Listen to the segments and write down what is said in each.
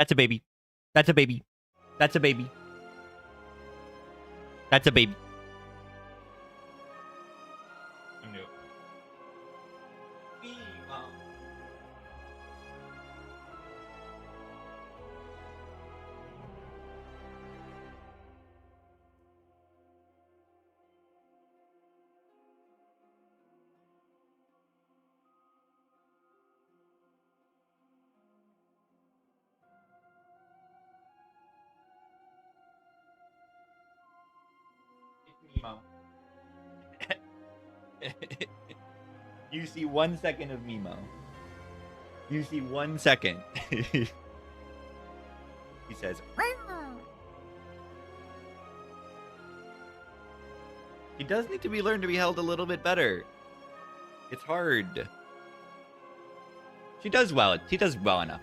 That's a baby. That's a baby. That's a baby. That's a baby. No. Mimo. You see 1 second of Mimo. You see 1 second. He says, he does need to be learned to be held a little bit better. It's hard. She does well. She does well enough.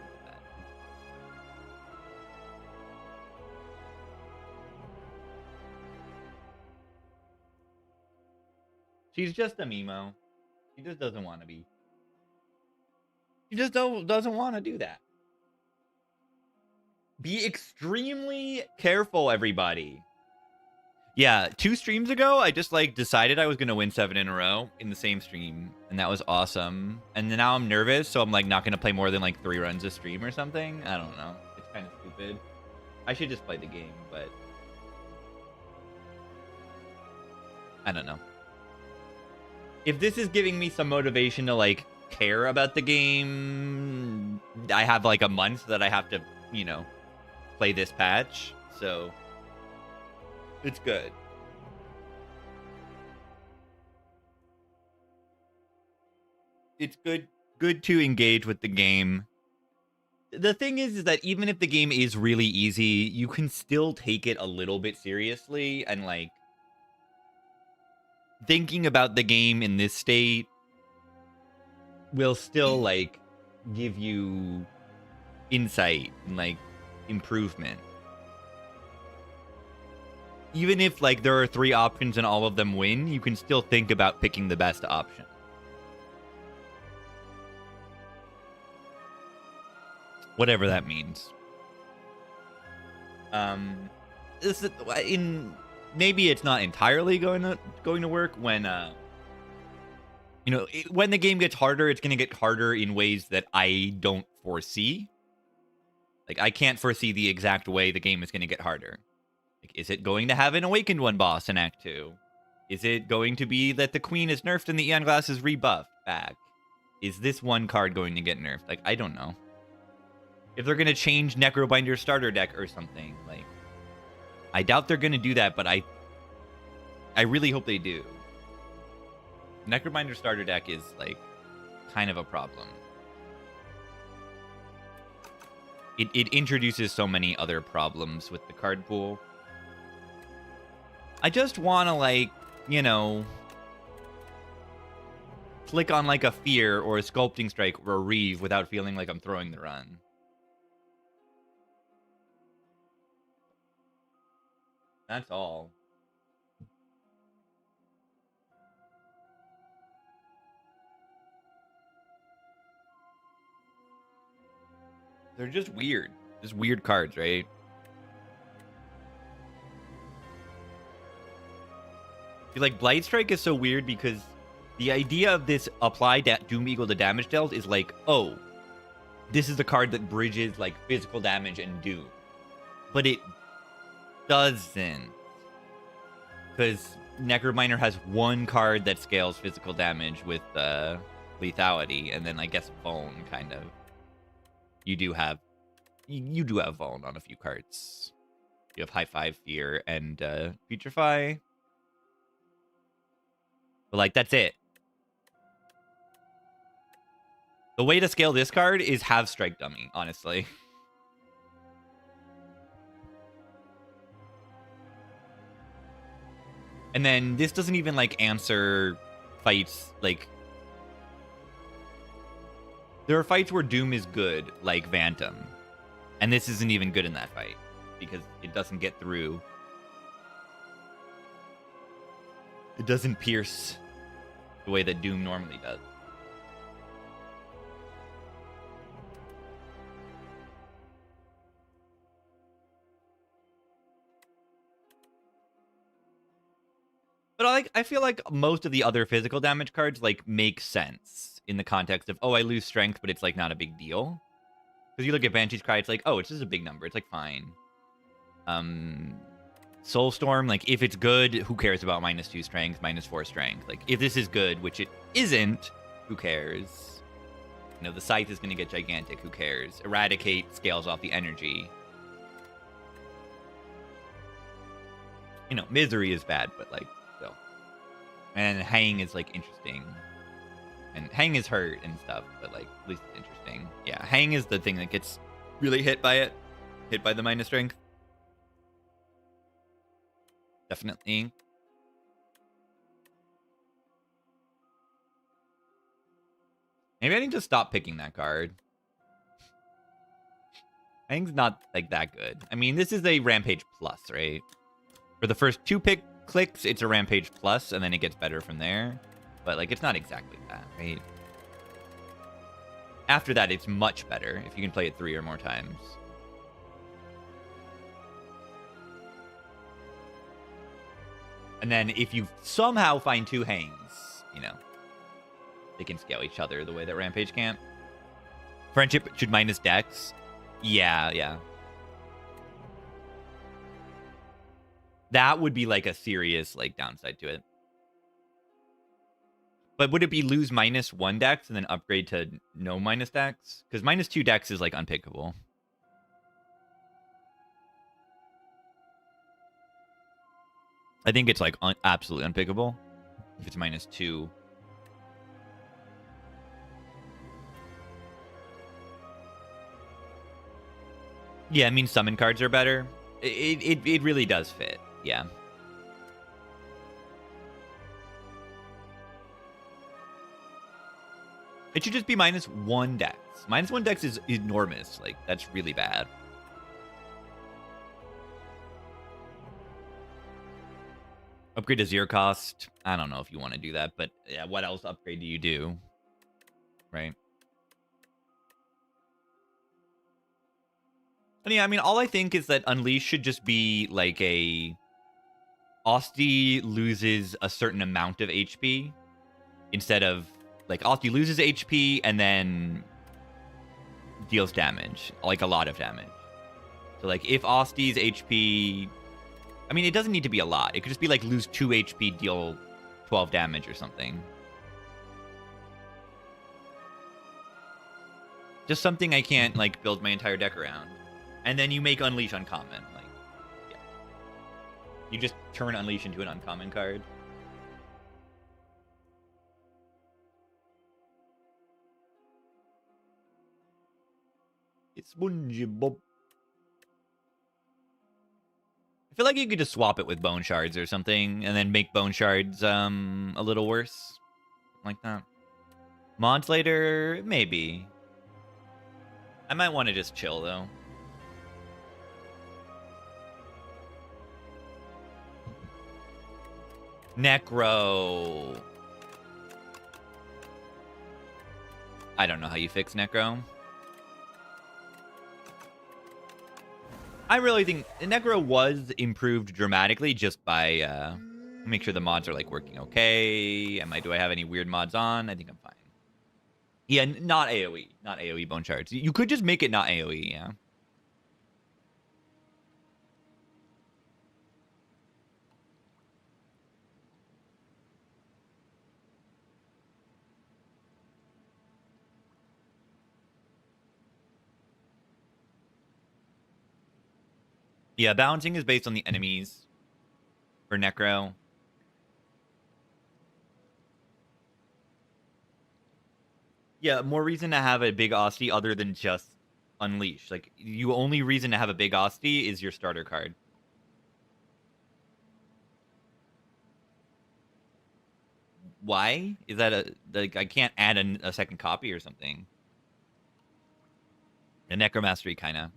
She's just a Mimo. She just doesn't want to be. She just doesn't want to do that. Be extremely careful, everybody. Yeah, 2 streams ago, I just like decided I was gonna win 7 in a row in the same stream, and that was awesome. And now I'm nervous, so I'm like not gonna play more than like 3 runs a stream or something. I don't know. It's kind of stupid. I should just play the game, but I don't know. If this is giving me some motivation to like care about the game, I have like a month that I have to, you know, play this patch, so it's good. It's good to engage with the game. The thing is that even if the game is really easy, you can still take it a little bit seriously, and like thinking about the game in this state will still like give you insight and like improvement. Even if like there are 3 options and all of them win, you can still think about picking the best option. Whatever that means. This is maybe it's not entirely going to work when you know, when the game gets harder, it's going to get harder in ways that I don't foresee. Like I can't foresee the exact way the game is going to get harder. Like, is it going to have an Awakened One boss in Act 2? Is it going to be that the Queen is nerfed and the Eon Glass is rebuffed back? Is this one card going to get nerfed? Like, I don't know. If they're going to change Necrobinder's starter deck or something, like, I doubt they're going to do that, but I really hope they do. Necrobinder's starter deck is, like, kind of a problem. It introduces so many other problems with the card pool. I just want to, like, you know, click on, like, a Fear or a Sculpting Strike or a Reeve without feeling like I'm throwing the run. That's all. They're just weird. Just weird cards, right? Like, Blight Strike is so weird because the idea of this apply Doom equal to damage dealt is like, oh, this is the card that bridges, like, physical damage and Doom. But it doesn't. Because Necrobinder has 1 card that scales physical damage with lethality, and then I guess Vuln, kind of. You do have Vuln on a few cards. You have High 5, Fear, and Putrefy. But, like, that's it. The way to scale this card is have Strike Dummy, honestly. And then this doesn't even, like, answer fights, like... There are fights where Doom is good, like Phantom. And this isn't even good in that fight, because it doesn't get through. It doesn't pierce the way that Doom normally does. I feel like most of the other physical damage cards like make sense in the context of, oh, I lose strength, but it's like not a big deal. Because you look at Banshee's Cry, it's like, oh, it's just a big number. It's like fine. Soulstorm, like if it's good, who cares about -2 strength, -4 strength? Like if this is good, which it isn't, who cares? You know, the Scythe is going to get gigantic. Who cares? Eradicate scales off the energy. You know, Misery is bad, but like still. And Hang is like interesting. And Hang is hurt and stuff, but like at least it's interesting. Yeah, Hang is the thing that gets really hit by it. Hit by the minus strength. Definitely. Maybe I need to stop picking that card. Hang's not like that good. I mean, this is a Rampage Plus, right? For the first 2 clicks, it's a Rampage Plus, and then it gets better from there. But like, it's not exactly that, right? After that, it's much better if you can play it 3 or more times. And then if you somehow find 2 Hangs, you know, they can scale each other the way that Rampage can't. Friendship should minus Dex. Yeah. That would be like a serious like downside to it. But would it be lose -1 Dex and then upgrade to no minus Dex? Because -2 Dex is like unpickable. I think it's like absolutely unpickable if it's -2. Yeah, I mean summon cards are better. It really does fit. Yeah. It should just be -1 Dex. -1 Dex is enormous. Like, that's really bad. Upgrade to 0 cost. I don't know if you want to do that, but yeah, what else upgrade do you do? Right? And yeah, I mean, all I think is that Unleash should just be like a... Asti loses a certain amount of HP instead of... Like, Asti loses HP and then deals damage. Like, a lot of damage. So, like, if Asti's HP... I mean, it doesn't need to be a lot. It could just be, like, lose 2 HP, deal 12 damage or something. Just something I can't, like, build my entire deck around. And then you make Unleash uncommon. Like, yeah. You just turn Unleash into an uncommon card. It's SpongeBob. I feel like you could just swap it with Bone Shards or something, and then make Bone Shards a little worse. Like that. Modulator, maybe. I might want to just chill, though. Necro. I don't know how you fix Necro. I really think Necro was improved dramatically just by make sure the mods are like working okay. Do I have any weird mods on? I think I'm fine. Yeah, not AoE. Not AoE Bone Shards. You could just make it not AoE, yeah. Yeah, balancing is based on the enemies for Necro. Yeah, more reason to have a big Asti other than just Unleash. Like, you only reason to have a big Asti is your starter card. Why? Is that like, I can't add a second copy or something. A Necromastery, kind of.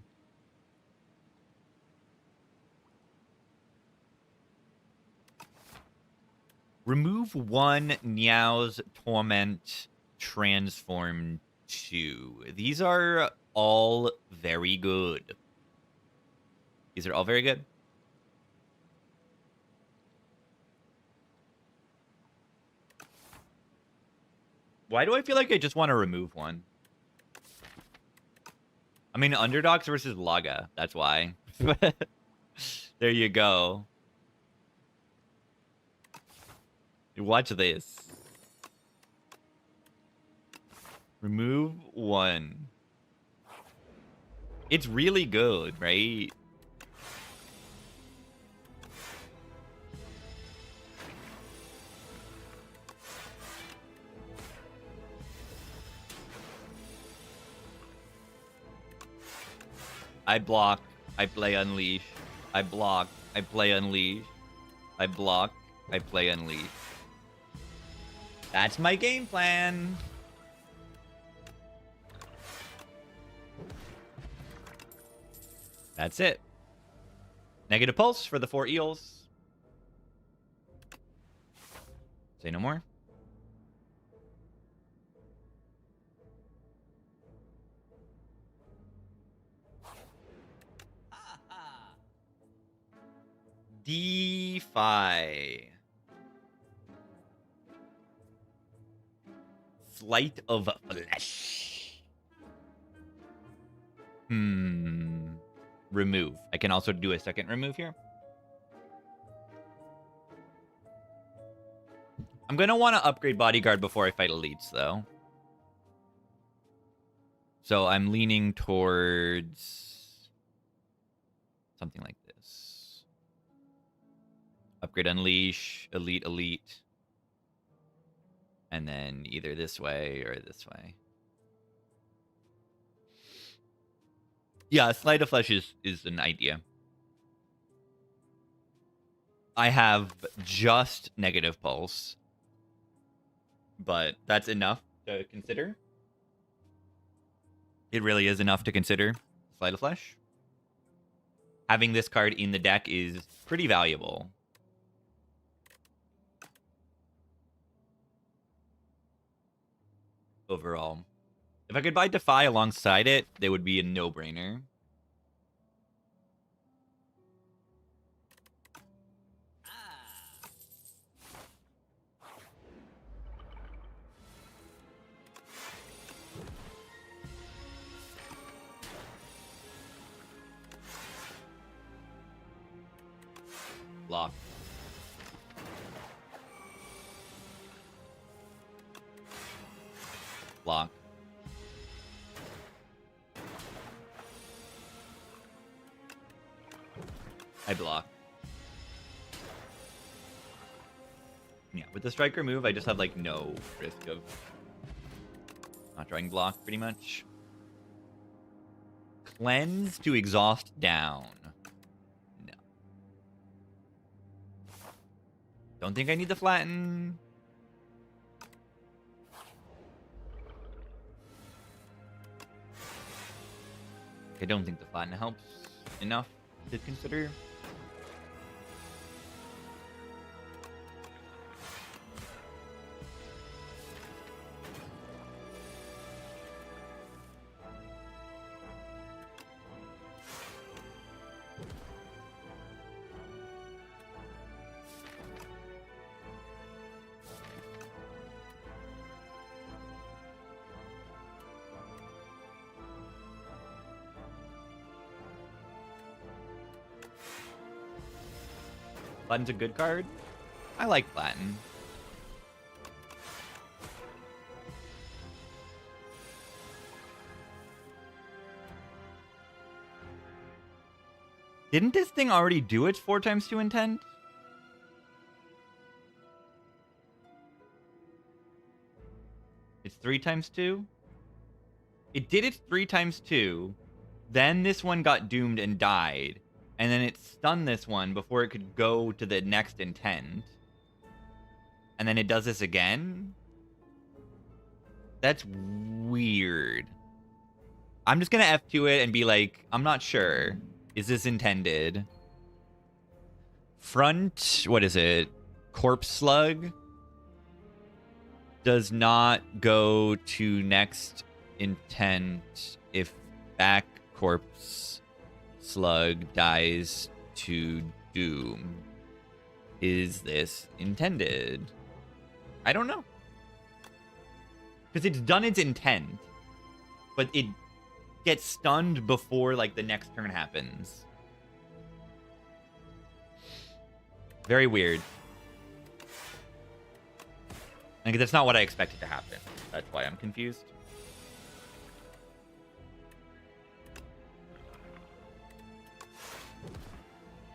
Remove 1 Niao's Torment, transform 2. These are all very good. These are all very good. Why do I feel like I just want to remove one? I mean, underdogs versus Laga. That's why. There you go. Watch this. Remove one. It's really good, right? I block. I play Unleash. I block. I play Unleash. I block. I play Unleash. That's my game plan. That's it. Negative pulse for the 4 eels. Say no more. DeFi. Flight of Flesh. Remove. I can also do a second remove here. I'm going to want to upgrade Bodyguard before I fight Elites, though. So I'm leaning towards something like this. Upgrade Unleash, Elite, Elite. And then either this way or this way. Yeah, Slide of Flesh is an idea. I have just negative pulse. But that's enough to consider. It really is enough to consider Slide of Flesh. Having this card in the deck is pretty valuable. Overall. If I could buy Defy alongside it, they would be a no-brainer. Block. Block. I block. Yeah, with the striker move, I just have like no risk of not drawing block pretty much. Cleanse to exhaust down. No. Don't think I need the flatten. I don't think the flatten helps enough to consider. Flatten's a good card. I like Flatten. Didn't this thing already do its 4x2 intent? It's 3x2? It did its 3x2. Then this one got doomed and died. And then it stunned this one before it could go to the next intent. And then it does this again? That's weird. I'm just going to F2 it and be like, I'm not sure. Is this intended? Front, what is it? Corpse Slug does not go to next intent if back Corpse Slug dies to doom. Is this intended? I don't know. Because it's done its intent, but it gets stunned before, like, the next turn happens. Very weird. Like, that's not what I expected to happen. That's why I'm confused.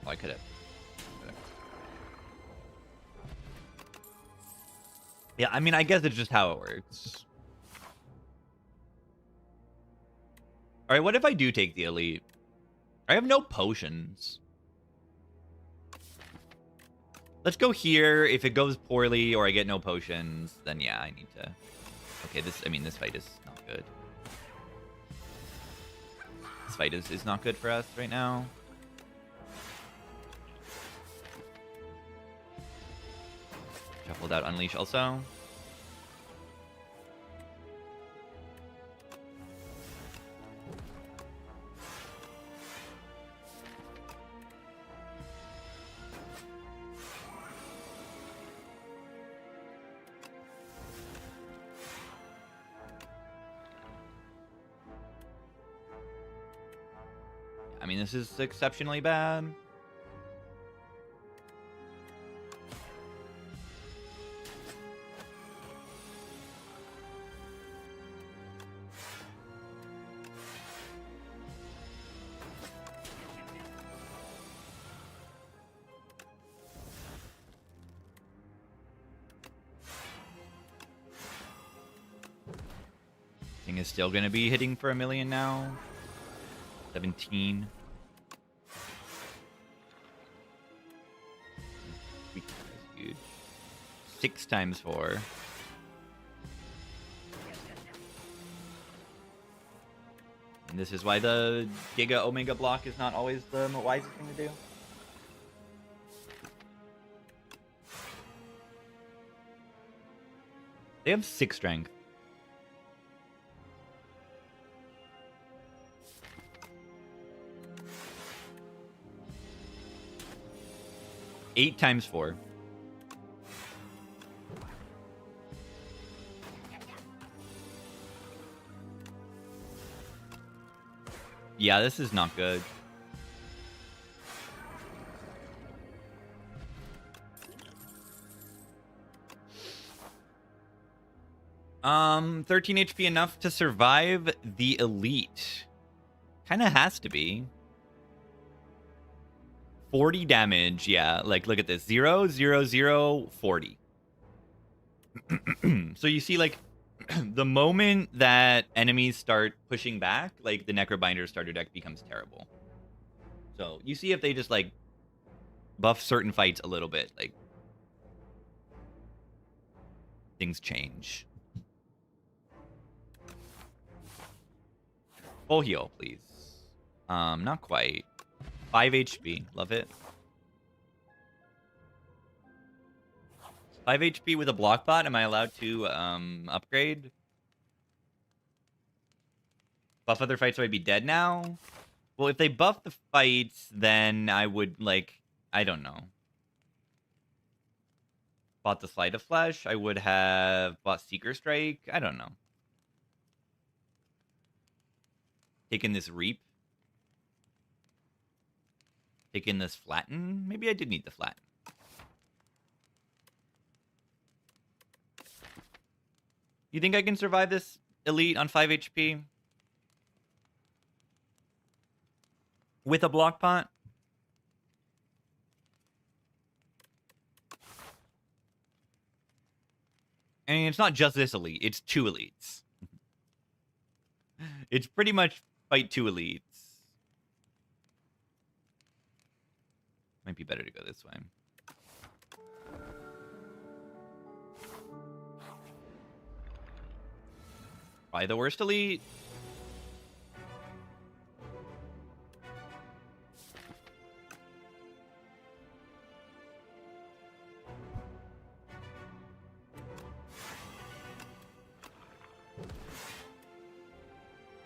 Oh, I could have. Yeah, I mean, I guess it's just how it works. Alright, what if I do take the elite? I have no potions. Let's go here. If it goes poorly or I get no potions, then yeah, I need to... Okay, this fight is not good. This fight is not good for us right now. Shuffled out Unleash also. I mean, this is exceptionally bad. Thing is still going to be hitting for 1 million now. 17. Huge. 6 times 4. And this is why the Giga Omega block is not always the wisest thing to do. They have 6 strength. Eight times 4. Yeah, this is not good. Um, 13 HP enough to survive the elite. Kind of has to be. 40 damage, yeah. Like, look at this. 0, 0, 0, 40. So you see, like, the moment that enemies start pushing back, like, the Necrobinder starter deck becomes terrible. So you see if they just, like, buff certain fights a little bit, like, things change. Full heal, please. Not quite. 5 HP. Love it. 5 HP with a block bot. Am I allowed to upgrade? Buff other fights so I'd be dead now? Well, if they buff the fights, then I would, like, I don't know. Bought the Sleight of Flesh. I would have bought Seeker Strike. I don't know. Taken this Reap. Taking this Flatten? Maybe I did need the Flatten. You think I can survive this elite on 5 HP? With a block pot? I mean, it's not just this elite. It's 2 elites. It's pretty much fight 2 elites. Might be better to go this way. Probably the worst elite.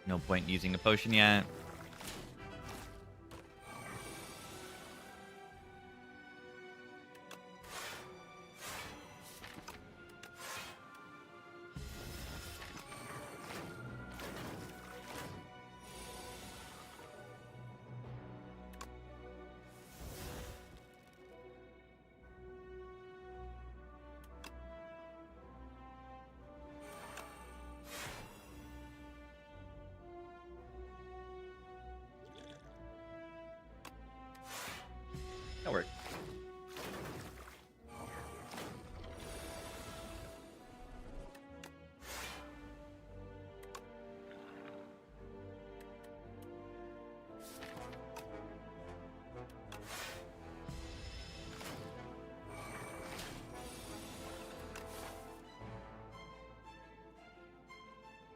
No point using a potion yet.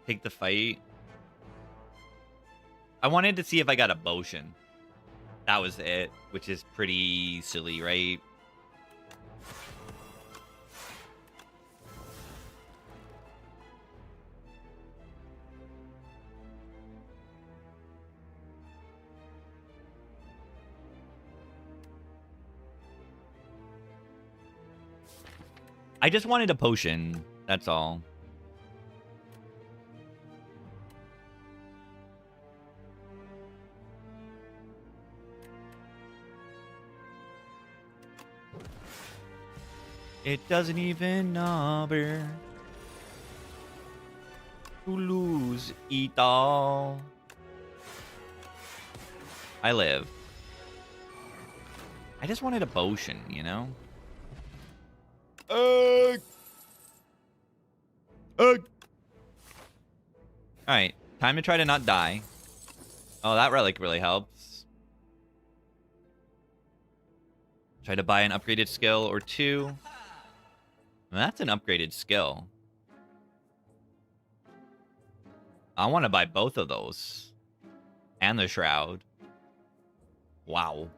take the fight. I wanted to see if I got a potion. That was it, which is pretty silly, right? I just wanted a potion. That's all. It doesn't even matter to lose it all. I live. I just wanted a potion, you know? Alright, time to try to not die. Oh, that relic really helps. Try to buy an upgraded skill or two. Well, that's an upgraded skill. I want to buy both of those. And the shroud. Wow.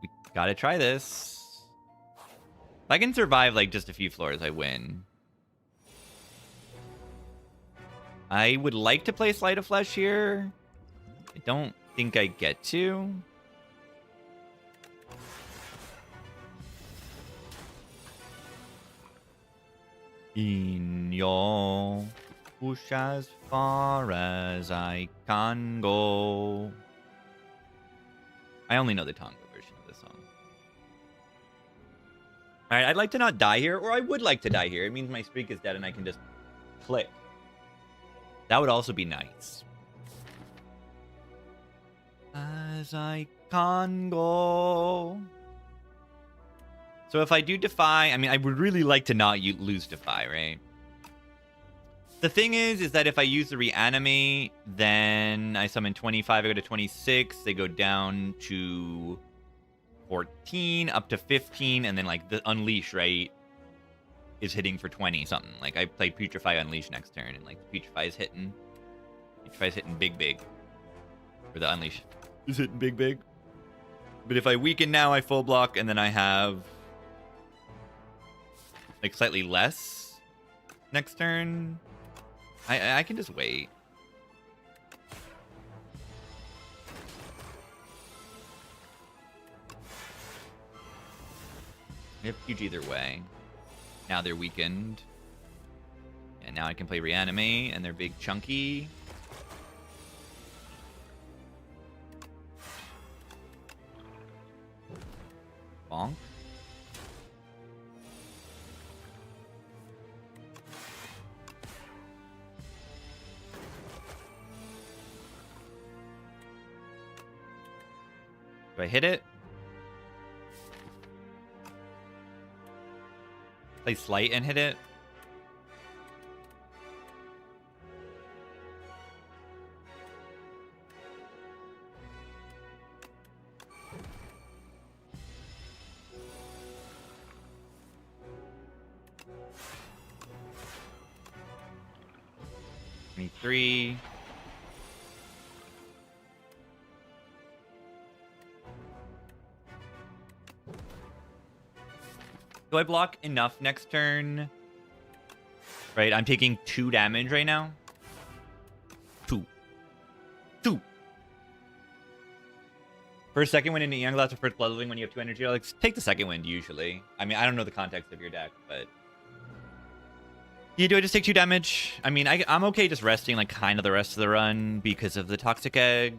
We gotta try this. If I can survive like just a few floors, I win. I would like to play Sleight of Flesh here. I don't think I get to. In your push as far as I can go. I only know the Tonga version of this song. Alright, I'd like to not die here, or I would like to die here. It means my streak is dead and I can just click. That would also be nice. As I can go. So if I do Defy, I mean, I would really like to not lose Defy, right? The thing is that if I use the Reanimate, then I summon 25, I go to 26, they go down to 14, up to 15, and then, like, the Unleash, right, is hitting for 20 something. Like, I play Putrefy Unleash next turn, and, like, Putrefy is hitting. Putrefy's hitting big. Or the Unleash is hitting big. But if I weaken now, I full block, and then I have, like, slightly less next turn. I can just wait. They have huge either way. Now they're weakened. And now I can play Reanimate, and they're big chunky. Bonk. Do I hit it? Play Slight and hit it? Three. Do I block enough next turn? Right, I'm taking 2 damage right now. 2. First, second wind in Neon Glass or first Bloodling when you have 2 energy relics. Take the second wind usually. I mean, I don't know the context of your deck, but yeah, do I just take 2 damage? I mean, I'm okay just resting like kind of the rest of the run because of the Toxic Egg.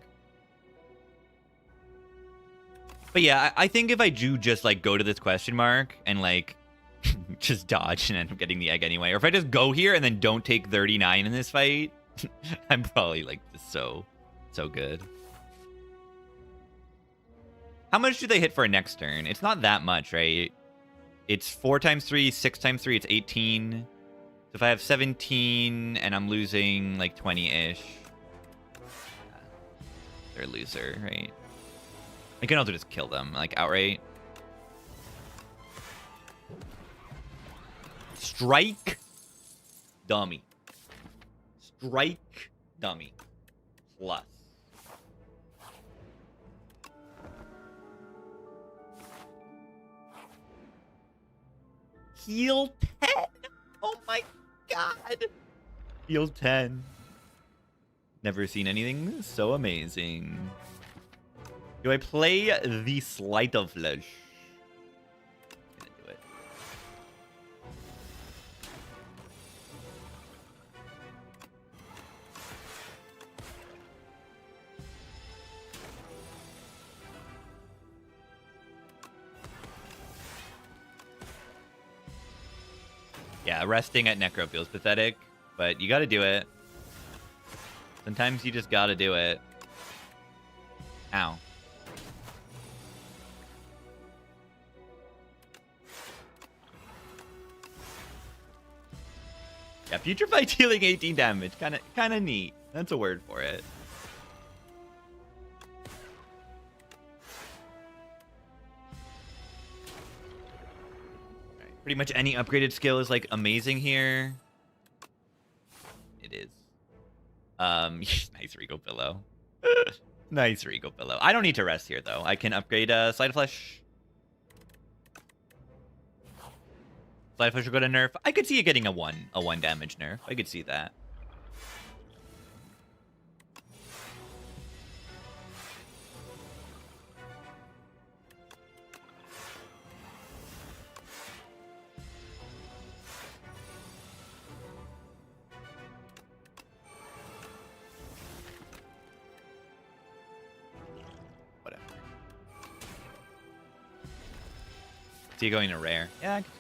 But yeah, I think if I do just like go to this question mark and like just dodge and end up getting the egg anyway, or if I just go here and then don't take 39 in this fight, I'm probably like just so good. How much do they hit for a next turn? It's not that much, right? It's 4 times 3, 6 times 3, it's 18. So if I have 17 and I'm losing like 20-ish, they're a loser, right? I can also just kill them, like, outright. Strike. Dummy. Strike. Dummy. Plus. Heal 10. Oh my god. Heal 10. Never seen anything so amazing. Do I play the Sleight of Flesh? Gonna do it. Yeah, resting at Necro feels pathetic, but you gotta do it. Sometimes you just gotta do it. Ow. Yeah, Future Fight's healing 18 damage. Kinda neat. That's a word for it. Right. Pretty much any upgraded skill is like amazing here. It is. Nice Regal Pillow. Nice Regal Pillow. I don't need to rest here though. I can upgrade Sleight of Flesh. Sleight of Flesh will go to nerf. I could see it getting a one damage nerf. I could see that. Whatever. See you going to rare. Yeah, I could.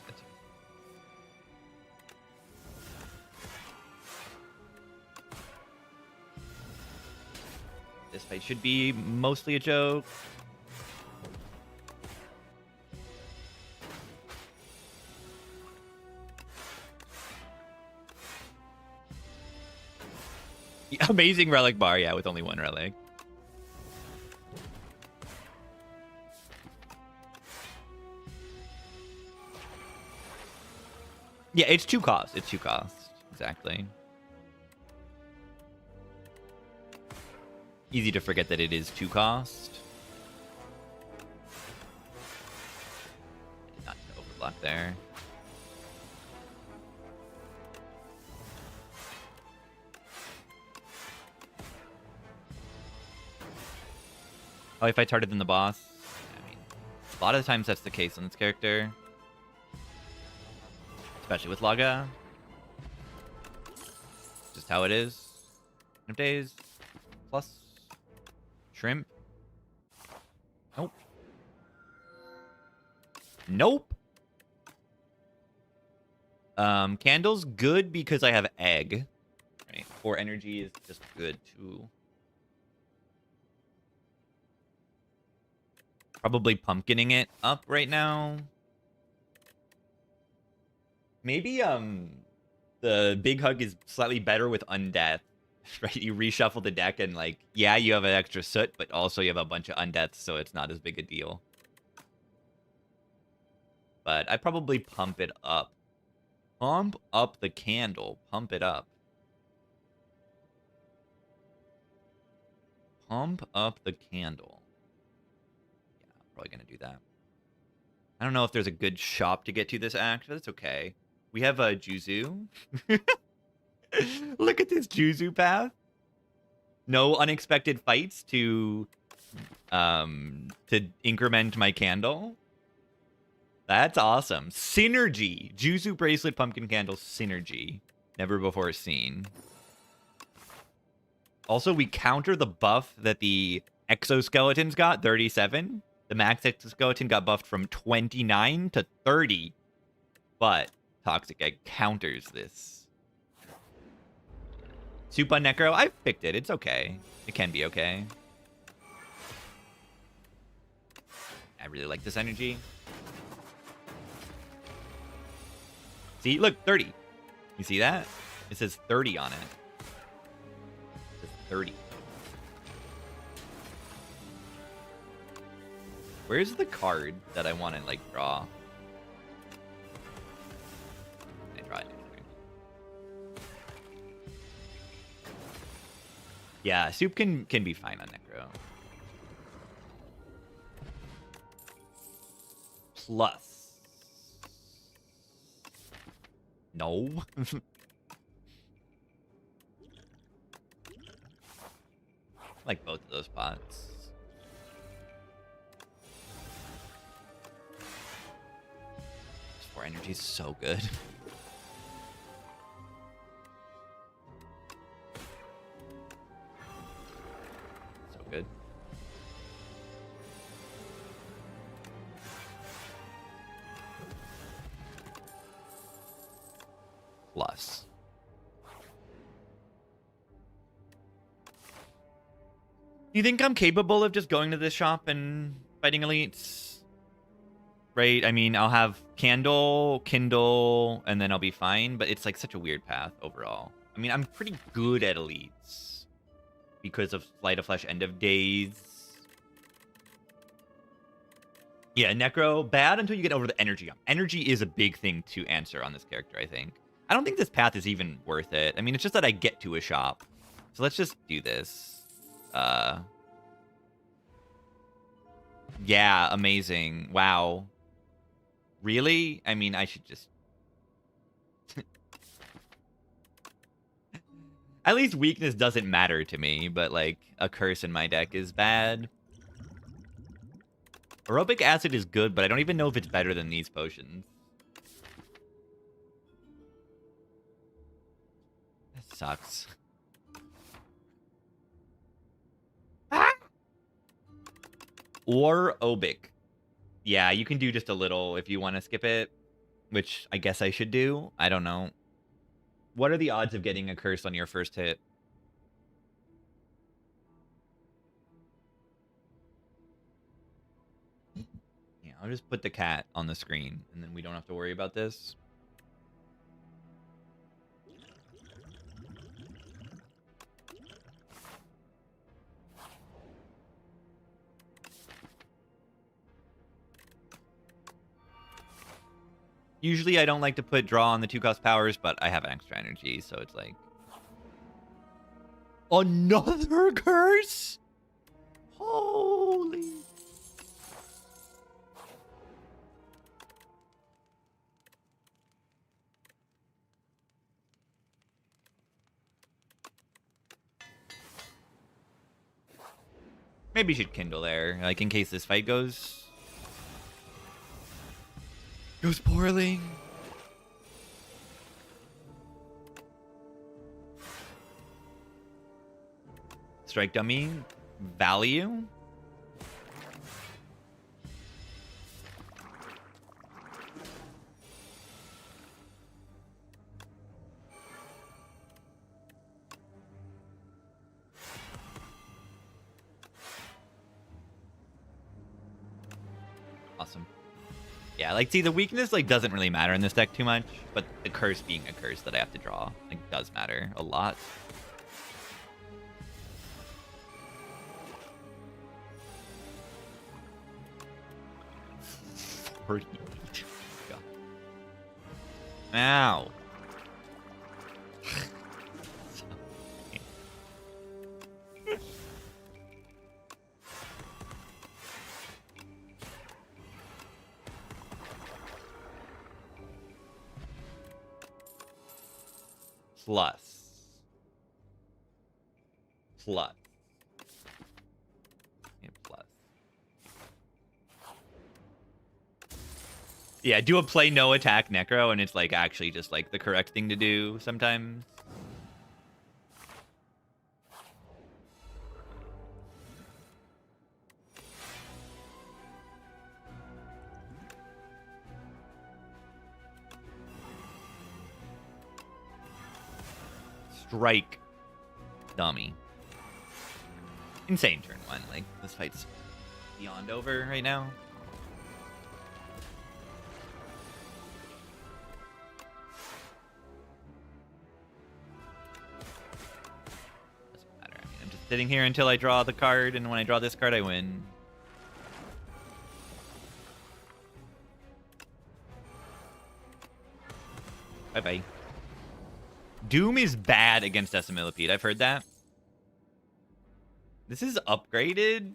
This fight should be mostly a joke. Amazing relic bar, yeah, with only one relic. Yeah, it's 2 cost. It's 2 cost. Exactly. Easy to forget that it is 2 cost. Not to overblock there. Oh, if I targeted than the boss? I mean, a lot of the times that's the case on this character. Especially with Laga. Just how it is. End of days. Plus. Shrimp. Nope. Nope. Candle's good because I have egg. Right. 4 energy is just good too. Probably pumpkining it up right now. Maybe the big hug is slightly better with undeath. Right, you reshuffle the deck and like, yeah, you have an extra soot, but also you have a bunch of undeaths, so it's not as big a deal. But I probably pump it up. Pump up the candle. Pump it up. Pump up the candle. Yeah, I'm probably gonna do that. I don't know if there's a good shop to get to this act, but it's okay. We have a Juzu. Look at this Juzu path. No unexpected fights to increment my candle. That's awesome. Synergy. Juzu bracelet pumpkin candle synergy. Never before seen. Also, we counter the buff that the exoskeletons got, 37. The max exoskeleton got buffed from 29 to 30. But Toxic Egg counters this. Soup on Necro? I've picked it. It's okay. It can be okay. I really like this energy. See? Look, 30. You see that? It says 30 on it. It says 30. Where's the card that I want to like draw? I draw it. Yeah, soup can be fine on Necro. Plus. No. Like both of those spots. This 4 energy is so good. So good. Plus. You think I'm capable of just going to this shop and fighting elites? Right? I mean, I'll have Candle, Kindle, and then I'll be fine, but it's like such a weird path overall. I mean, I'm pretty good at elites because of Light of Flesh, End of Days. Yeah, Necro, bad until you get over the energy. Energy is a big thing to answer on this character, I think. I don't think this path is even worth it. I mean, it's just that I get to a shop. So let's just do this. Yeah, amazing. Wow. Really? I mean, I should just... At least weakness doesn't matter to me, but, like, a curse in my deck is bad. Aerobic acid is good, but I don't even know if it's better than these potions. That sucks. Or Obic. Yeah, you can do just a little if you want to skip it, which I guess I should do. I don't know. What are the odds of getting a curse on your first hit? Yeah, I'll just put the cat on the screen, and then we don't have to worry about this. Usually I don't like to put draw on the 2-cost powers, but I have extra energy, so it's like... Another curse? Holy... Maybe you should Kindle there, like in case this fight goes poorly. Strike dummy value. Awesome. Yeah, like, see, the weakness, like, doesn't really matter in this deck too much, but the curse being a curse that I have to draw, like, does matter a lot. Ow. Plus. Yeah, plus. Yeah, do a play no attack Necro, and it's like actually just like the correct thing to do sometimes. Strike dummy. Insane turn 1. Like, this fight's beyond over right now. Doesn't matter. I mean, I'm just sitting here until I draw the card, and when I draw this card, I win. Bye-bye. Doom is bad against Decimillipede. I've heard that. This is upgraded.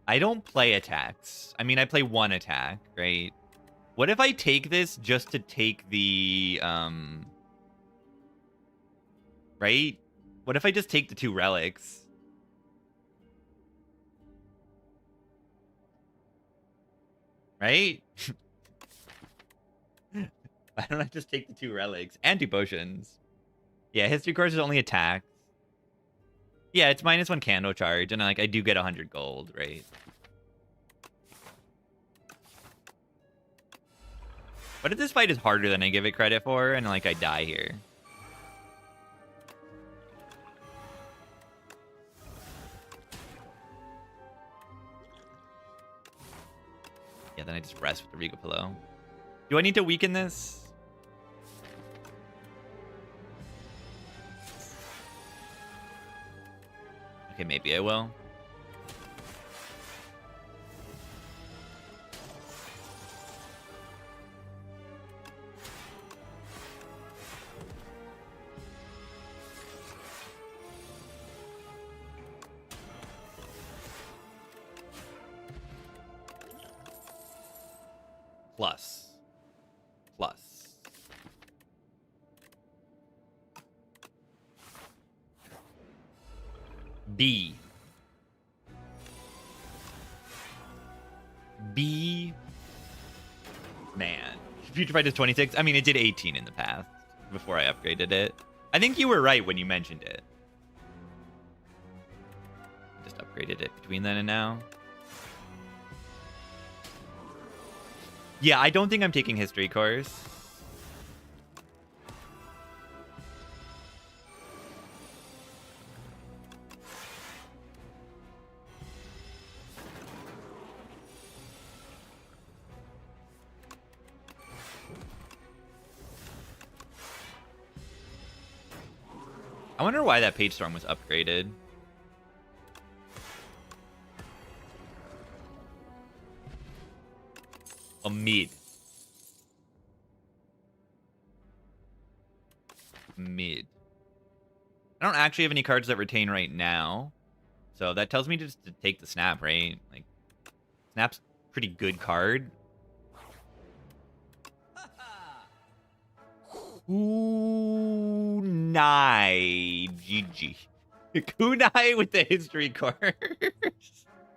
I don't play attacks. I mean, I play one attack, right? What if I take this just to take the, right? What if I just take the 2 relics? Right? Why don't I just take the 2 relics? And 2 potions. Yeah, history course is only attacks. Yeah, it's -1 candle charge, and like I do get 100 gold, right? What if this fight is harder than I give it credit for, and like I die here? Yeah, then I just rest with the Regal Pillow. Do I need to weaken this? Okay, maybe I will. Plus. B. Man. Future Fight is 26. I mean, it did 18 in the past before I upgraded it. I think you were right when you mentioned it. Just upgraded it between then and now. Yeah, I don't think I'm taking history course. I wonder why that Page Storm was upgraded. A mid. I don't actually have any cards that retain right now. So that tells me just to take the Snap, right? Like, Snap's a pretty good card. Kunai. GG. Kunai with the history course.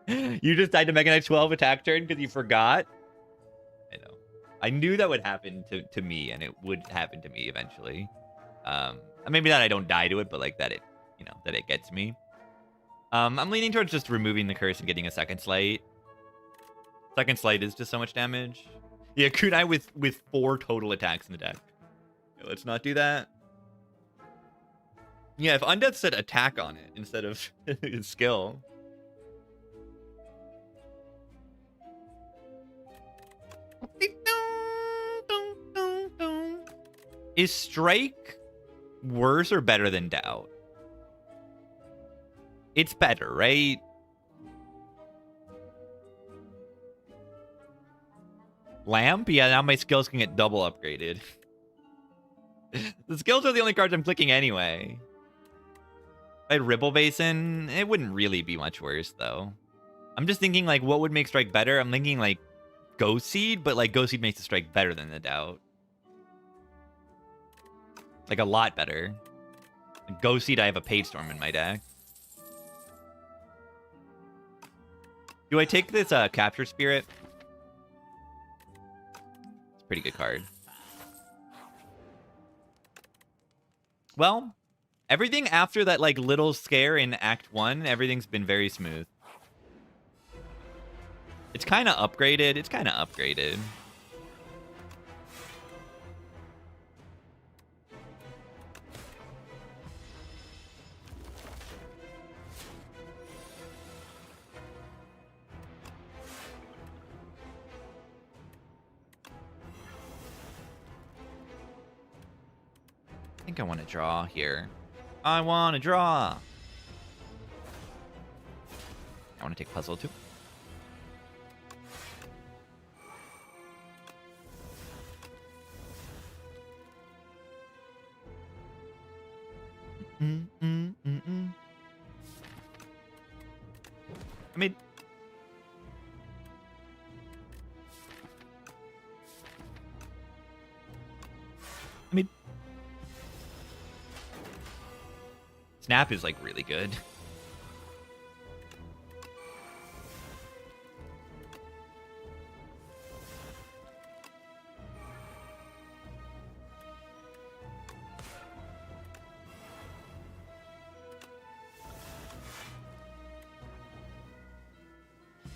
You just died to Mega Knight 12 attack turn because you forgot? I know. I knew that would happen to me, and it would happen to me eventually. Maybe that I don't die to it, but like that it, that it gets me. I'm leaning towards just removing the curse and getting a second slight. Second slight is just so much damage. Yeah, Kunai with 4 total attacks in the deck. Yeah, let's not do that. Yeah, if Undeath said attack on it instead of skill. Is Strike worse or better than Doubt? It's better, right? Lamp? Yeah, now my skills can get double upgraded. The skills are the only cards I'm clicking anyway. If I had Ribble Basin, it wouldn't really be much worse, though. I'm just thinking, like, what would make Strike better? I'm thinking, like, Ghost Seed, but, like, Ghost Seed makes the Strike better than the Doubt. Like, a lot better. Ghost Seed, I have a Page Storm in my deck. Do I take this Capture Spirit? It's a pretty good card. Well, everything after that, like, little scare in Act 1, everything's been very smooth. It's kind of upgraded. I think I want to draw here. I want to draw. I want to take puzzle too. I mean, Snap is like really good.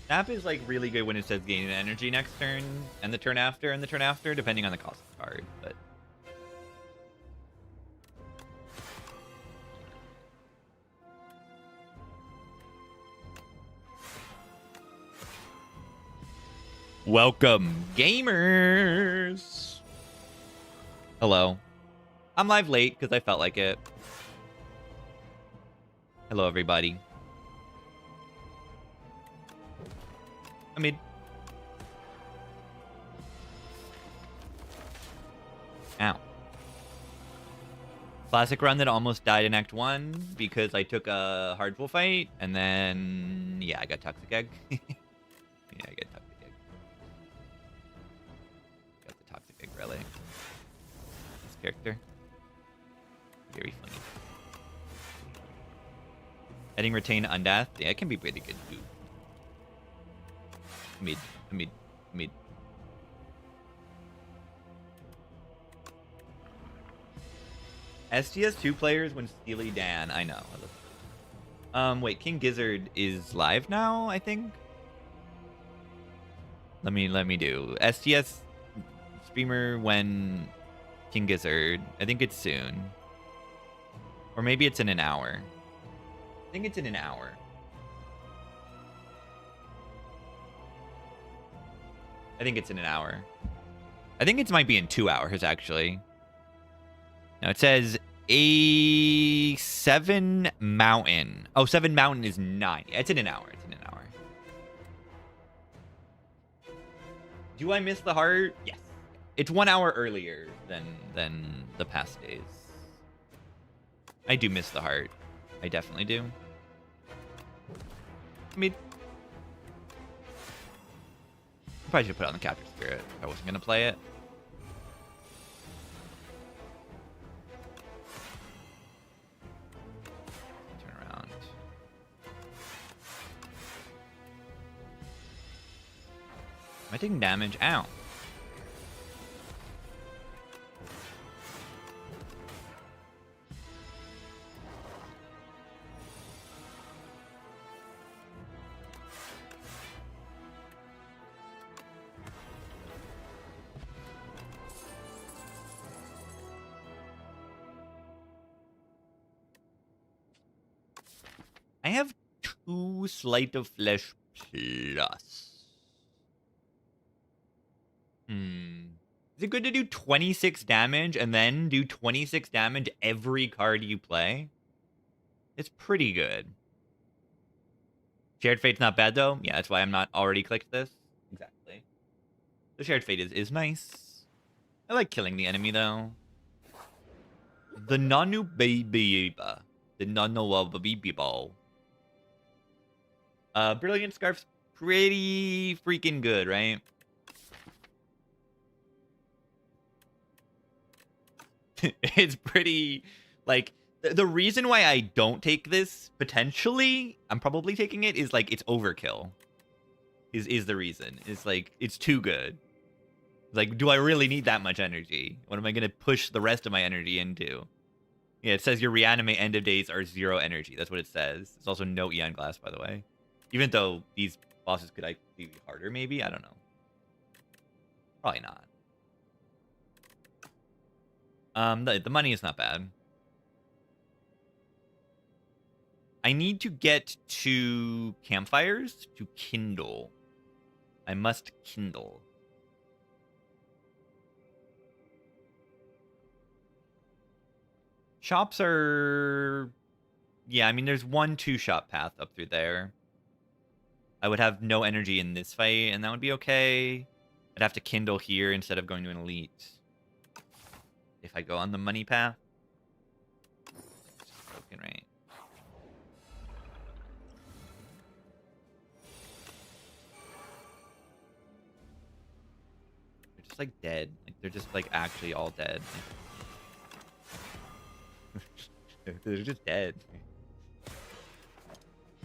Snap is like really good when it says gain energy next turn, and the turn after, and the turn after, depending on the cost of the card. But welcome, gamers. Hello. I'm live late because I felt like it. Hello, everybody. I mean, ow. Classic run that almost died in Act 1 because I took a hard full fight, and then, yeah, I got Toxic Egg. Yeah, I got Toxic Egg. Got the Toxic Egg relic. This character. Very funny. Adding Retain Undeath. Yeah, it can be pretty good too. Mid. STS 2 players when Steely Dan. I know. Wait, King Gizzard is live now, I think? Let me do. STS streamer when King Gizzard. I think it's soon. Or maybe it's in an hour. I think it's in an hour. I think it's in an hour. I think it might be in 2 hours, actually. Now, it says A7 Mountain. Oh, 7 Mountain is 9. Yeah, it's in an hour. It's in an hour. Do I miss the heart? Yes. It's 1 hour earlier than the past days. I do miss the heart. I definitely do. I mean, probably should put it on the Capture Spirit if I wasn't going to play it. Turn around. Am I taking damage? Ow. I have 2 Sleight of Flesh plus. Is it good to do 26 damage and then do 26 damage every card you play? It's pretty good. Shared Fate's not bad, though. Yeah, that's why I'm not already clicked this. Exactly. The Shared Fate is nice. I like killing the enemy, though. The Nanu Baby. The Nanu Baby Ball. Brilliant Scarf's pretty freaking good, right? It's pretty, like, the reason why I don't take this, potentially, I'm probably taking it, is, like, it's overkill. Is the reason. It's, like, it's too good. Like, do I really need that much energy? What am I going to push the rest of my energy into? Yeah, it says your reanimate end of days are 0 energy. That's what it says. It's also no Eon Glass, by the way. Even though these bosses could be harder, maybe? I don't know. Probably not. The money is not bad. I need to get to campfires to kindle. I must kindle. Shops are... Yeah, I mean, there's 1-2 shop path up through there. I would have no energy in this fight, and that would be okay. I'd have to kindle here instead of going to an elite. If I go on the money path. Just go like dead. Like they're just like actually all dead. They're just dead.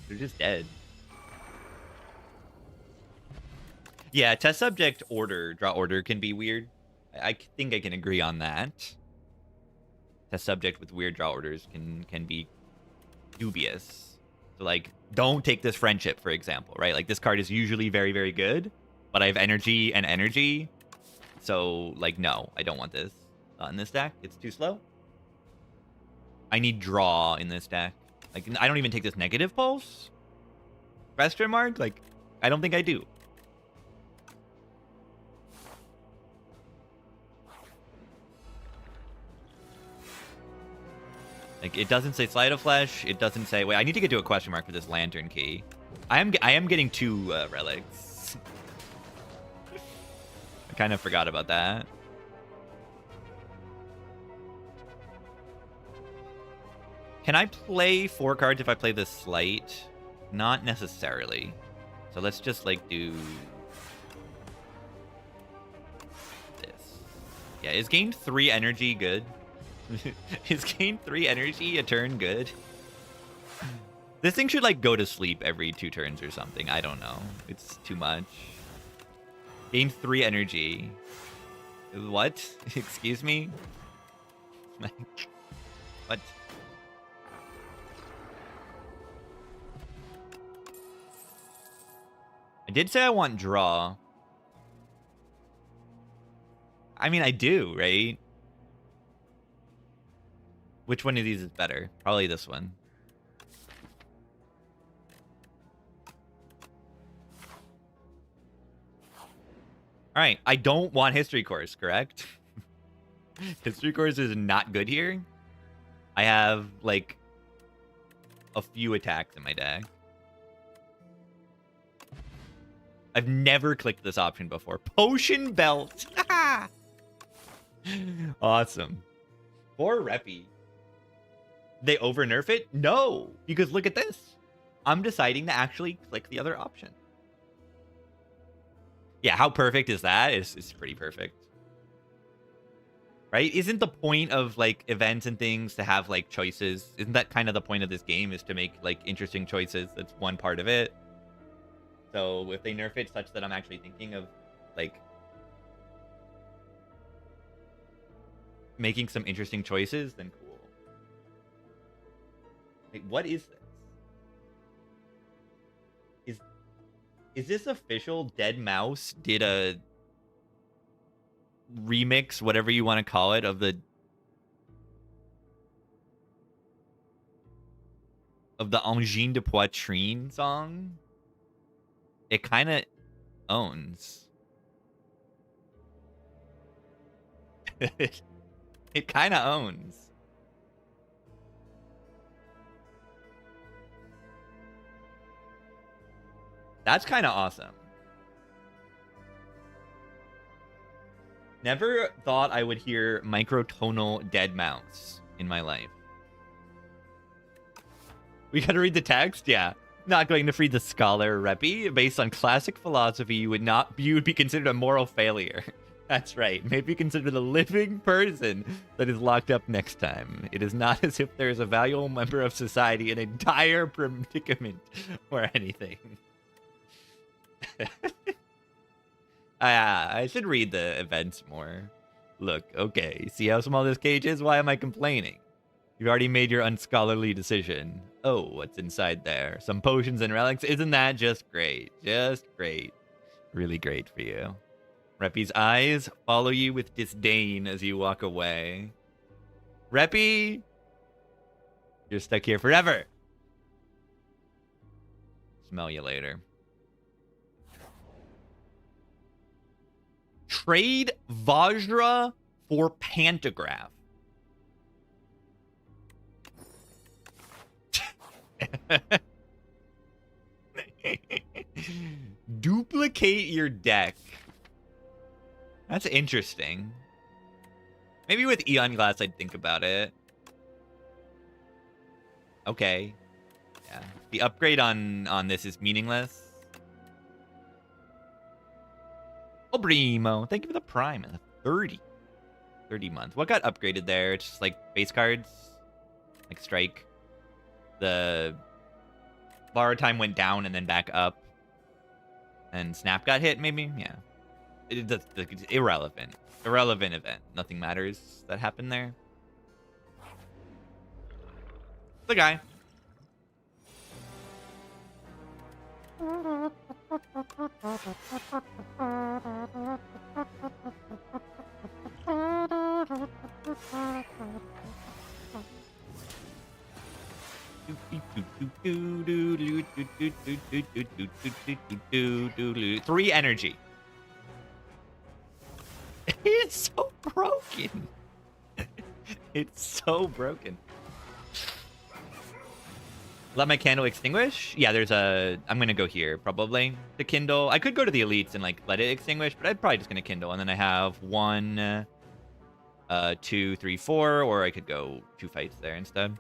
They're just dead. Yeah, test subject order, draw order can be weird. I think I can agree on that. Test subject with weird draw orders can be dubious. So like, don't take this friendship, for example, right? Like this card is usually very, very good, but I have energy and energy. So like, no, I don't want this in this deck. It's too slow. I need draw in this deck. Like, I don't even take this negative pulse? Question mark? Like, I don't think I do. Like, it doesn't say Sleight of Flesh. It doesn't say... Wait, I need to get to a question mark for this Lantern Key. I am getting 2 relics. I kind of forgot about that. Can I play 4 cards if I play this Sleight? Not necessarily. So let's just, like, do... this. Yeah, is gain 3 energy good? Is gain 3 energy a turn good? This thing should like go to sleep every 2 turns or something. I don't know. It's too much. Gain 3 energy. What? Excuse me? What? I did say I want draw. I mean, I do, right? Which one of these is better? Probably this one. All right, I don't want History Course, correct? History Course is not good here. I have, like, a few attacks in my deck. I've never clicked this option before. Potion Belt. Awesome. 4 Reppy. They over nerf it? No, because look at this. I'm deciding to actually click the other option. Yeah, how perfect is that? It's pretty perfect. Right? Isn't the point of like events and things to have like choices? Isn't that kind of the point of this game, is to make like interesting choices? That's one part of it. So if they nerf it such that I'm actually thinking of like making some interesting choices, then cool. Wait, what is this? Is this official? Dead Mouse did a remix, whatever you want to call it, of the Angine de Poitrine song? It kind of owns. It kind of owns. That's kind of awesome. Never thought I would hear microtonal Dead Mouse in my life. We gotta read the text? Yeah. Not going to free the scholar, Reppy. Based on classic philosophy, you would be considered a moral failure. That's right. Maybe considered a living person that is locked up next time. It is not as if there is a valuable member of society in a dire predicament or anything. I should read the events more. Look, okay. See how small this cage is? Why am I complaining? You've already made your unscholarly decision. Oh, what's inside there? Some potions and relics? Isn't that just great? Just great. Really great for you. Reppy's eyes follow you with disdain as you walk away. Reppy! You're stuck here forever. Smell you later. Trade Vajra for Pantograph. Duplicate your deck. That's interesting. Maybe with Eon Glass I'd think about it. Okay. Yeah. The upgrade on this is meaningless. El Primo. Thank you for the Prime. 30 months. What got upgraded there? It's just like base cards. Like Strike. The borrow time went down and then back up. And Snap got hit, maybe? Yeah. It's irrelevant. Irrelevant event. Nothing matters that happened there. The guy. Three energy. It's so broken. It's so broken. Let my candle extinguish? Yeah, there's a... I'm going to go here, probably, to kindle. I could go to the elites and, like, let it extinguish, but I'm probably just going to kindle. And then I have 1, 2, 3, 4, or I could go 2 fights there instead.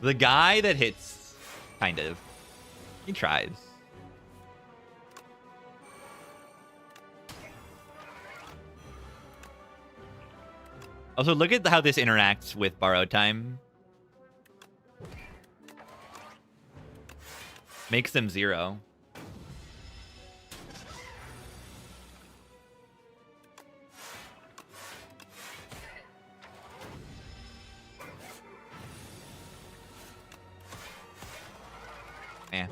The guy that hits, kind of. He tries. Also, look at how this interacts with borrowed time. Makes them 0. Man,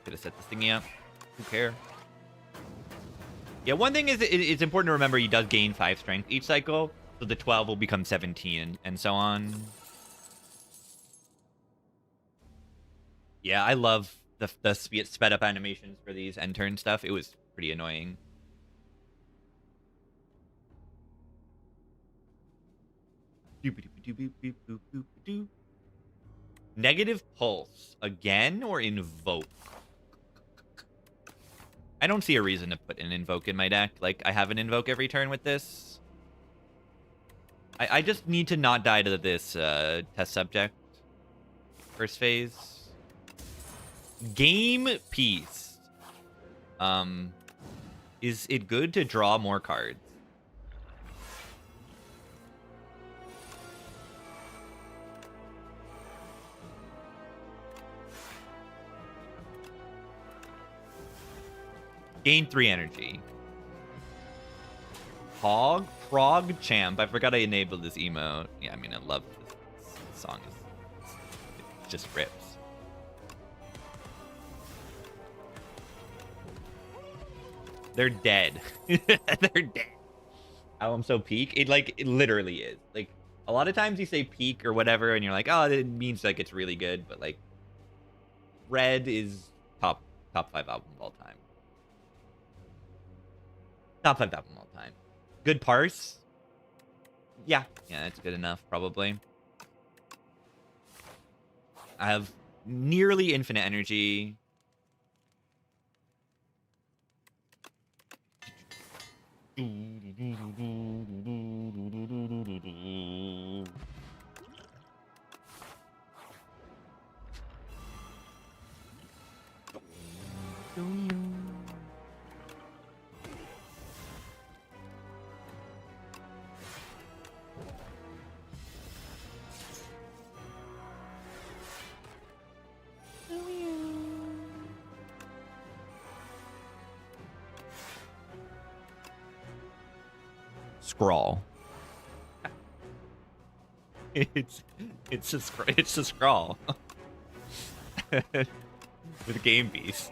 could have set this thingy up. Who cares? Yeah, one thing is it's important to remember he does gain 5 strength each cycle, so the 12 will become 17 and so on. Yeah, I love the sped up animations for these end turn stuff. It was pretty annoying. Negative pulse again or invoke? I don't see a reason to put an invoke in my deck. Like, I have an invoke every turn with this. I just need to not die to this test subject. First phase. Game piece. Is it good to draw more cards? Gain 3 energy. Prog Champ. I forgot I enabled this emote. Yeah, I mean, I love this song. It just rips. They're dead. They're dead. Oh, I'm so peak. It literally is. Like, a lot of times you say peak or whatever, and you're like, oh, it means like it's really good. But like, Red is top 5 album of all time. Top 5 album of all time. Good parse. Yeah, that's good enough, probably. I have nearly infinite energy. Scrawl. It's a scrawl. With game piece.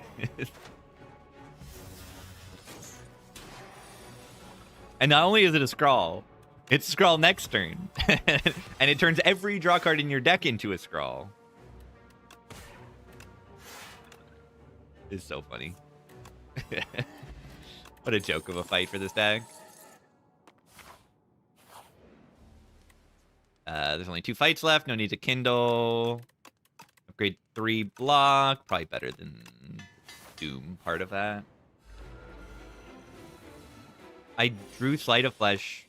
And not only is it a scrawl, it's a scrawl next turn. And it turns every draw card in your deck into a scrawl. It's so funny. What a joke of a fight for this deck. There's only 2 fights left. No need to kindle. Upgrade 3 block. Probably better than Doom part of that. I drew Sleight of Flesh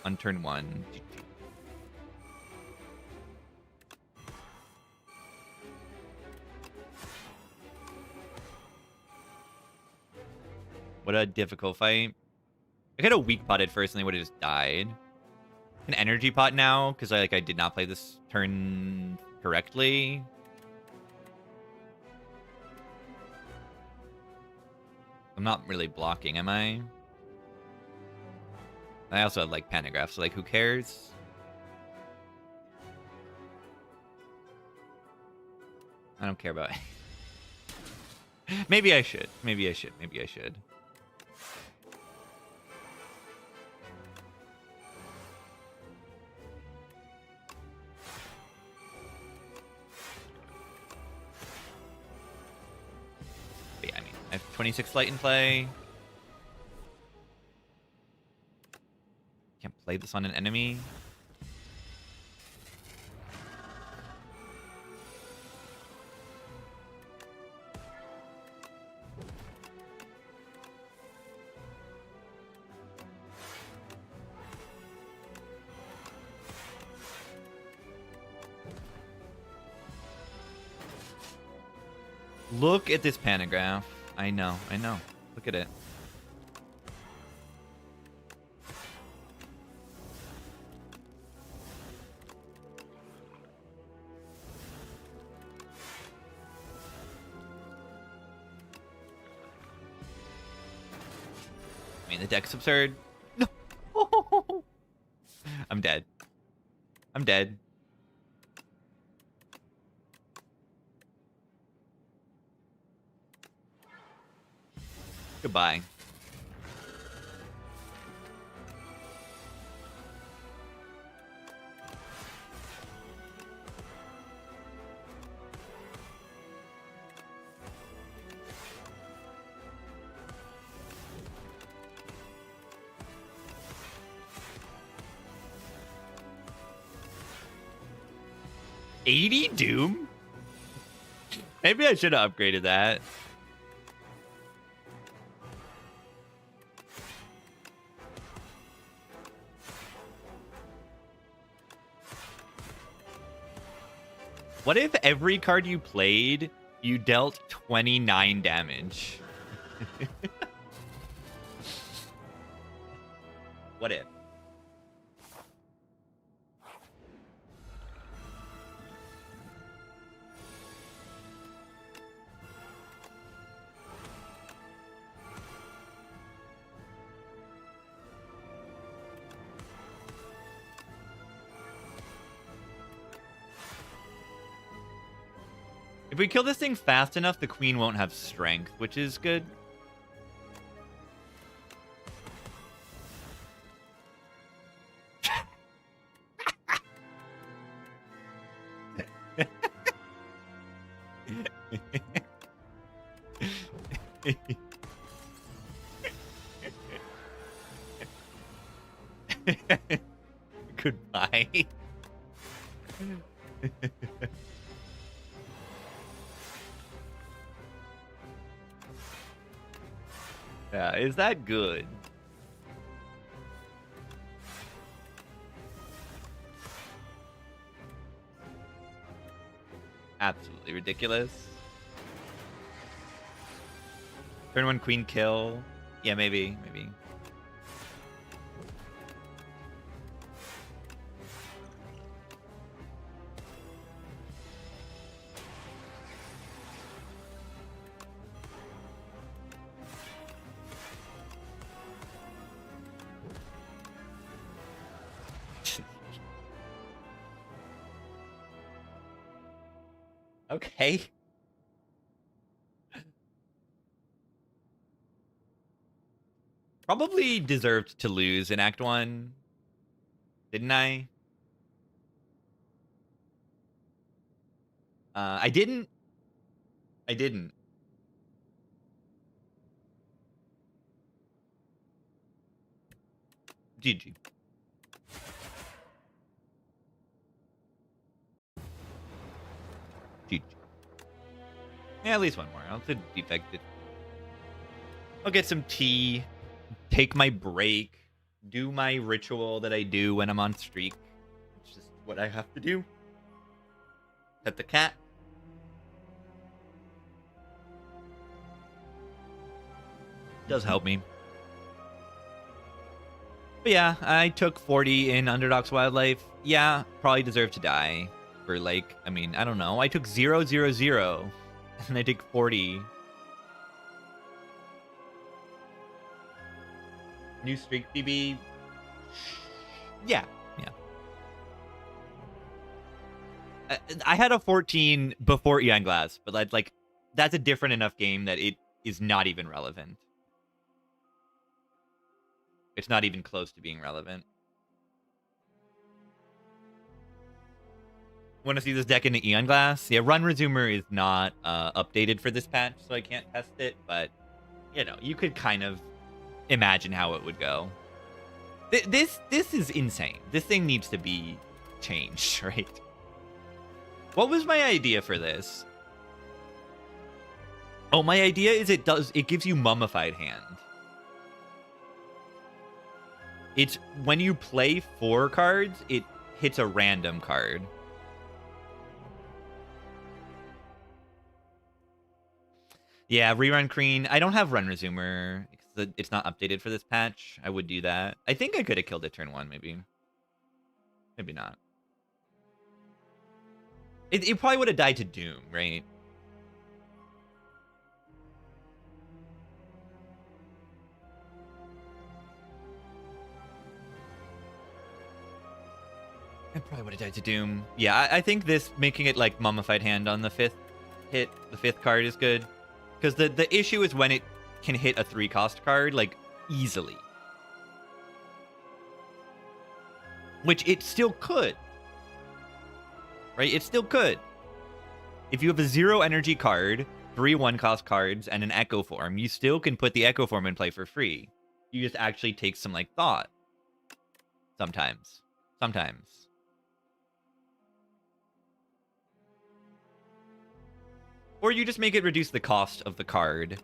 on turn 1. What a difficult fight. I could have weak potted first and they would have just died. An energy pot now, because I did not play this turn correctly. I'm not really blocking, am I? I also have like Panagraph, so like who cares? I don't care about it. Maybe I should. Maybe I should. Maybe I should. But yeah, I mean, I have 26 Light in play. Can't play this on an enemy. Look at this Panagraph. I know, I know. Look at it. I mean, the deck's absurd. No. I'm dead. I'm dead. Goodbye. $80 Doom? Maybe I should have upgraded that. What if every card you played, you dealt 29 damage? What if? If we kill this thing fast enough, the queen won't have strength, which is good. Goodbye. Yeah, is that good? Absolutely ridiculous. Turn 1 queen kill. Yeah, maybe. Okay. Probably deserved to lose in Act 1. Didn't I? I didn't. GG. GG. Yeah, at least one more. I'll have to defect it. I'll get some tea, take my break, do my ritual that I do when I'm on streak. It's just what I have to do. Pet the cat. Does help me. But yeah, I took 40 in Underdog's Wildlife. Yeah, probably deserve to die. For like, I mean, I don't know. I took 0, 0, 0. And I take 40. New streak PB. Yeah. I had a 14 before Eon Glass, but like that's a different enough game that it is not even relevant. It's not even close to being relevant. Want to see this deck in the Eon Glass? Yeah, Run Resumer is not updated for this patch, so I can't test it, but you know, you could kind of imagine how it would go. This is insane. This thing needs to be changed, right? What was my idea for this? Oh, my idea is it gives you Mummified Hand. It's when you play 4 cards, it hits a random card. Yeah, rerun Kreen. I don't have Run Resumer. It's not updated for this patch. I would do that. I think I could have killed it turn 1, maybe. Maybe not. It probably would have died to Doom, right? It probably would have died to Doom. Yeah, I think this, making it like Mummified Hand on the 5th hit, the 5th card is good. Because the issue is when it can hit a 3-cost card, like, easily. Which it still could. Right? It still could. If you have a 0 energy card, 3 1-cost cards, and an Echo Form, you still can put the Echo Form in play for free. You just actually take some, like, thought. Sometimes. Or you just make it reduce the cost of the card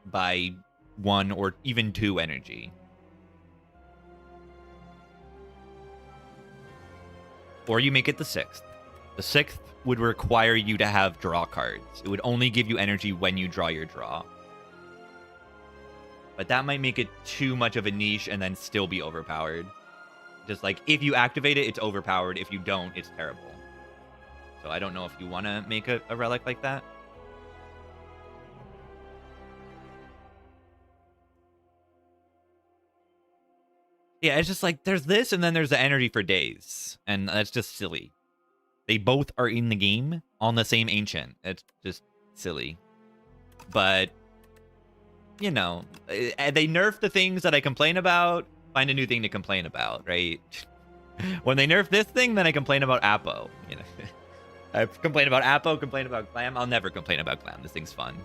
by 1 or even 2 energy. Or you make it the 6th. The 6th would require you to have draw cards. It would only give you energy when you draw your draw. But that might make it too much of a niche and then still be overpowered. Just like, if you activate it, it's overpowered. If you don't, it's terrible. So I don't know if you want to make a relic like that. Yeah, it's just like, there's this, and then there's the energy for days. And that's just silly. They both are in the game on the same Ancient. It's just silly. But, you know, they nerf the things that I complain about, find a new thing to complain about, right? When they nerf this thing, then I complain about Apo. You know, I complain about Apo, complain about Glam. I'll never complain about Glam. This thing's fun.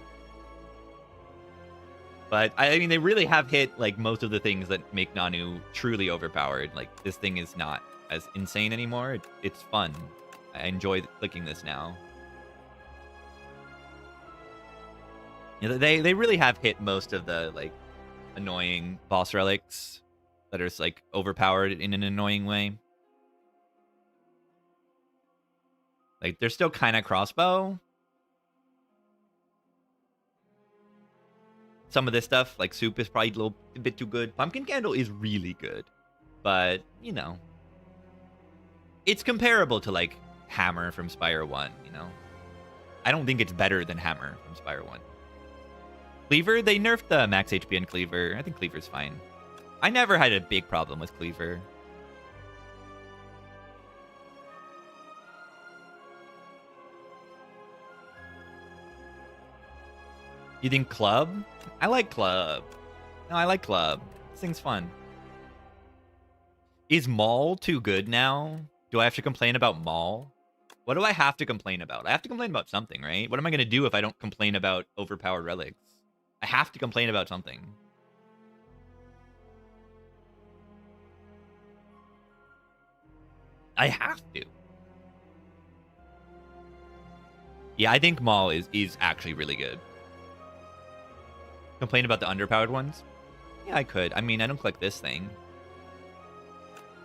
But, I mean, they really have hit, like, most of the things that make Nanu truly overpowered. Like, this thing is not as insane anymore. It's fun. I enjoy clicking this now. You know, they really have hit most of the, like, annoying boss relics that are, like, overpowered in an annoying way. Like, they're still kind of crossbow. Some of this stuff, like Soup, is probably a bit too good. Pumpkin Candle is really good. But, you know. It's comparable to, like, Hammer from Spire 1, you know? I don't think it's better than Hammer from Spire 1. Cleaver, they nerfed the max HP on Cleaver. I think Cleaver's fine. I never had a big problem with Cleaver. You think Club? I like Club. No, I like Club. This thing's fun. Is Maul too good now? Do I have to complain about Maul? What do I have to complain about? I have to complain about something, right? What am I going to do if I don't complain about overpowered relics? I have to complain about something. I have to. Yeah, I think Maul is actually really good. Complain about the underpowered ones? Yeah, I could. I mean, I don't click this thing.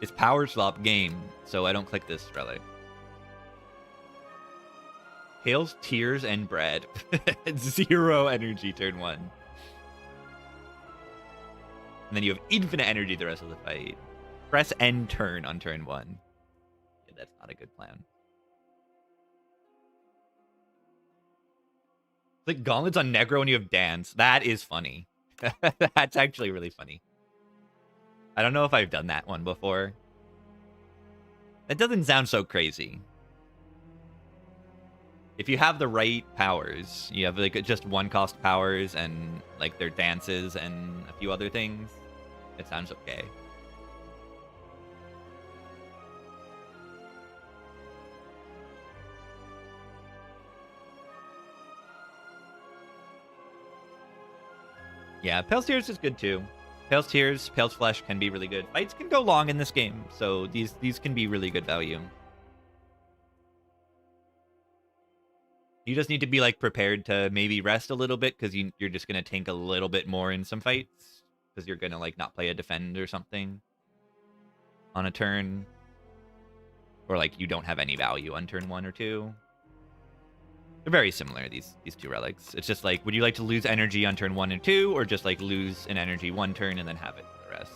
It's power swap game, so I don't click this relic. Hails, tears, and bread. 0 energy turn 1. And then you have infinite energy the rest of the fight. Press end turn on turn 1. Yeah, that's not a good plan. Like gauntlets on Negro when you have dance. That is funny. That's actually really funny. I don't know if I've done that one before. That doesn't sound so crazy. If you have the right powers, you have like just 1-cost powers and like their dances and a few other things, it sounds okay. Yeah, Pale's Tears is good too. Pale's Tears, Pale's Flesh can be really good. Fights can go long in this game, so these can be really good value. You just need to be like prepared to maybe rest a little bit because you're just gonna tank a little bit more in some fights because you're gonna like not play a defend or something on a turn, or like you don't have any value on turn 1 or 2. They're very similar, these two relics. It's just like, would you like to lose energy on turn 1 and 2, or just like lose an energy 1 turn and then have it for the rest?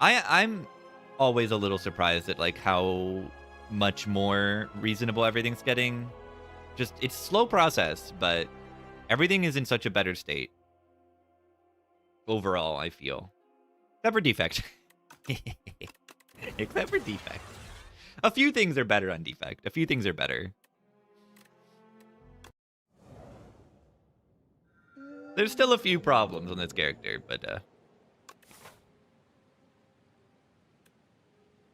I'm always a little surprised at like how much more reasonable everything's getting. Just, it's slow process, but everything is in such a better state. Overall, I feel. Except for defect. Except for defect. A few things are better on defect. A few things are better. There's still a few problems on this character, but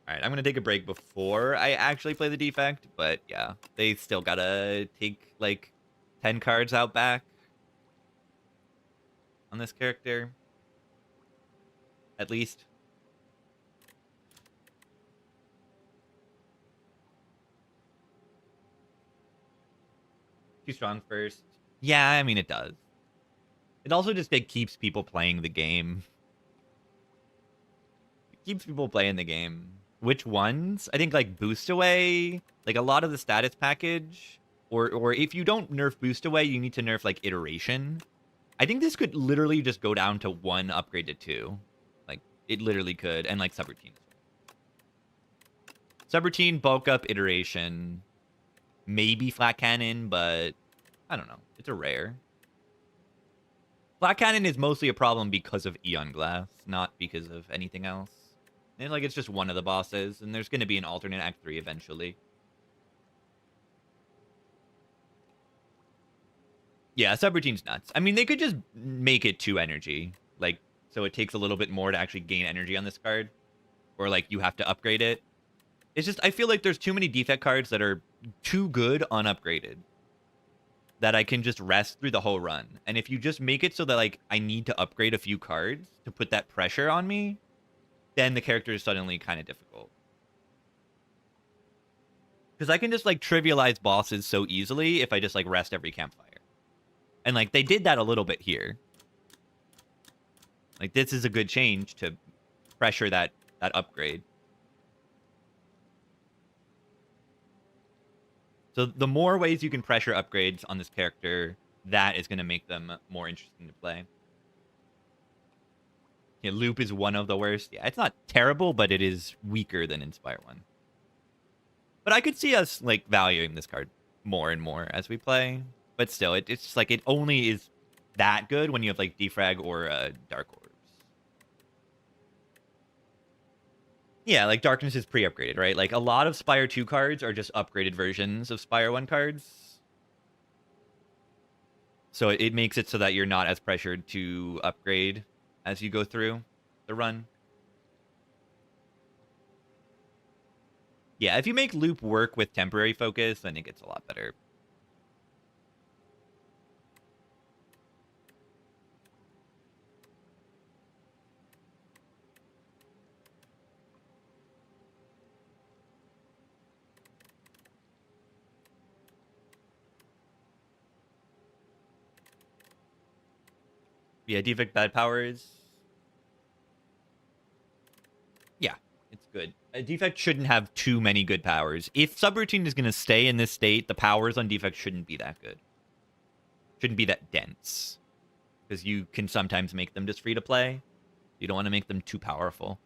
alright, I'm gonna take a break before I actually play the defect, but yeah, they still gotta take like 10 cards out back on this character. At least. Too strong first. Yeah, I mean, it does. It also just like, keeps people playing the game. It keeps people playing the game. Which ones? I think like Boost Away, like a lot of the status package, or if you don't nerf Boost Away, you need to nerf like Iteration. I think this could literally just go down to 1 upgrade to 2. Like, it literally could, and like Subroutine. Subroutine, bulk up, Iteration, maybe Flat Cannon, but I don't know. It's a rare. Flat Cannon is mostly a problem because of Eon Glass, not because of anything else. And like, it's just one of the bosses, and there's going to be an alternate Act 3 eventually. Yeah, Subroutine's nuts. I mean, they could just make it 2 energy. Like, so it takes a little bit more to actually gain energy on this card. Or like, you have to upgrade it. It's just, I feel like there's too many defect cards that are too good unupgraded. That I can just rest through the whole run. And if you just make it so that like, I need to upgrade a few cards to put that pressure on me, then the character is suddenly kind of difficult. Because I can just like trivialize bosses so easily if I just like rest every campfire. And like they did that a little bit here. Like this is a good change to pressure that upgrade. So the more ways you can pressure upgrades on this character, that is going to make them more interesting to play. Yeah, Loop is one of the worst. Yeah, it's not terrible, but it is weaker than Inspire 1. But I could see us like valuing this card more and more as we play. But still, it's just like it only is that good when you have like Defrag or Dark Orbs. Yeah, like Darkness is pre-upgraded, right? Like a lot of Spire 2 cards are just upgraded versions of Spire 1 cards. So it makes it so that you're not as pressured to upgrade as you go through the run. Yeah, if you make Loop work with temporary focus, then it gets a lot better. Yeah, defect bad powers. Yeah, it's good. A defect shouldn't have too many good powers. If subroutine is going to stay in this state, the powers on defect shouldn't be that good. Shouldn't be that dense. Because you can sometimes make them just free to play. You don't want to make them too powerful.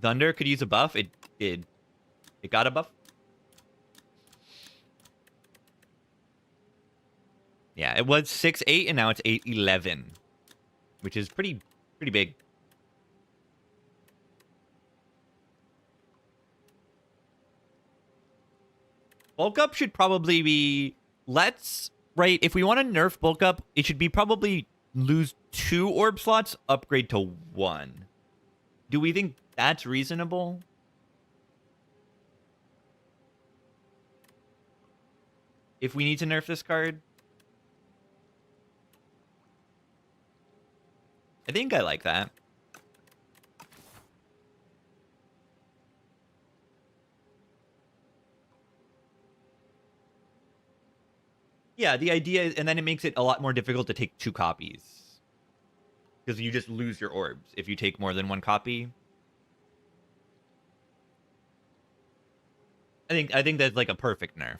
Thunder could use a buff. It did. It got a buff. Yeah, it was 6-8, and now it's 8-11, which is pretty big. Bulk up should probably be... Right, if we want to nerf bulk up, it should be probably lose 2 orb slots, upgrade to 1. Do we think that's reasonable? If we need to nerf this card? I think I like that. Yeah, the idea is, and then it makes it a lot more difficult to take 2 copies. Because you just lose your orbs if you take more than 1 copy. I think that's like a perfect nerf.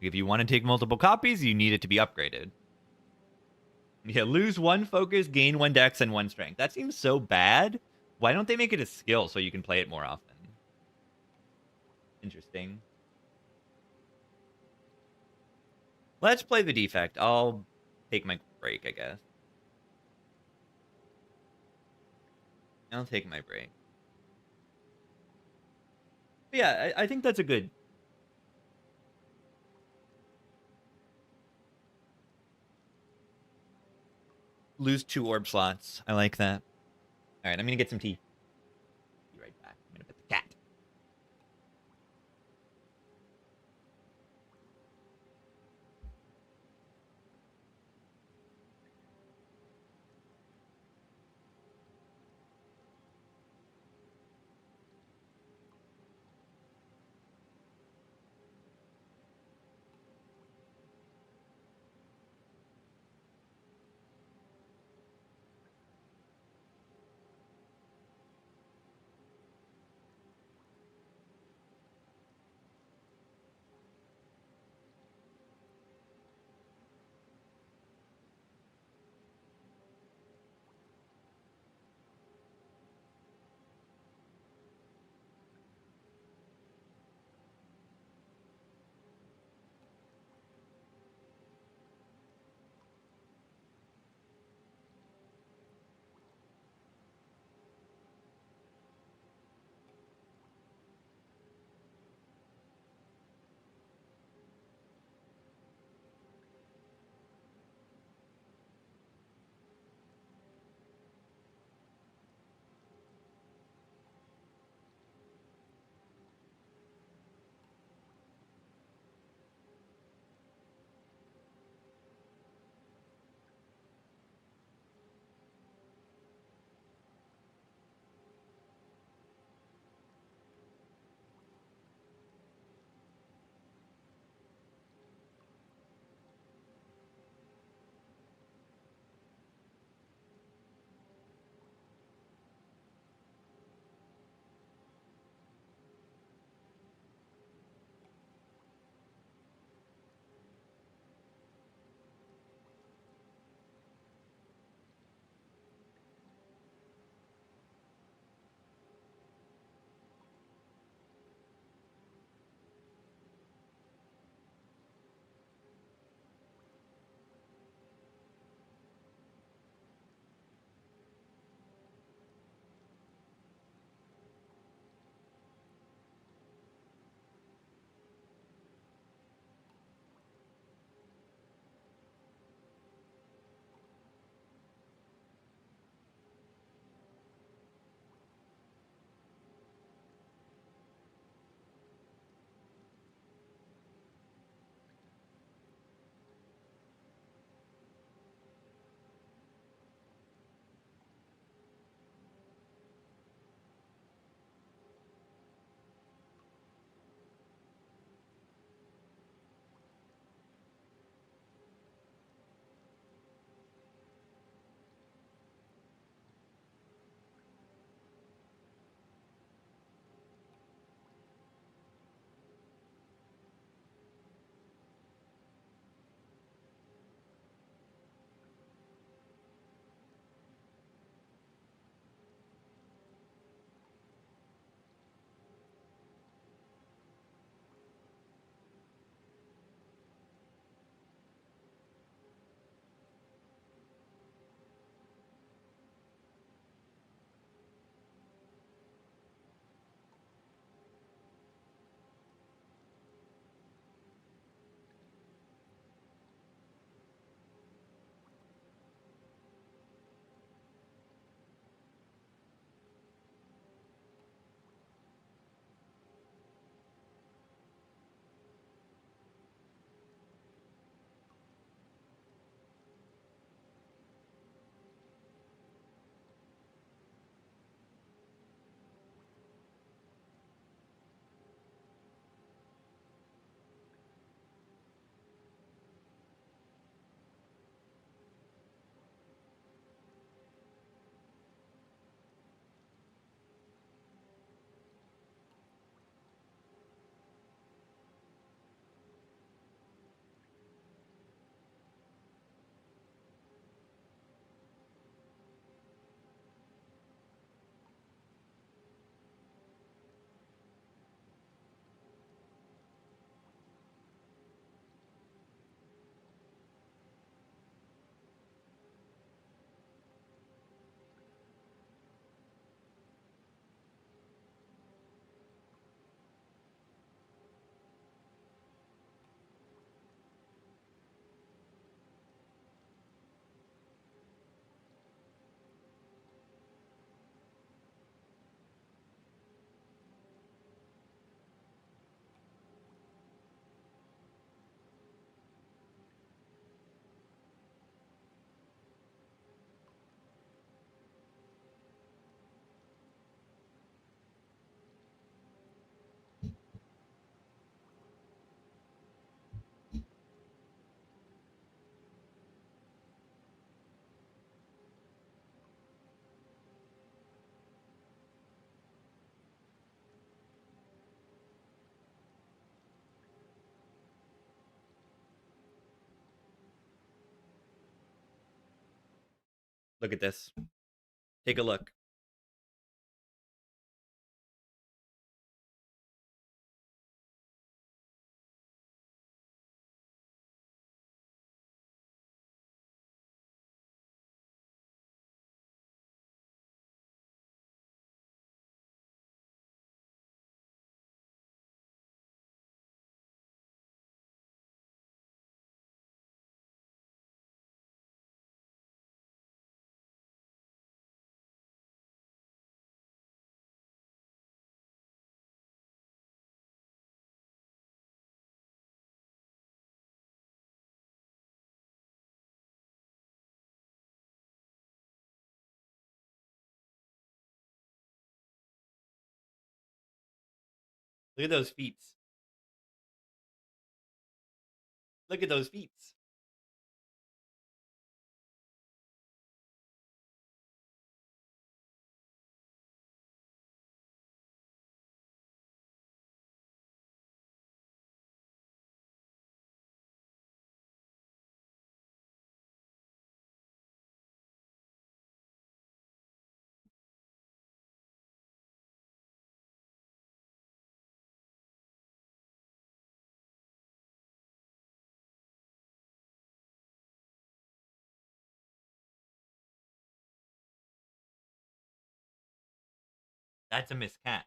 If you want to take multiple copies, you need it to be upgraded. Yeah, lose 1 focus, gain 1 dex, and 1 strength. That seems so bad. Why don't they make it a skill so you can play it more often? Interesting. Let's play the defect. I'll take my break, I guess. I'll take my break. But yeah, I think that's a good... Lose 2 orb slots. I like that. All right, I'm going to get some tea. Be right back. I'm going to pet the cat. Look at this. Take a look. Look at those feet. Look at those feet. That's a Miss Cat.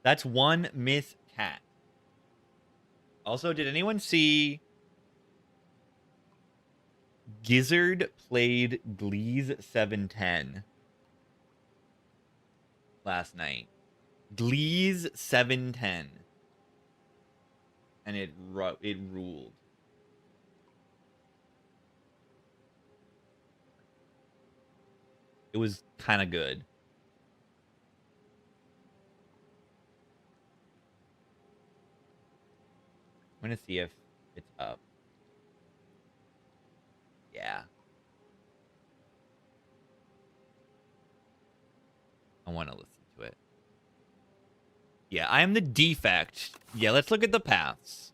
That's one Miss Cat. Also, did anyone see Gizzard played Glee's 710 last night? Glee's 710. And it ruled. It was kind of good. I'm going to see if it's up. Yeah. I want to listen to it. Yeah, I am the defect. Yeah, let's look at the paths.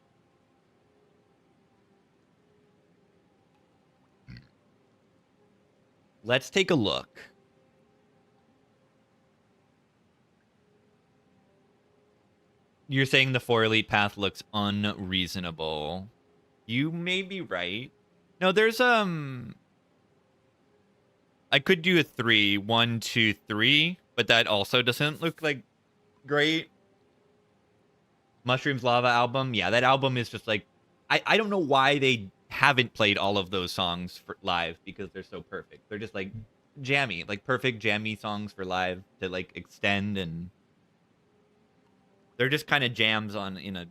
Let's take a look. You're saying the 4 elite path looks unreasonable. You may be right. No, there's I could do a 3, 1, 2, 3, but that also doesn't look like great. Mushrooms Lava album. Yeah, that album is just like I don't know why they haven't played all of those songs for live because they're so perfect. They're just like jammy, like perfect jammy songs for live to like extend, and they're just kind of jams on in a,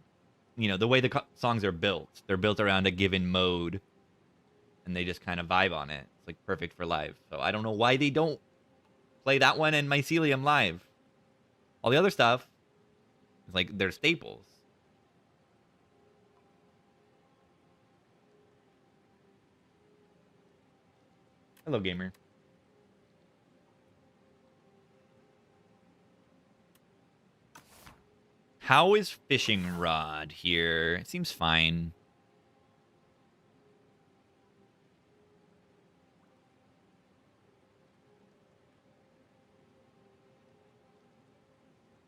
you know, the way the songs are built. They're built around a given mode, and they just kind of vibe on it. It's like perfect for live. So I don't know why they don't play that one and Mycelium live. All the other stuff is like they're staples. Hello, gamer. How is fishing rod here? It seems fine.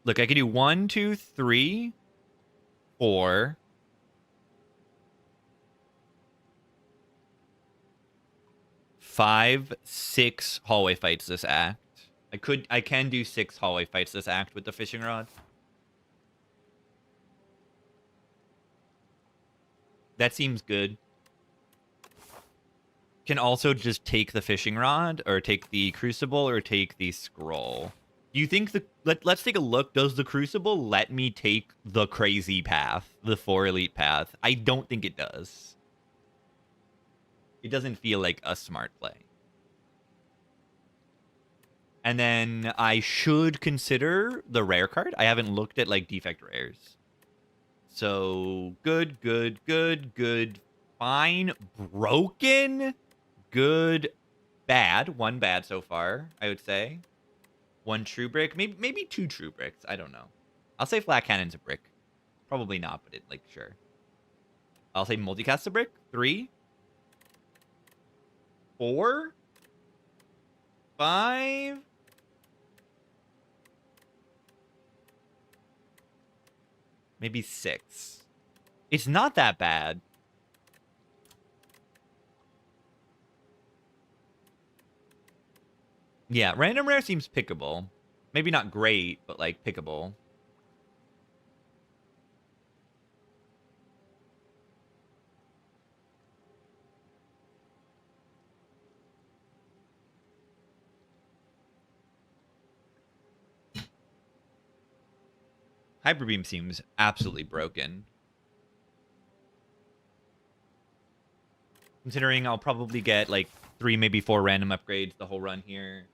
Look, I can do 1, 2, 3, 4. 5, 6 hallway fights this act. I can do 6 hallway fights this act with the fishing rod. That seems good. Can also just take the fishing rod, or take the crucible, or take the scroll. Do you think let's take a look. Does the crucible let me take the crazy path, the 4 elite path? I don't think it does. It doesn't feel like a smart play. And then I should consider the rare card. I haven't looked at like defect rares. So good, good, good, good, fine, broken, good, bad. 1 bad so far, I would say. 1 true brick, maybe 2 true bricks. I don't know. I'll say flat cannon's a brick. Probably not, but it, like, sure. I'll say multicast a brick. 3, 4, 5. Maybe 6. It's not that bad. Yeah, random rare seems pickable. Maybe not great, but like pickable. Hyper Beam seems absolutely broken. Considering I'll probably get like 3, maybe 4 random upgrades the whole run here.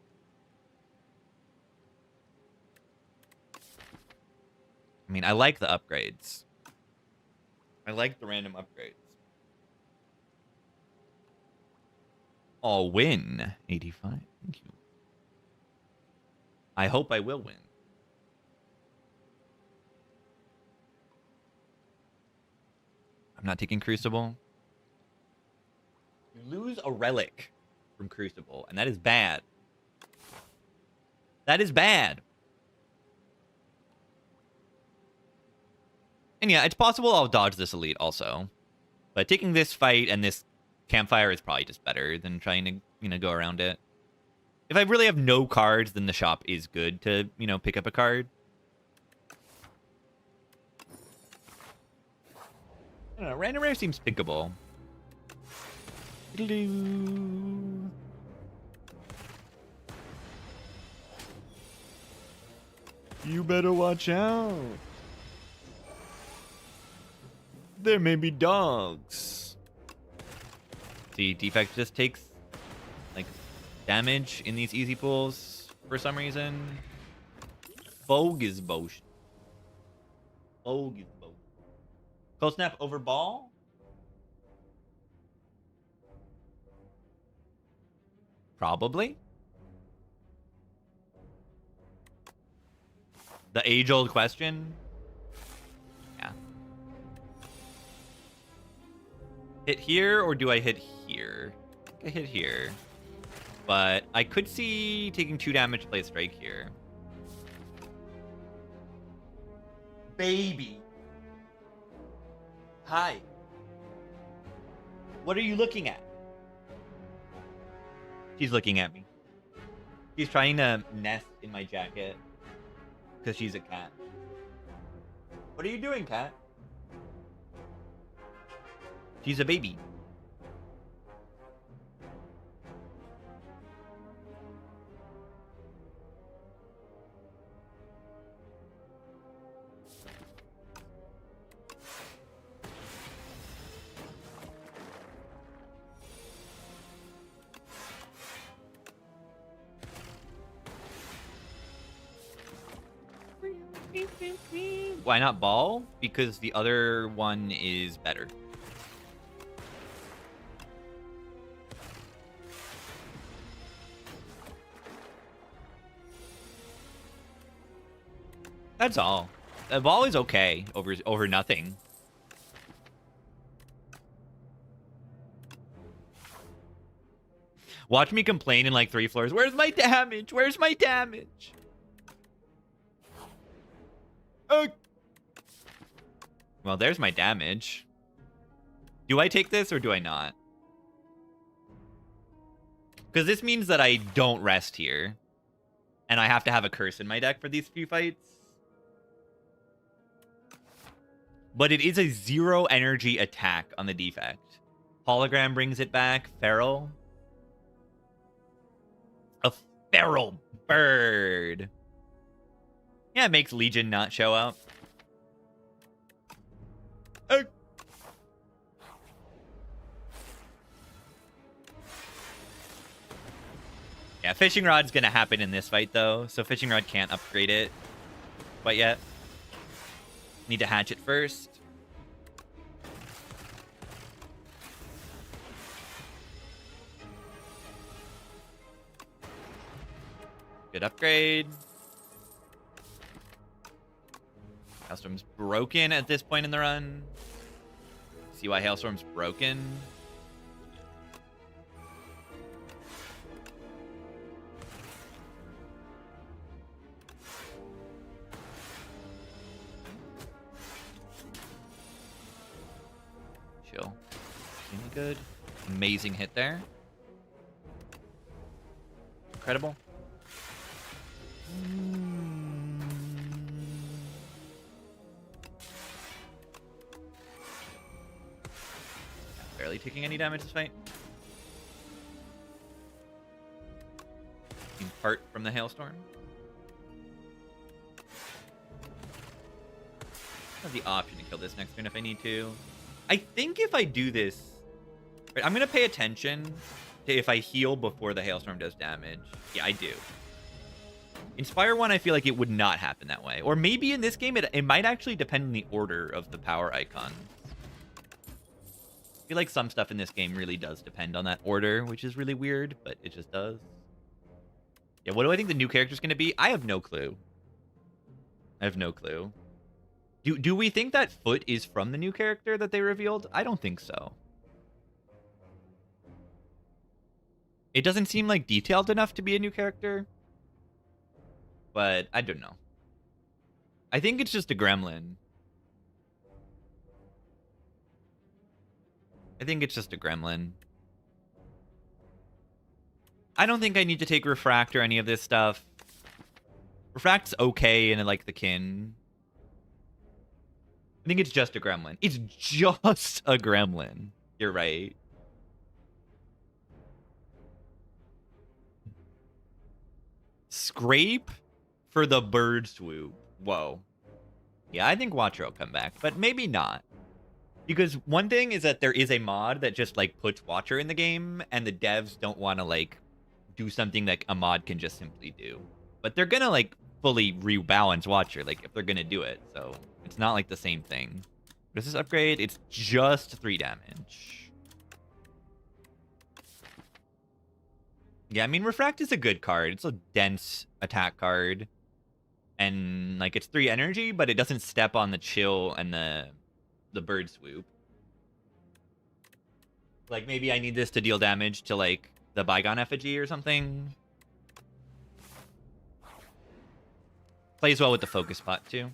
I mean, I like the upgrades. I like the random upgrades. I'll win. 85. Thank you. I hope I will win. I'm not taking Crucible. You lose a relic from Crucible, and that is bad. That is bad. And yeah, it's possible I'll dodge this elite also. But taking this fight and this campfire is probably just better than trying to, go around it. If I really have no cards, then the shop is good to, pick up a card. I don't know, random rare seems pickable. You better watch out. There may be dogs. The defect just takes, like, damage in these easy pulls for some reason. Bogus motion. Bogus motion. Cold snap over ball? Probably. The age-old question. Yeah. Hit here, or do I hit here? I think I hit here. But I could see taking 2 damage to play a strike here. Baby. Hi. What are you looking at? She's looking at me. She's trying to nest in my jacket. Because she's a cat. What are you doing, cat? She's a baby. Why not ball? Because the other one is better. That's all. The ball is okay over nothing. Watch me complain in like 3 floors. Where's my damage? Where's my damage? Well, there's my damage. Do I take this or do I not? Because this means that I don't rest here. And I have to have a curse in my deck for these few fights. But it is a 0 energy attack on the defect. Hologram brings it back. Feral. A feral bird. Yeah, it makes Legion not show up. Yeah, Fishing Rod's gonna happen in this fight, though. So Fishing Rod can't upgrade it quite yet. Need to hatch it first. Good upgrade. Custom's broken at this point in the run. See why Hailstorm's broken? Chill. Really good. Amazing hit there. Incredible. Barely taking any damage this fight. In part from the hailstorm. I have the option to kill this next turn if I need to. I think if I do this, right, I'm gonna pay attention to if I heal before the hailstorm does damage. Yeah, I do. Inspire 1, I feel like it would not happen that way. Or maybe in this game, it might actually depend on the order of the power icons. I feel like some stuff in this game really does depend on that order, which is really weird, but it just does. Yeah, what do I think the new character's going to be? I have no clue. I have no clue. Do we think that foot is from the new character that they revealed? I don't think so. It doesn't seem like detailed enough to be a new character. But I don't know. I think it's just a gremlin. I think it's just a gremlin. I don't think I need to take Refract or any of this stuff. Refract's okay in like the kin. I think it's just a gremlin. It's just a gremlin. You're right. Scrape for the bird swoop. Whoa. Yeah, I think Watcher will come back, but maybe not. Because one thing is that there is a mod that just like puts Watcher in the game, and the devs don't want to like do something that a mod can just simply do. But they're gonna like fully rebalance Watcher, like if they're gonna do it. So it's not like the same thing. This is upgrade. It's just 3 damage. Yeah, I mean, Refract is a good card. It's a dense attack card. And, like, it's 3 energy, but it doesn't step on the chill and the bird swoop. Like, maybe I need this to deal damage to, like, the Bygone Effigy or something. Plays well with the focus pot, too.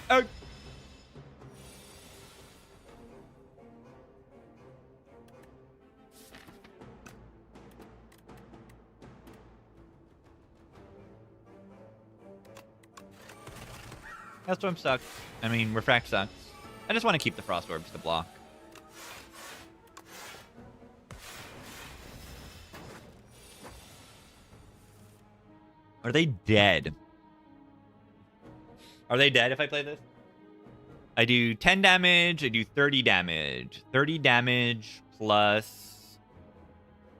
Oh. Hailstorm sucks. I mean, Refract sucks. I just want to keep the Frost Orbs to block. Are they dead? Are they dead if I play this? I do 10 damage. I do 30 damage. 30 damage plus...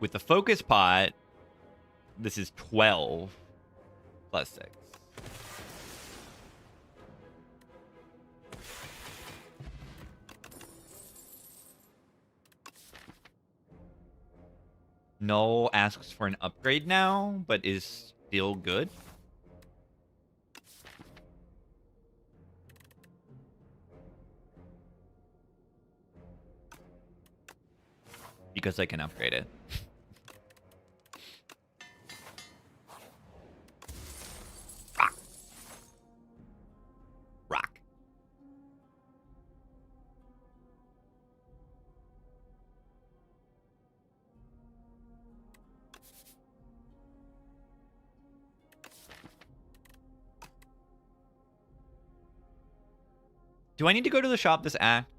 With the focus pot, this is 12 plus 6. Null asks for an upgrade now, but is still good. Because I can upgrade it. Rock. Rock. Do I need to go to the shop this act?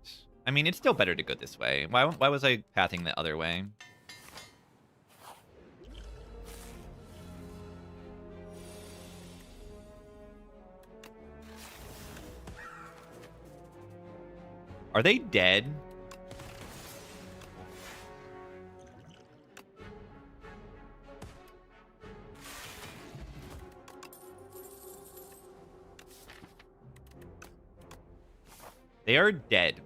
I mean, it's still better to go this way. Why was I pathing the other way? Are they dead? They are dead.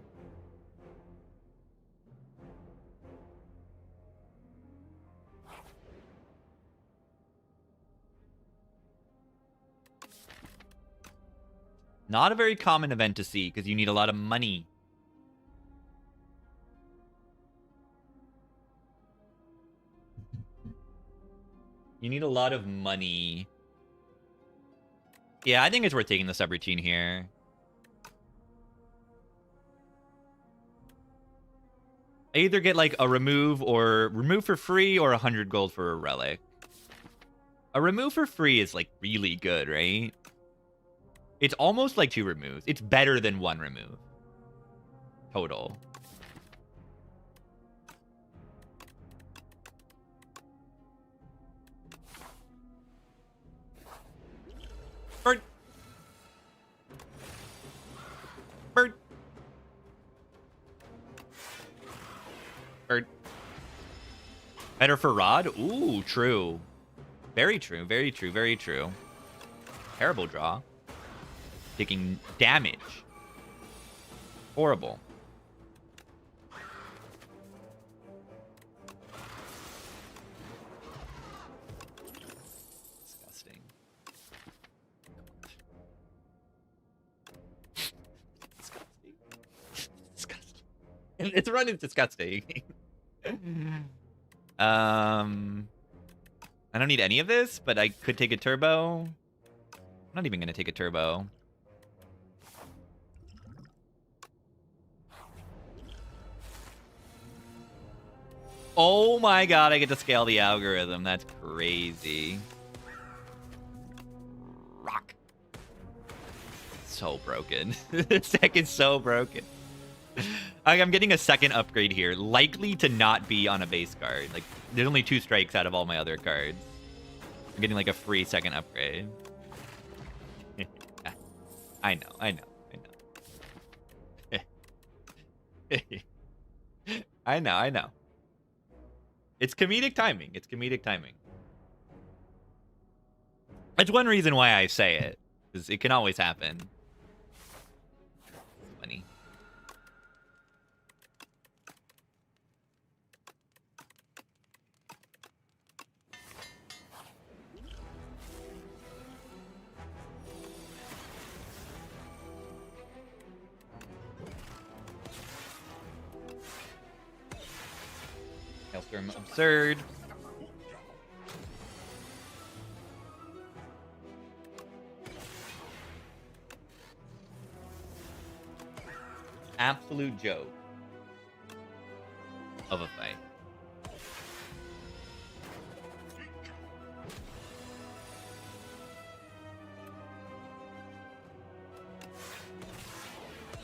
Not a very common event to see because you need a lot of money. You need a lot of money. Yeah, I think it's worth taking the subroutine here. I either get like a remove for free or 100 gold for a relic. A remove for free is like really good, right? It's almost like 2 removes. It's better than 1 remove. Total. Bird. Bird. Bird. Better for Rod? Ooh, true. Very true, very true, very true. Terrible draw. Taking damage. Horrible. Disgusting. Disgusting. Disgusting. Its run is disgusting. I don't need any of this, but I could take a turbo. I'm not even going to take a turbo. Oh my god, I get to scale the algorithm. That's crazy. Rock. So broken. This deck is so broken. I'm getting a second upgrade here. Likely to not be on a base card. Like, there's only 2 strikes out of all my other cards. I'm getting like a free second upgrade. I know. I know. It's comedic timing. That's one reason why I say it. Because it can always happen. Funny. Hailstorm absurd. Absolute joke of a fight.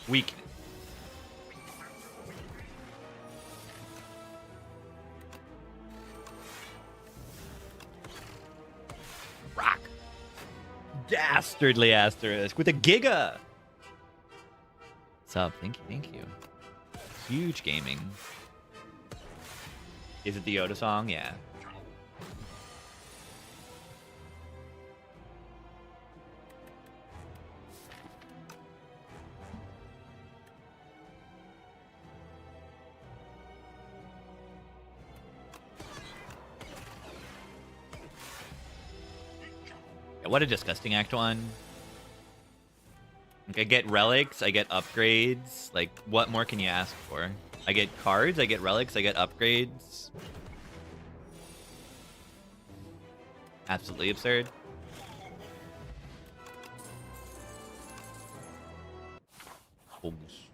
Weakness. Rock. Dastardly asterisk with a giga. What's up? Thank you. Huge gaming. Is it the Yoda song? Yeah. What a disgusting Act 1. Like, I get relics, I get upgrades. Like, what more can you ask for? I get cards, I get relics, I get upgrades. Absolutely absurd. Bogas.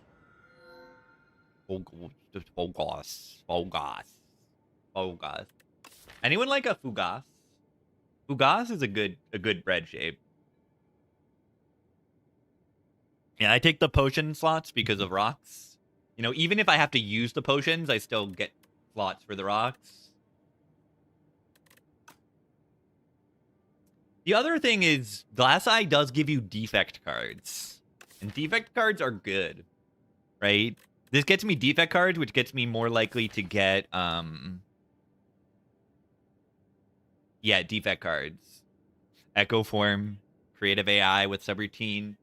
Anyone like a Fugas? Fugas is a good bread shape. Yeah, I take the potion slots because of rocks. You know, even if I have to use the potions, I still get slots for the rocks. The other thing is, Glass Eye does give you defect cards. And defect cards are good, right? This gets me defect cards, which gets me more likely to get, yeah, defect cards. Echo Form, Creative AI with Subroutine.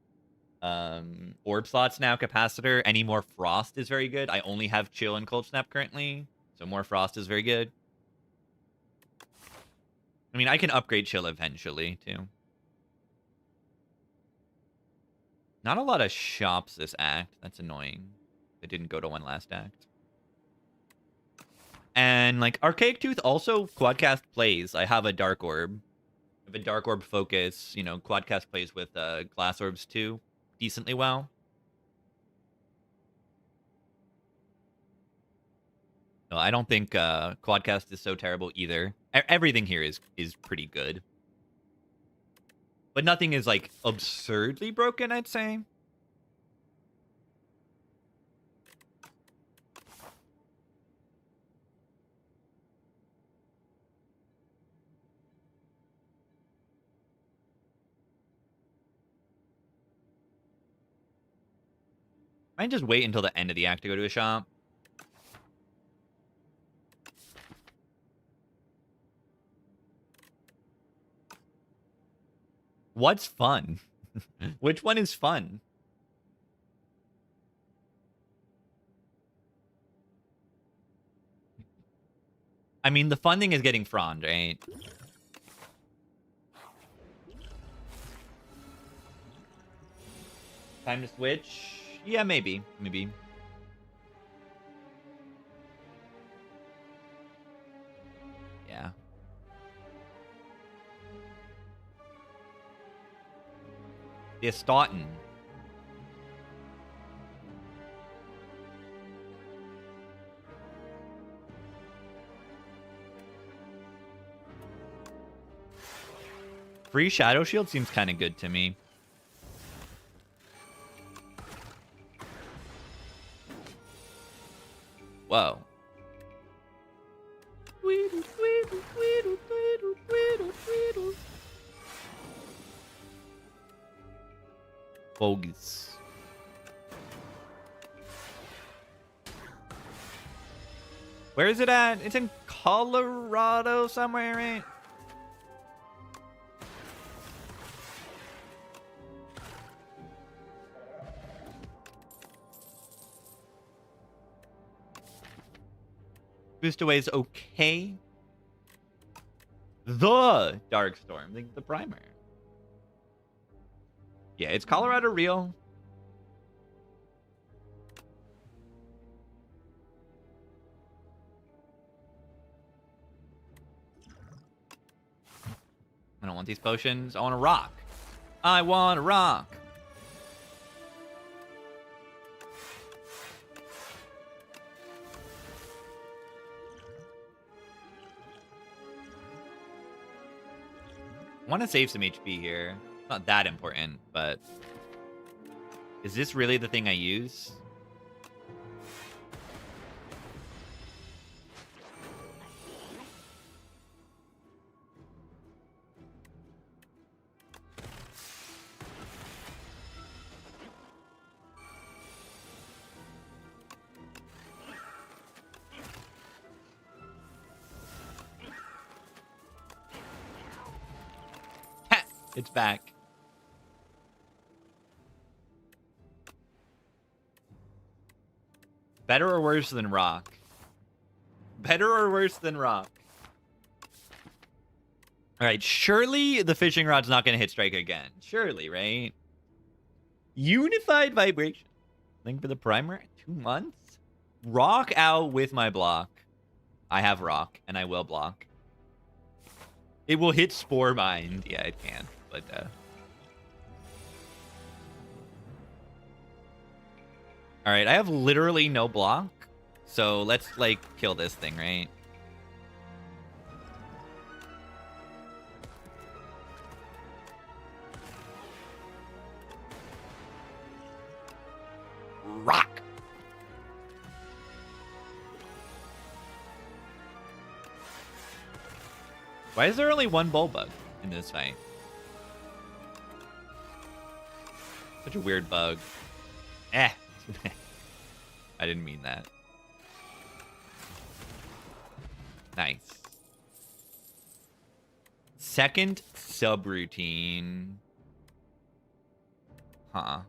Orb slots now, Capacitor. Any more Frost is very good. I only have Chill and Cold Snap currently, so more Frost is very good. I mean, I can upgrade Chill eventually, too. Not a lot of shops this act. That's annoying. They didn't go to one last act. And, like, Archaic Tooth also Quadcast plays. I have a Dark Orb. I have a Dark Orb focus. You know, Quadcast plays with Glass Orbs too decently well. No, I don't think Quadcast is so terrible either. Everything here is pretty good. But nothing is, like, absurdly broken, I'd say. Might just wait until the end of the act to go to a shop. What's fun? Which one is fun? I mean, the fun thing is getting frond, right? Time to switch? Yeah, maybe. Maybe. Yeah. The Staunton. Free Shadow Shield seems kind of good to me. Whoa. Bogus. Where is it at? It's in Colorado somewhere, right? Boost away is okay. The Darkstorm, the primer. Yeah, it's Colorado real. I don't want these potions. I want to rock. I want to rock. I want to save some HP here. Not that important, but... Is this really the thing I use? Ha! It's back. Better or worse than rock? Better or worse than rock? Alright, surely the fishing rod's not going to hit strike again. Surely, right? Unified Vibration. Link for the primer? 2 months? Rock out with my block. I have rock, and I will block. It will hit Spore Mind. Yeah, it can, but... Alright, I have literally no block. So let's, like, kill this thing, right? Rock! Why is there only one Bulbug in this fight? Such a weird bug. Eh. I didn't mean that. Nice. Second subroutine. Huh.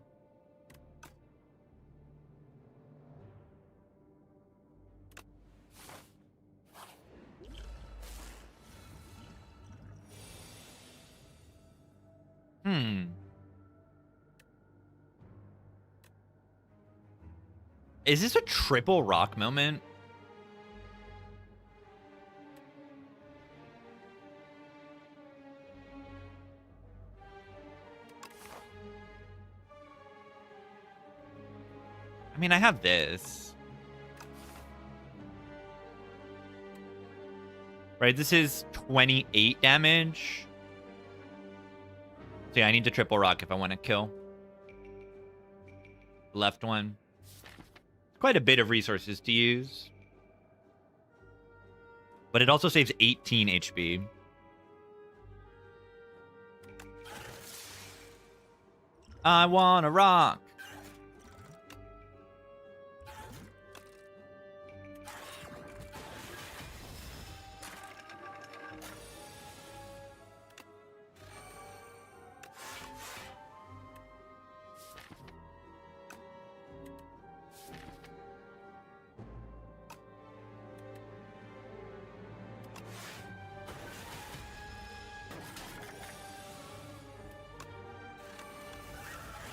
Is this a triple rock moment? I mean, I have this. Right, this is 28 damage. So yeah, I need to triple rock if I want to kill. Left one. Quite a bit of resources to use. But it also saves 18 HP. I wanna rock.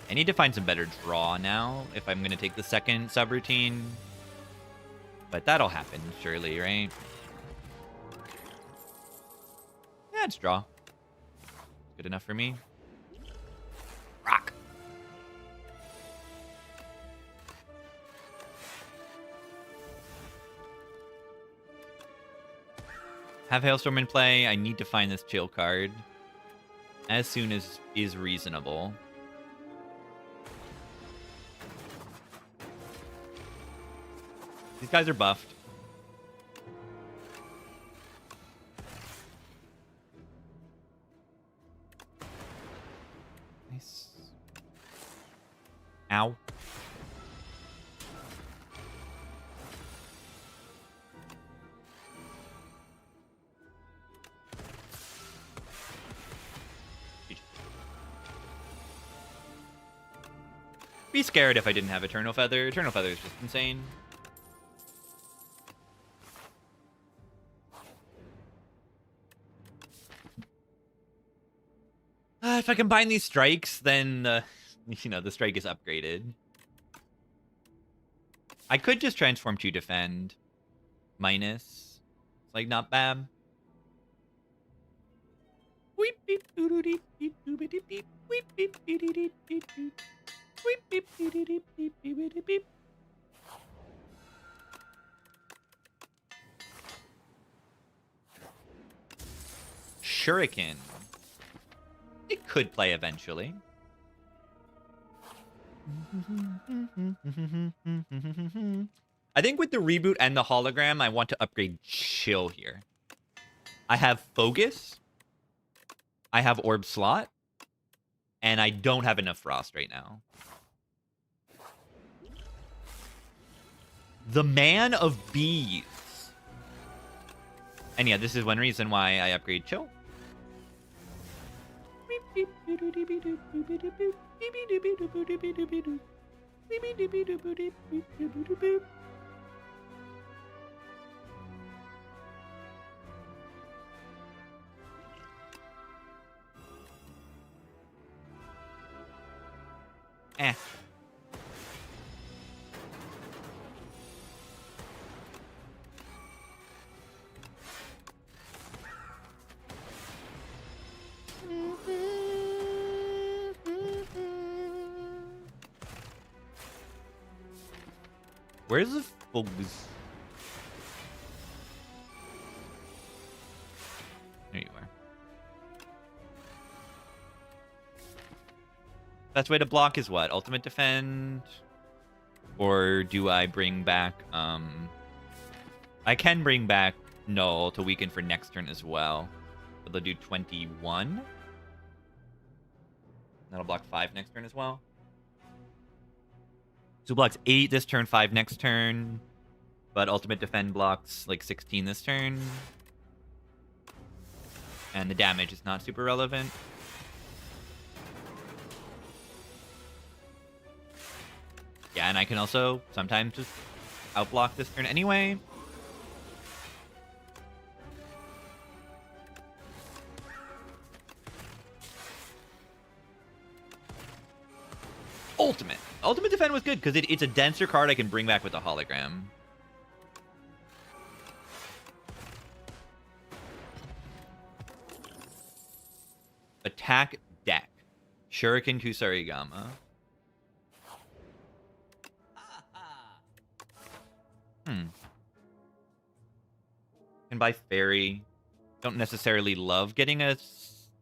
I need to find some better draw now if I'm going to take the second subroutine. But that'll happen, surely, right? Yeah, it's draw. Good enough for me. Rock. Have Hailstorm in play. I need to find this chill card as soon as is reasonable. These guys are buffed. Nice. Ow. Be scared if I didn't have Eternal Feather. Eternal Feather is just insane. If I combine these strikes, then, you know, the strike is upgraded. I could just transform to defend. Minus. It's, like, not bad. Shuriken. It could play eventually. I think with the reboot and the hologram, I want to upgrade Chill here. I have Focus. I have Orb Slot. And I don't have enough Frost right now. The Man of Bees. And yeah, this is one reason why I upgrade Chill. Eh. Where's the focus? There you are. Best way to block is what? Ultimate defend? Or do I bring back, I can bring back Null to weaken for next turn as well. But they'll do 21. That'll block 5 next turn as well. So blocks 8 this turn, 5 next turn. But ultimate defend blocks like 16 this turn. And the damage is not super relevant. Yeah, and I can also sometimes just outblock this turn anyway. Ultimate. Ultimate Defend was good because it's a denser card I can bring back with a hologram. Attack deck. Shuriken Kusarigama. Can buy Fairy. Don't necessarily love getting an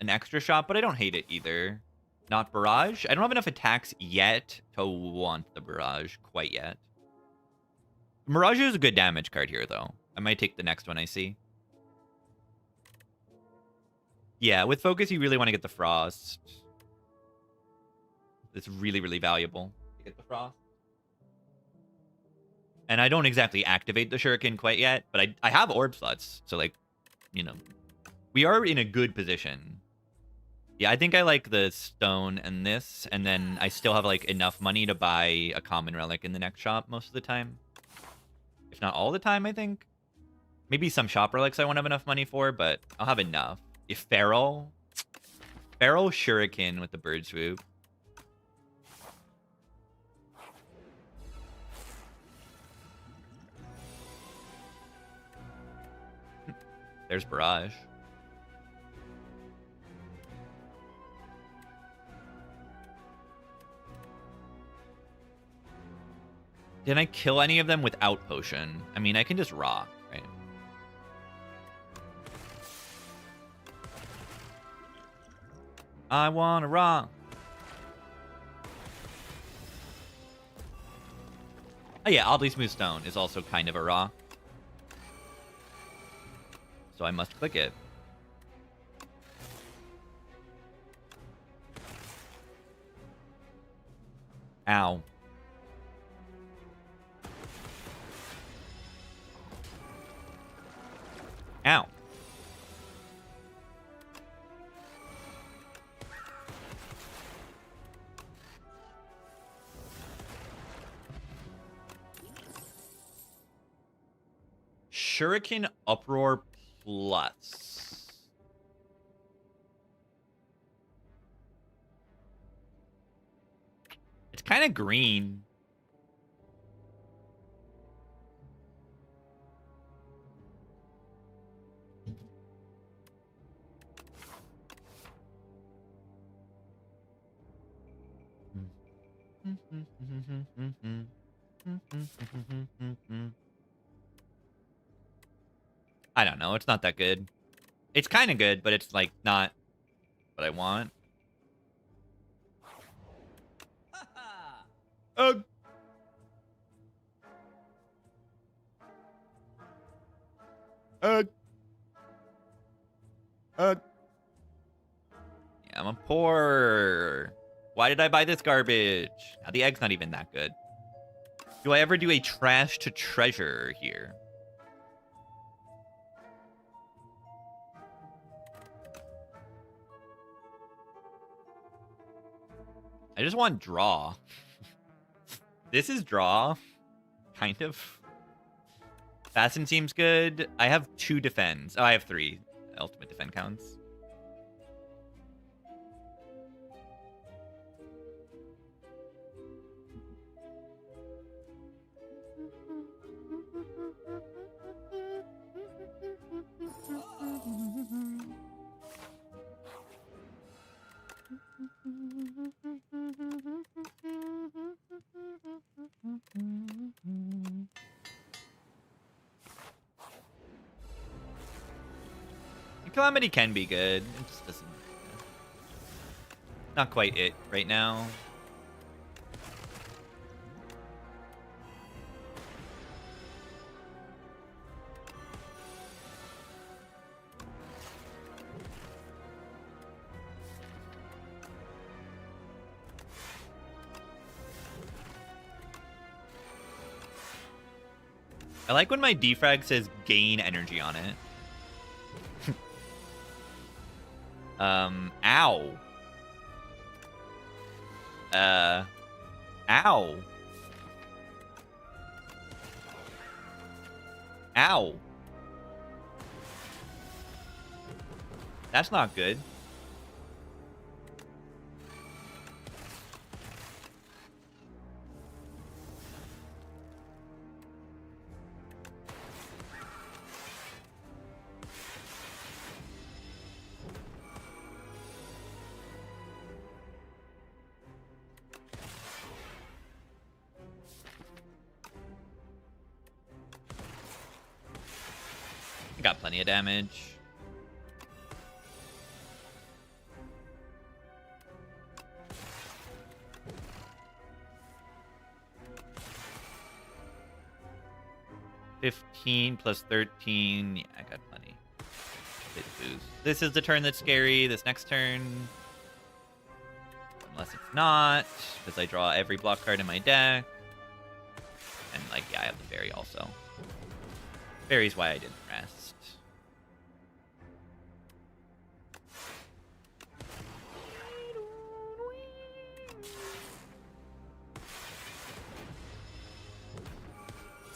extra shot, but I don't hate it either. Not Barrage. I don't have enough attacks yet to want the Barrage quite yet. Mirage is a good damage card here, though. I might take the next one I see. Yeah, with Focus, you really want to get the Frost. It's really, really valuable to get the Frost. And I don't exactly activate the Shuriken quite yet, but I have Orb slots. So, like, you know, we are in a good position. Yeah, I think I like the Stone and this, and then I still have, like, enough money to buy a Common Relic in the next shop most of the time. If not all the time, I think. Maybe some shop relics I won't have enough money for, but I'll have enough. If Feral Shuriken with the Bird Swoop. There's Barrage. Did I kill any of them without Potion? I mean, I can just rock, right? I wanna rock. Oh yeah, Oddly Smooth Stone is also kind of a rock. So I must click it. Ow. Ow. Shuriken Uproar Plus. It's kind of green. I don't know. It's not that good. It's kind of good, but it's like not what I want. Ugh. Yeah, I'm poor. Why did I buy this garbage? Now, the egg's not even that good. Do I ever do a trash to treasure here? I just want draw. This is draw. Kind of. Fasten seems good. I have 2 defends. Oh, I have 3. Ultimate defend counts. Calamity can be good. It just doesn't. Not quite it right now. I like when my defrag says gain energy on it. Ow. Ow. Ow. That's not good. Got plenty of damage. $15 plus 13. Yeah, I got plenty. Bit boost. This is the turn that's scary. This next turn. Unless it's not, because I draw every block card in my deck. And, like, yeah, I have the berry also. Berry's why I didn't rest.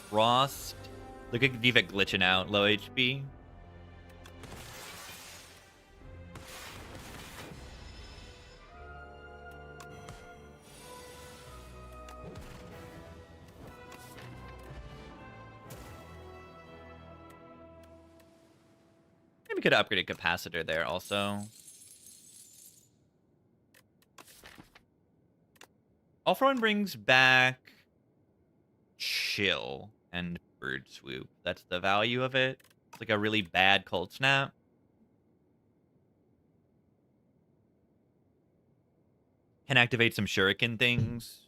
Frost. Look at Diva glitching out, low HP. Maybe could upgrade a capacitor there also. All for One brings back Chill and Bird Swoop. That's the value of it. It's like a really bad Cold Snap. Can activate some Shuriken things.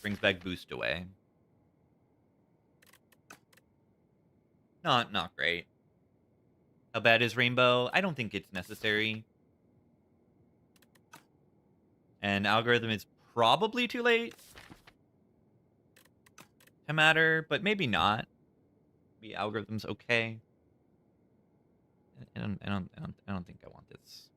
Brings back Boost Away. Not great. How bad is Rainbow? I don't think it's necessary. And Algorithm is probably too late to matter, but maybe not. Maybe Algorithm's okay. I don't think I want this.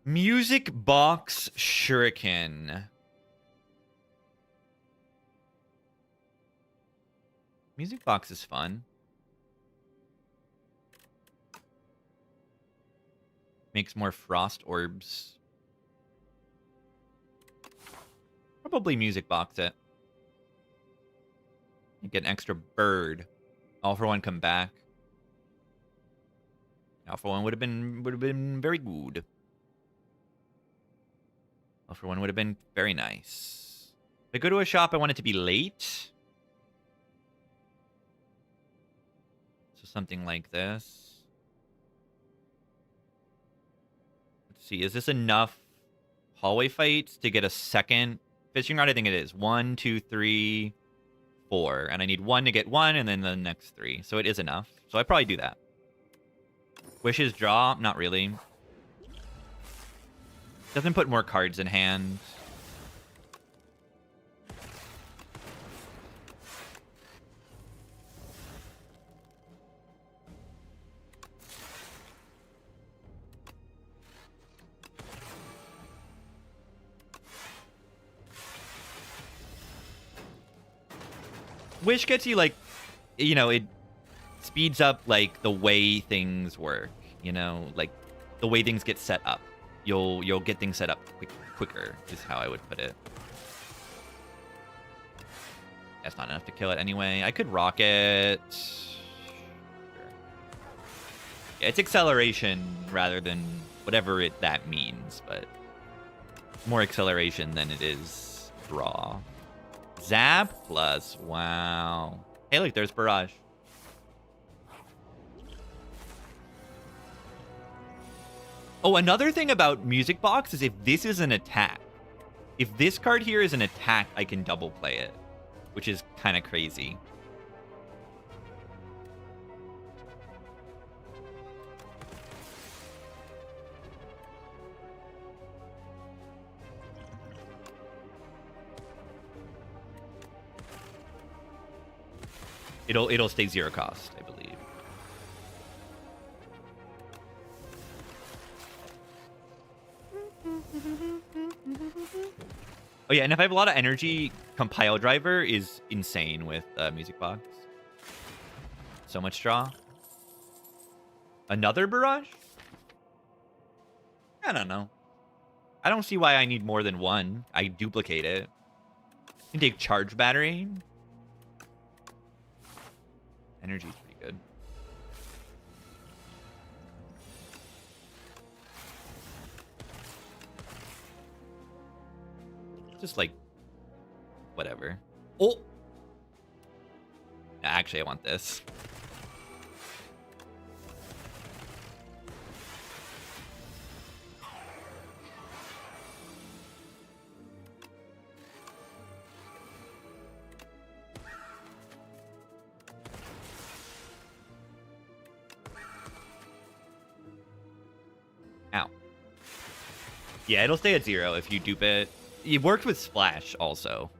Music Box Shuriken. Music Box is fun. Makes more Frost Orbs. Probably Music Box it. You get an extra bird. All for One come back. All for One would have been very good. All for One would have been very nice. If I go to a shop, I want it to be late. So something like this. Let's see, is this enough hallway fights to get a second fishing rod? I think it is. 1, 2, 3, 4. And I need 1 to get 1, and then the next 3. So it is enough. So I probably do that. Wishes draw? Not really. Doesn't put more cards in hand. Wish gets you, like, you know, it speeds up, like, the way things work, you know, like, the way things get set up. You'll get things set up quicker, is how I would put it. That's not enough to kill it anyway. I could rock it. Yeah, it's acceleration rather than whatever that means, but more acceleration than it is draw. Zap plus, wow. Hey, look, there's Barrage. Oh, another thing about Music Box is if this is an attack. If this card here is an attack, I can double play it, which is kind of crazy. It'll stay 0 cost, I believe. Oh yeah, and if I have a lot of energy, Compile Driver is insane with Music Box. So much draw. Another Barrage? I don't know. I don't see why I need more than 1. I duplicate it. You can take Charge Battery. Energy's pretty good. Just like, whatever. Oh! Actually, I want this. Ow. Yeah, it'll stay at 0 if you dupe it. It worked with Splash also.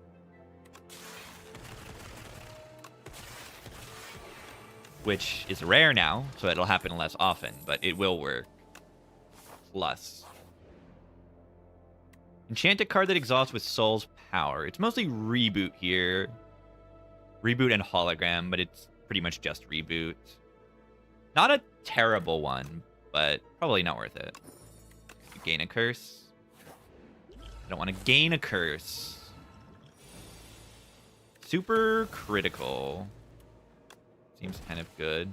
Which is rare now, so it'll happen less often, but it will work. Plus. Enchant a card that exhausts with Soul's Power. It's mostly Reboot here. Reboot and Hologram, but it's pretty much just Reboot. Not a terrible one, but probably not worth it. You gain a curse. I don't want to gain a curse. Super critical. Seems kind of good.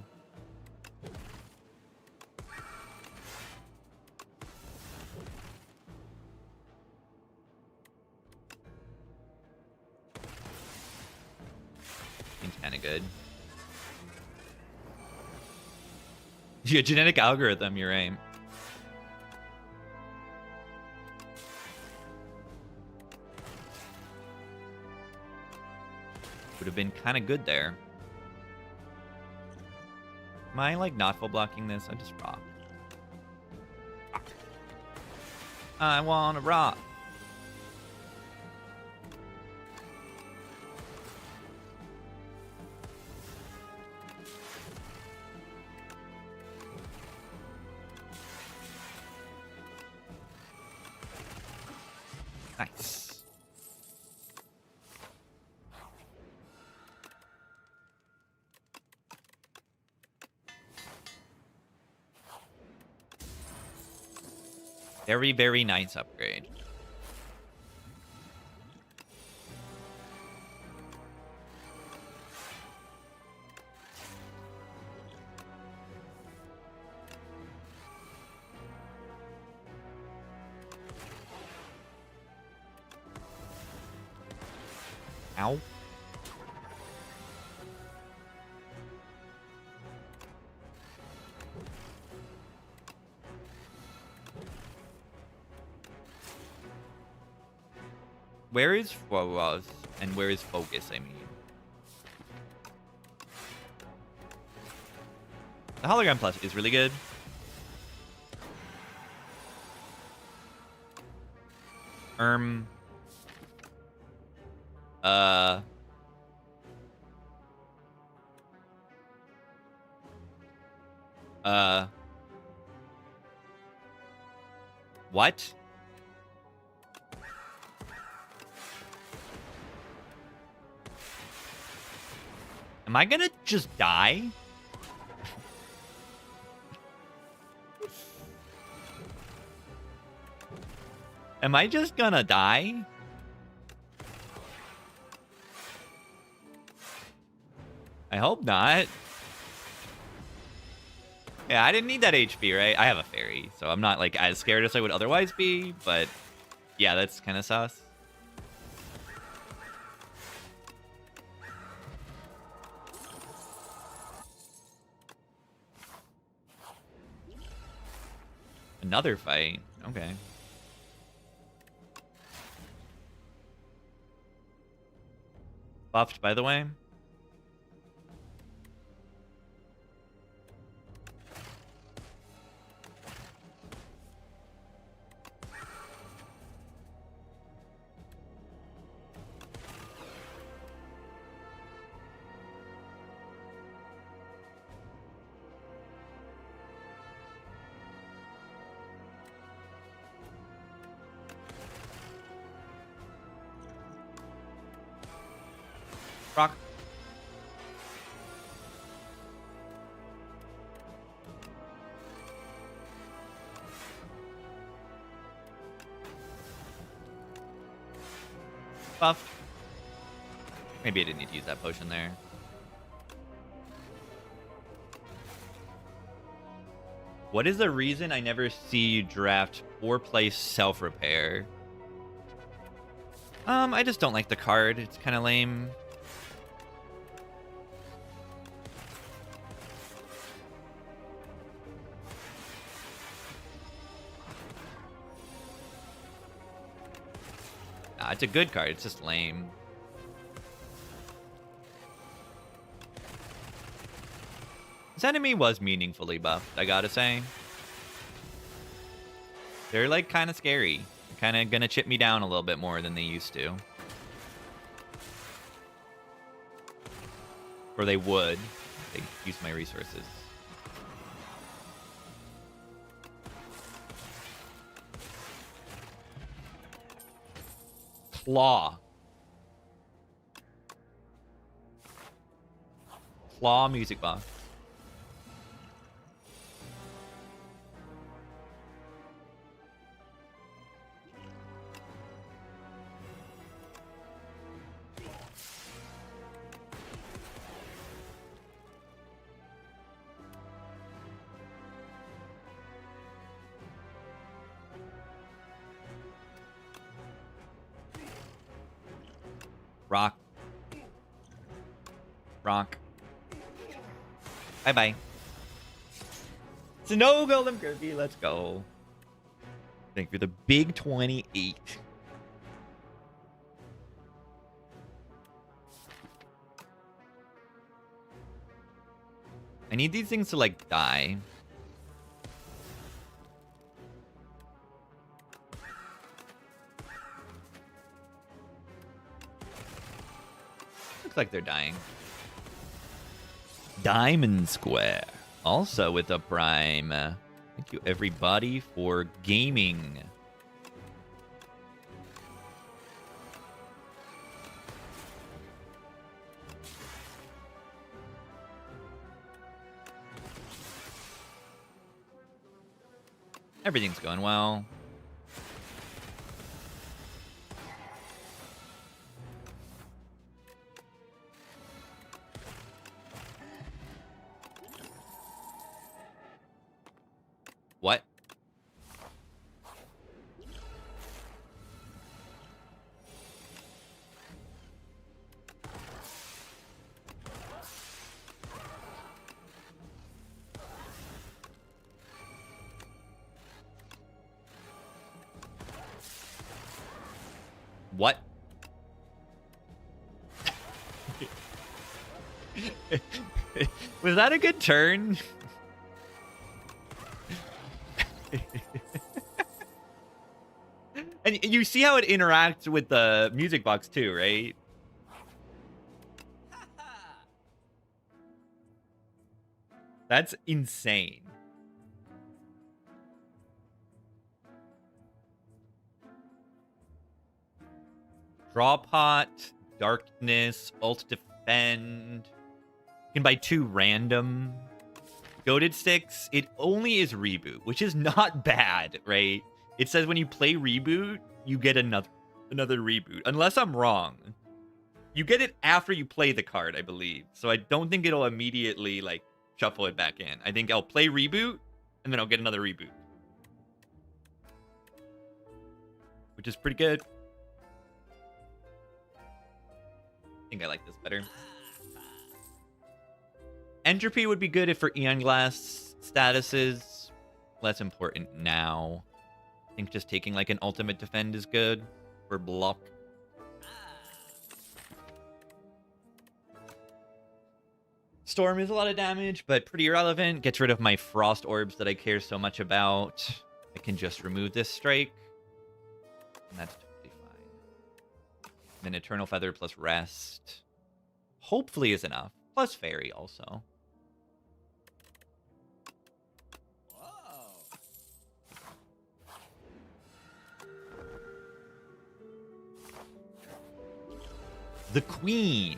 Seems kind of good. Yeah, genetic algorithm, you're right. Would have been kind of good there. Am I, like, not full blocking this? I just rock. I want to rock. Nice. Very, very nice upgrade. Ow. Where is Fawaz and where is Focus, I mean? The Hologram Plus is really good. What? Am I gonna just die? Am I just gonna die? I hope not. Yeah, I didn't need that HP, right? I have a fairy, so I'm not like as scared as I would otherwise be, but yeah, that's kind of sus. Another fight. Okay. Buffed, by the way. Rock. Buffed. Maybe I didn't need to use that potion there. What is the reason I never see you draft or play self-repair? I just don't like the card. It's kind of lame. it's a good card. It's just lame. This enemy was meaningfully buffed, I gotta say. They're, like, kind of scary. Kind of gonna chip me down a little bit more than they used to. Or they would. They use my resources. Claw. Claw music box. Rock. Rock. Bye-bye. Snow Golem Kirby, let's go. Thank you for the big 28. I need these things to, like, die. Looks like they're dying. Diamond Square. Also with a prime. Thank you, everybody, for gaming. Everything's going well. What? What? Was that a good turn? And you see how it interacts with the music box too, right? That's insane. Draw pot, darkness, ult defend. You can buy 2 random goated sticks. It only is reboot, which is not bad, right? It says when you play reboot, you get another reboot. Unless I'm wrong. You get it after you play the card, I believe. So I don't think it'll immediately, like, shuffle it back in. I think I'll play reboot, and then I'll get another reboot. Which is pretty good. I think I like this better. Entropy would be good if for Eon Glass statuses. Less important now. I think just taking like an ultimate defend is good for block. Storm is a lot of damage, but pretty irrelevant. Gets rid of my frost orbs that I care so much about. I can just remove this strike. And that's totally fine. Then Eternal Feather plus Rest. Hopefully is enough. Plus Fairy also. The Queen.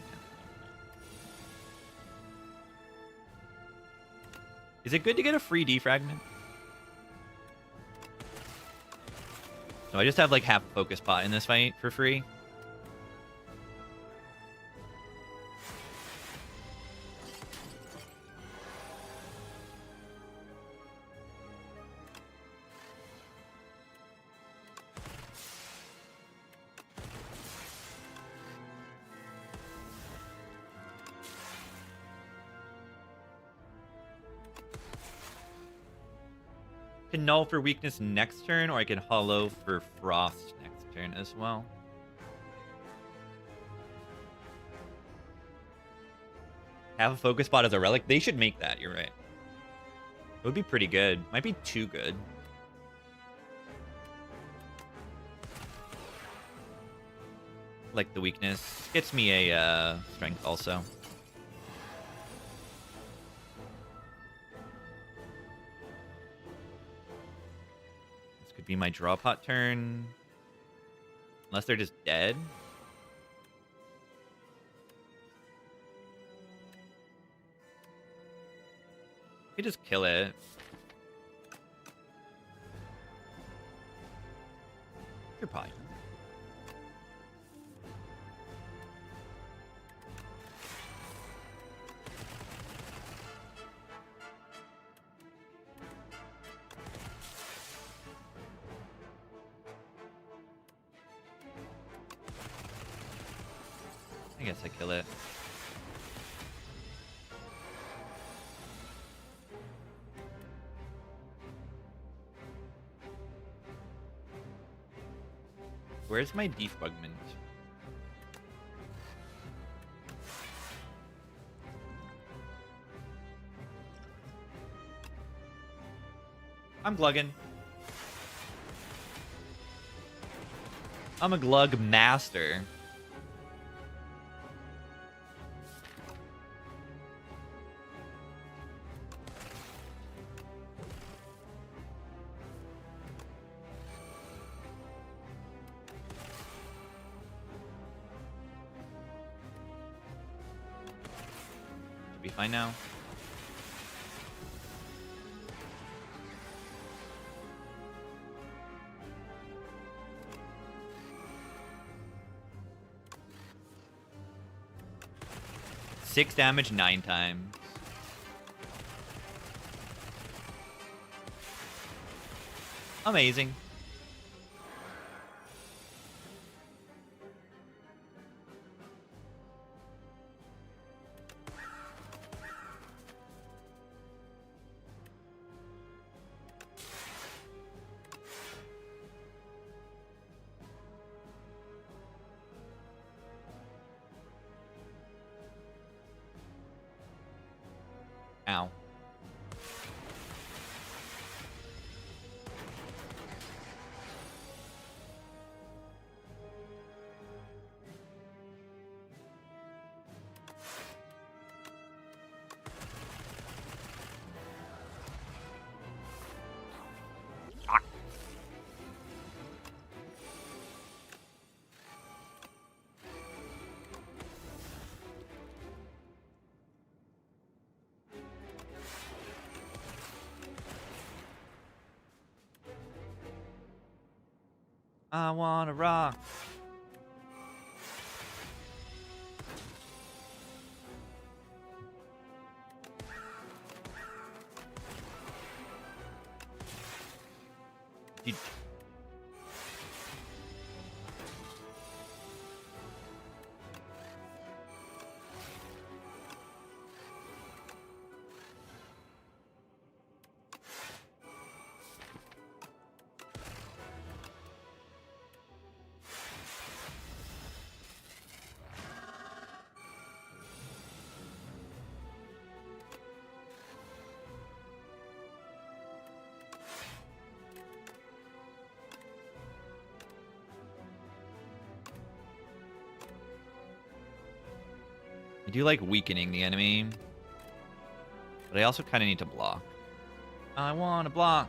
Is it good to get a free defragment? So I just have like half focus pot in this fight for free. Can null for weakness next turn, or I can hollow for frost next turn as well. Have a focus spot as a relic. They should make that. You're right. It would be pretty good. Might be too good. Like the weakness. Gets me a strength also. This could be my draw pot turn. Unless they're just dead. You could just kill it. You're probably. I guess I kill it. Where's my defragment? I'm glugging. I'm a glug master. Be fine now. Six damage 9 times. Amazing. Ow. I wanna rock. Did... I do like weakening the enemy, but I also kind of need to block. I want to block.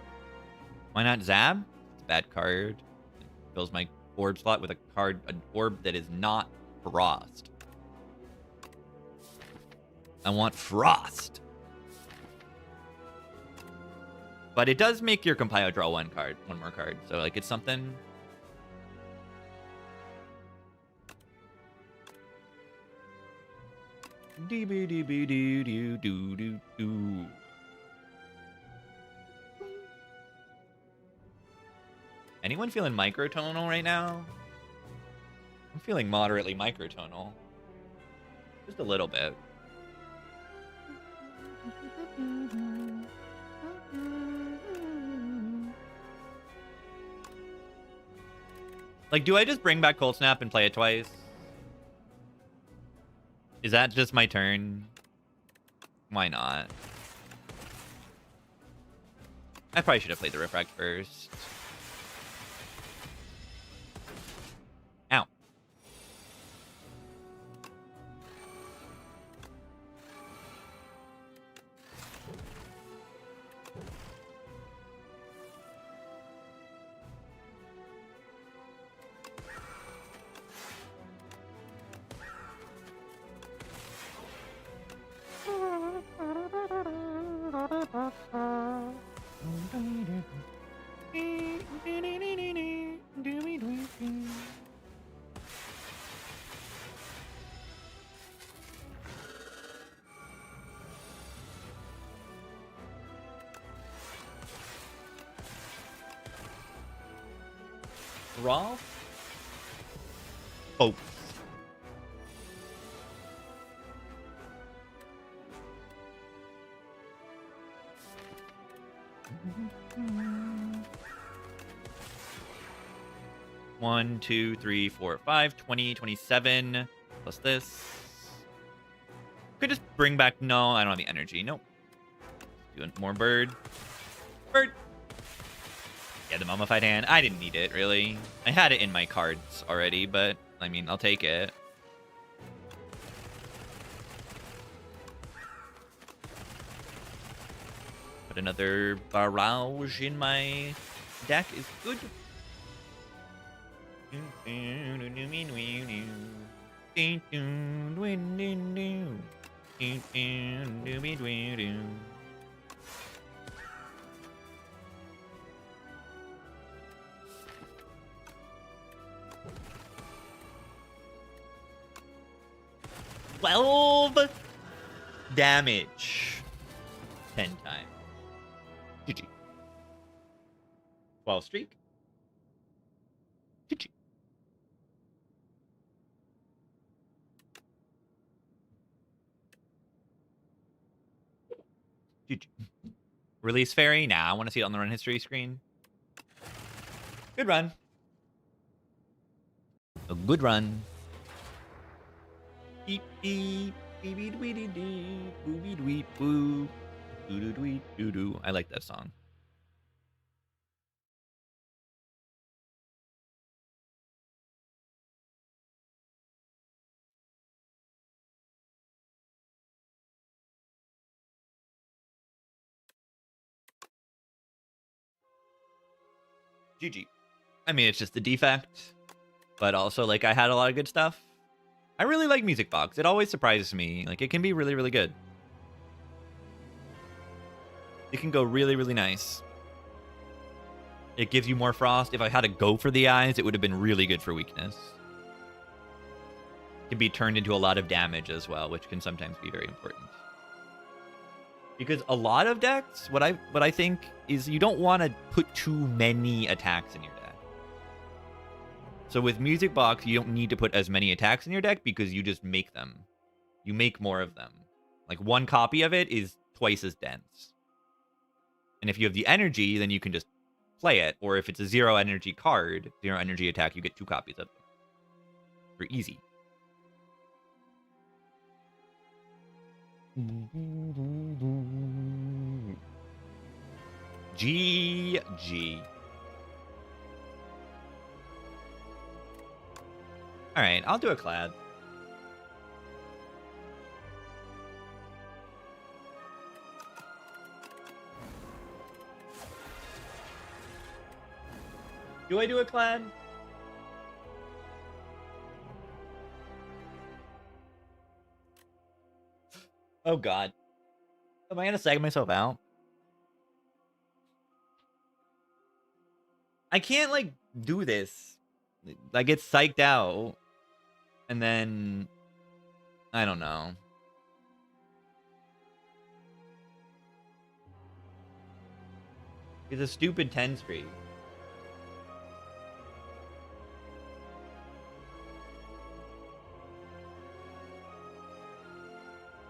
Why not Zab? It's a bad card. It fills my orb slot with an orb that is not Frost. I want Frost. But it does make your Compile draw one more card. So like it's something. Doo-doo-doo-doo-doo-doo-doo. Anyone feeling microtonal right now? I'm feeling moderately microtonal. Just a little bit. Like, do I just bring back Cold Snap and play it twice? Is that just my turn? Why not? I probably should have played the Refract first. Ow. Rolf? Oh. One, 2, 3, 4, 5, 20, 27. Plus this. Could just bring back. No, I don't have the energy. Nope. Doing more bird. Bird. Yeah, the mummified hand. I didn't need it, really. I had it in my cards already, but I mean, I'll take it. But another barrage in my deck is good. Damage 10 times. GG. 12 streak. GG. GG. Release fairy? Nah, I want to see it on the run history screen. Good run. A good run. Beep beep. Beep dweety dee. Booby dweet boo. Doo doo dweet doo doo. I like that song. GG. I mean, it's just a defect, but also, like, I had a lot of good stuff. I really like Music Box. It always surprises me. Like, it can be really, really good. It can go really, really nice. It gives you more frost. If I had to go for the eyes, it would have been really good for weakness. It can be turned into a lot of damage as well, which can sometimes be very important. Because a lot of decks, what I think is you don't want to put too many attacks in your deck. So with Music Box, you don't need to put as many attacks in your deck because you just make them. You make more of them. Like, one copy of it is twice as dense. And if you have the energy, then you can just play it. Or if it's a 0 energy card, 0 energy attack, you get 2 copies of them. For easy. GG. Alright, I'll do a Clad. Do I do a Clad? Oh god. Am I gonna sag myself out? I can't, like, do this. I get psyched out. And then... I don't know. It's a stupid 10 streak.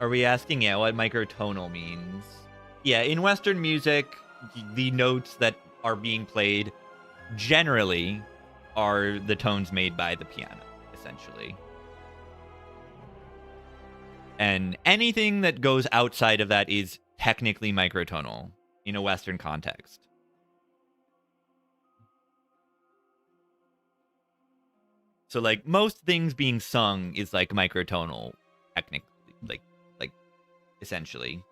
Are we asking, yeah, what microtonal means? Yeah, in Western music, the notes that are being played generally are the tones made by the piano, essentially. And anything that goes outside of that is technically microtonal in a Western context. So like most things being sung is like microtonal, technically, like essentially.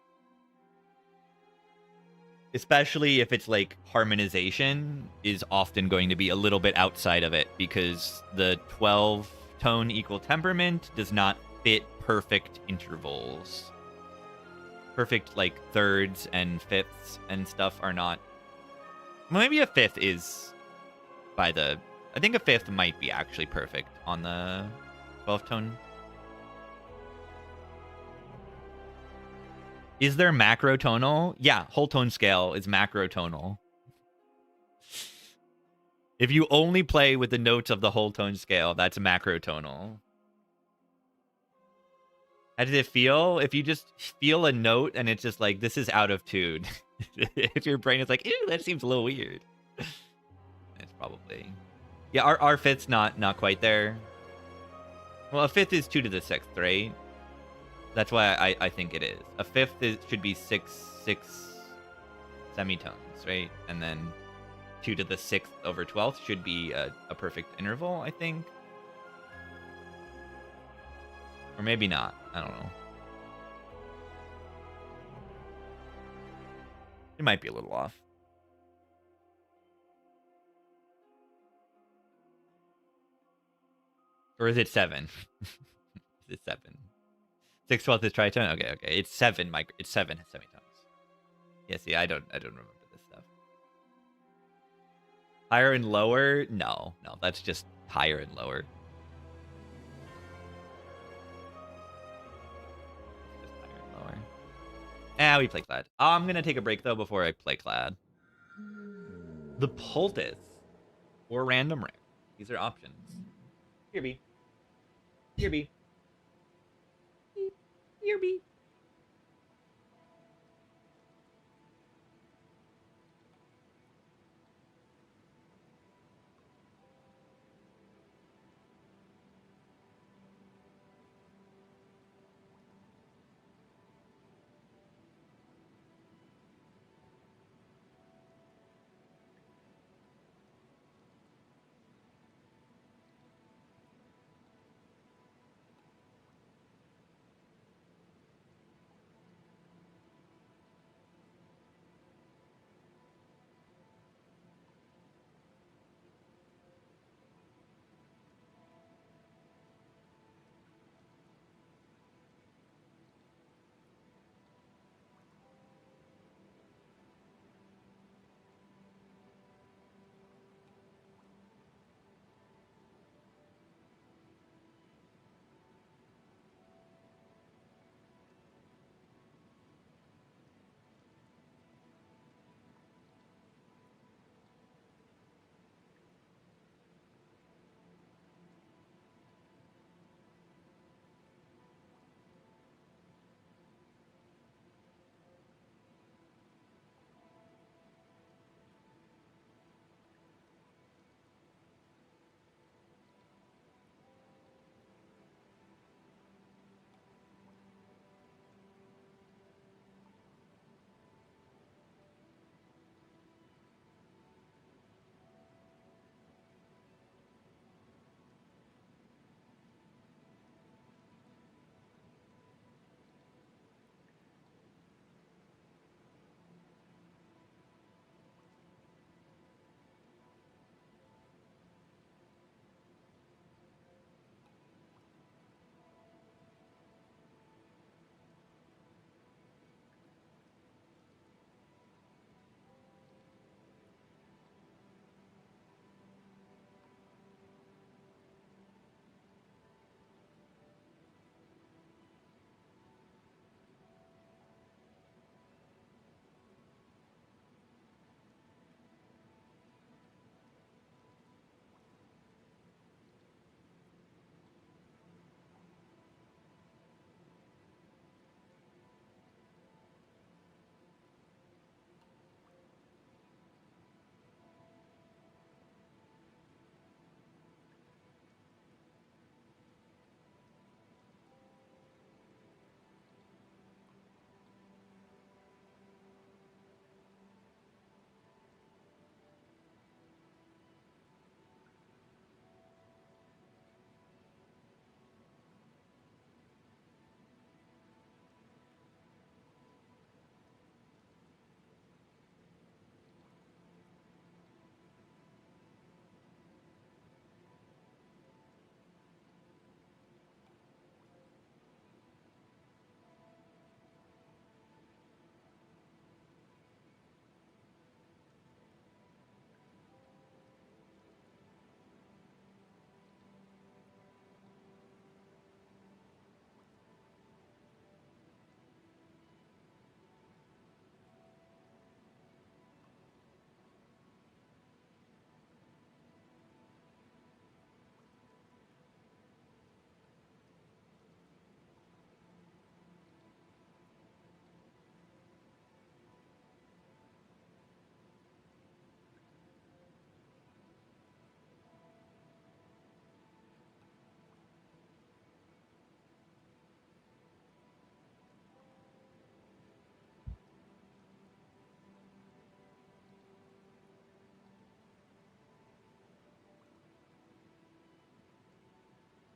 Especially if it's like harmonization is often going to be a little bit outside of it because the 12 tone equal temperament does not fit perfect intervals. Perfect like thirds and fifths and stuff are not. Well, maybe a fifth is by the. I think a fifth might be actually perfect on the 12 tone. Is there macrotonal? Yeah, whole tone scale is macrotonal. If you only play with the notes of the whole tone scale, that's macrotonal. How does it feel? If you just feel a note and it's just like, this is out of tune. If your brain is like, ew, that seems a little weird. It's probably... Yeah, our fifth's not quite there. Well, a fifth is 2 to the 6th, right? That's why I think it is. A fifth should be six semitones, right? And then 2 to the 6th over 12th should be a perfect interval, I think. Or maybe not. I don't know. It might be a little off. Or is it 7? Is it 7? 6/12 is tritone? Okay. It's 7 it's 7 semitones. Yeah, see, I don't remember this stuff. Higher and lower? No, that's just higher and lower. Just higher and lower. We play Clad. I'm gonna take a break though before I play Clad. The Poultice or Random Rare. These are options. Here be. Here be. Here be.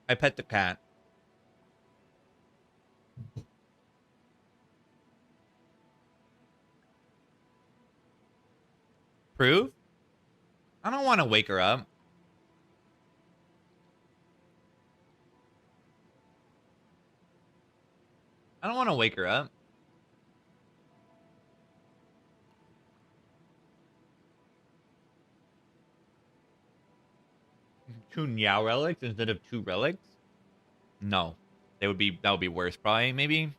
I pet the cat. Prove? I don't want to wake her up. I don't want to wake her up. 2 Meow relics instead of 2 relics? No. That would be worse, probably, maybe.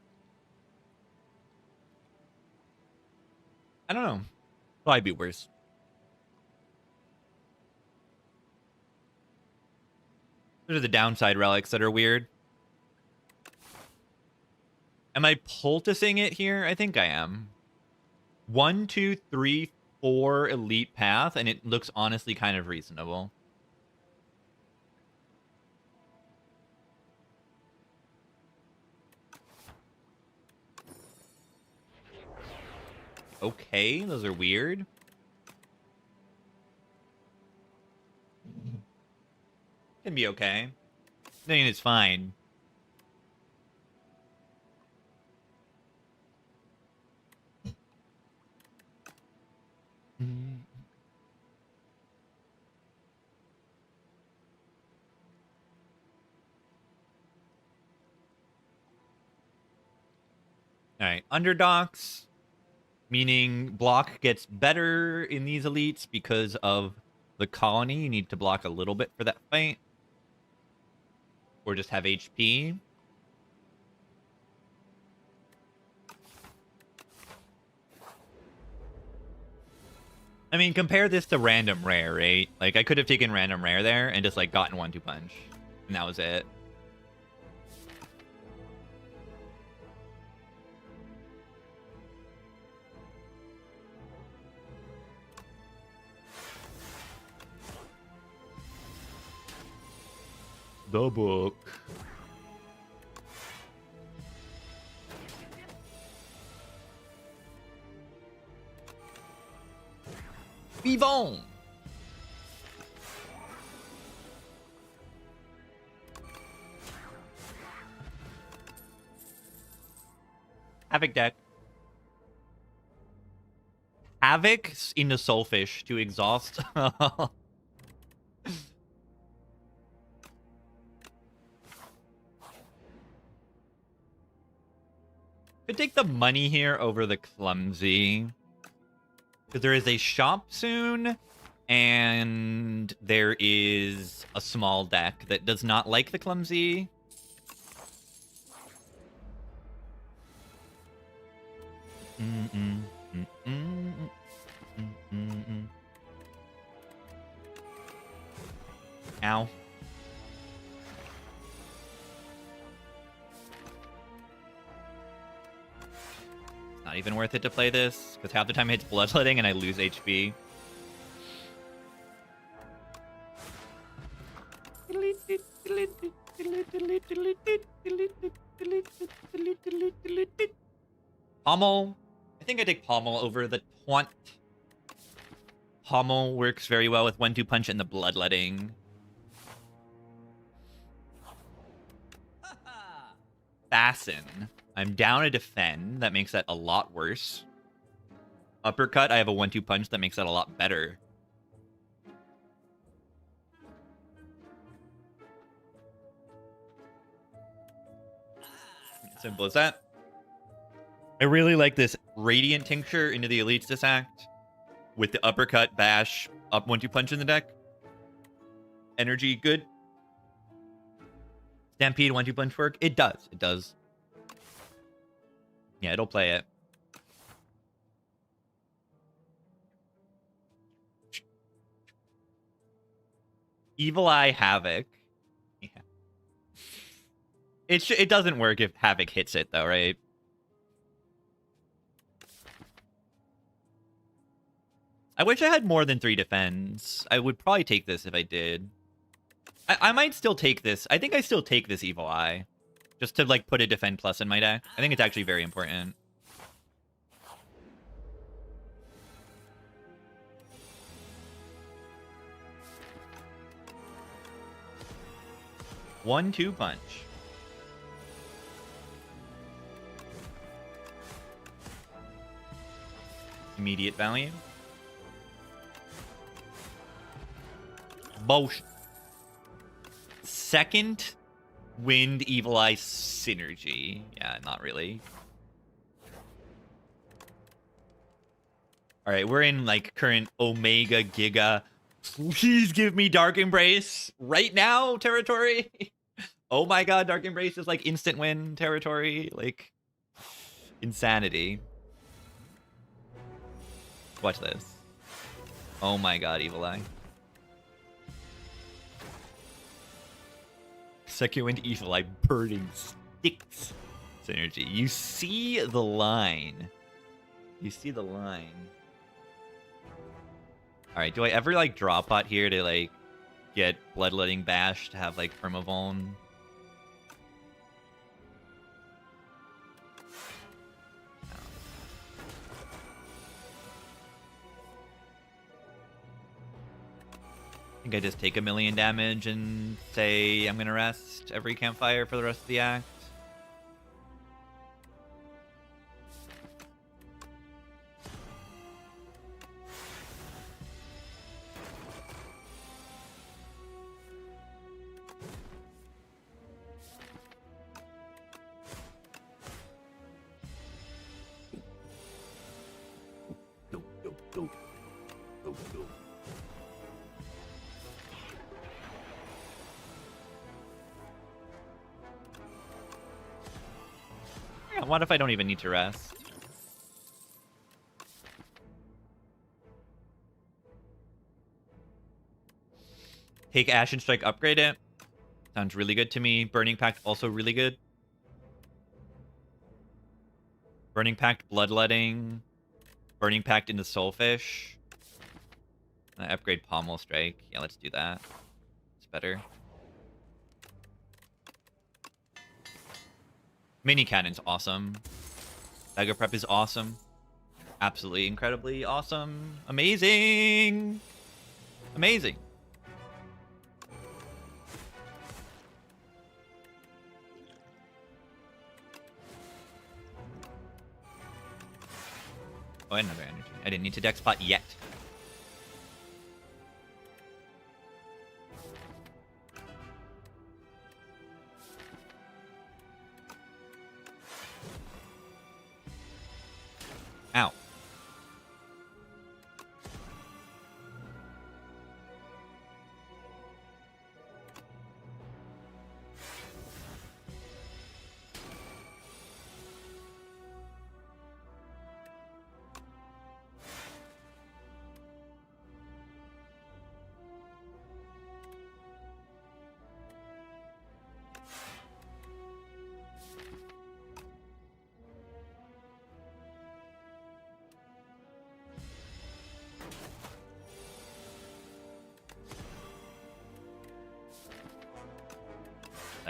I don't know. Probably be worse. Those are the downside relics that are weird. Am I poulticing it here? I think I am. 1, 2, 3, 4 elite path, and it looks honestly kind of reasonable. Okay, those are weird. Can be okay. I mean, it's fine. All right, underdogs, meaning block gets better in these elites because of the colony. You need to block a little bit for that fight. Or just have HP. I mean, compare this to random rare, right? Like, I could have taken random rare there and just, like, gotten 1-2 punch. And that was it. The book. Vivons! Havoc deck. Havoc into Soulfish to exhaust. Could take the money here over the clumsy. Because there is a shop soon, and there is a small deck that does not like the clumsy. Ow. Not even worth it to play this, because half the time it hits bloodletting and I lose HP. Pommel. I think I take Pommel over the Twant. Pommel works very well with 1-2 punch and the bloodletting. Fasten. I'm down a defend. That makes that a lot worse. Uppercut, I have a 1-2 punch that makes that a lot better. Simple as that. I really like this Radiant Tincture into the Elites Disact with the uppercut, bash, up 1-2 punch in the deck. Energy, good. Stampede, 1-2 punch work. It does. It does. Yeah, it'll play it. Evil Eye Havoc. Yeah. It doesn't work if Havoc hits it, though, right? I wish I had more than 3 defends. I would probably take this if I did. I might still take this. I think I still take this Evil Eye. Just to, like, put a defend plus in my deck. I think it's actually very important. 1-2 punch. Immediate value. Motion. Second Wind Evil Eye synergy. Yeah, not really. All right, we're in like current Omega Giga. Please give me Dark Embrace right now territory. Oh my god, Dark Embrace is like instant win territory. Like insanity. Watch this. Oh my god, Evil Eye. Second Wind Evil Eye Burning Sticks synergy. You see the line. You see the line. Alright, do I ever like draw pot here to like get Bloodletting Bash to have like Permavuln? I think I just take 1,000,000 damage and say I'm gonna rest every campfire for the rest of the act. What if I don't even need to rest? Take Ashen Strike, upgrade it. Sounds really good to me. Burning Pact, also really good. Burning Pact, Bloodletting. Burning Pact into Soulfish. I upgrade Pommel Strike. Yeah, let's do that. It's better. Mini Cannon's awesome. Dagger Prep is awesome. Absolutely incredibly awesome. Amazing! Amazing. Oh, another energy. I didn't need to deck spot yet. Ow.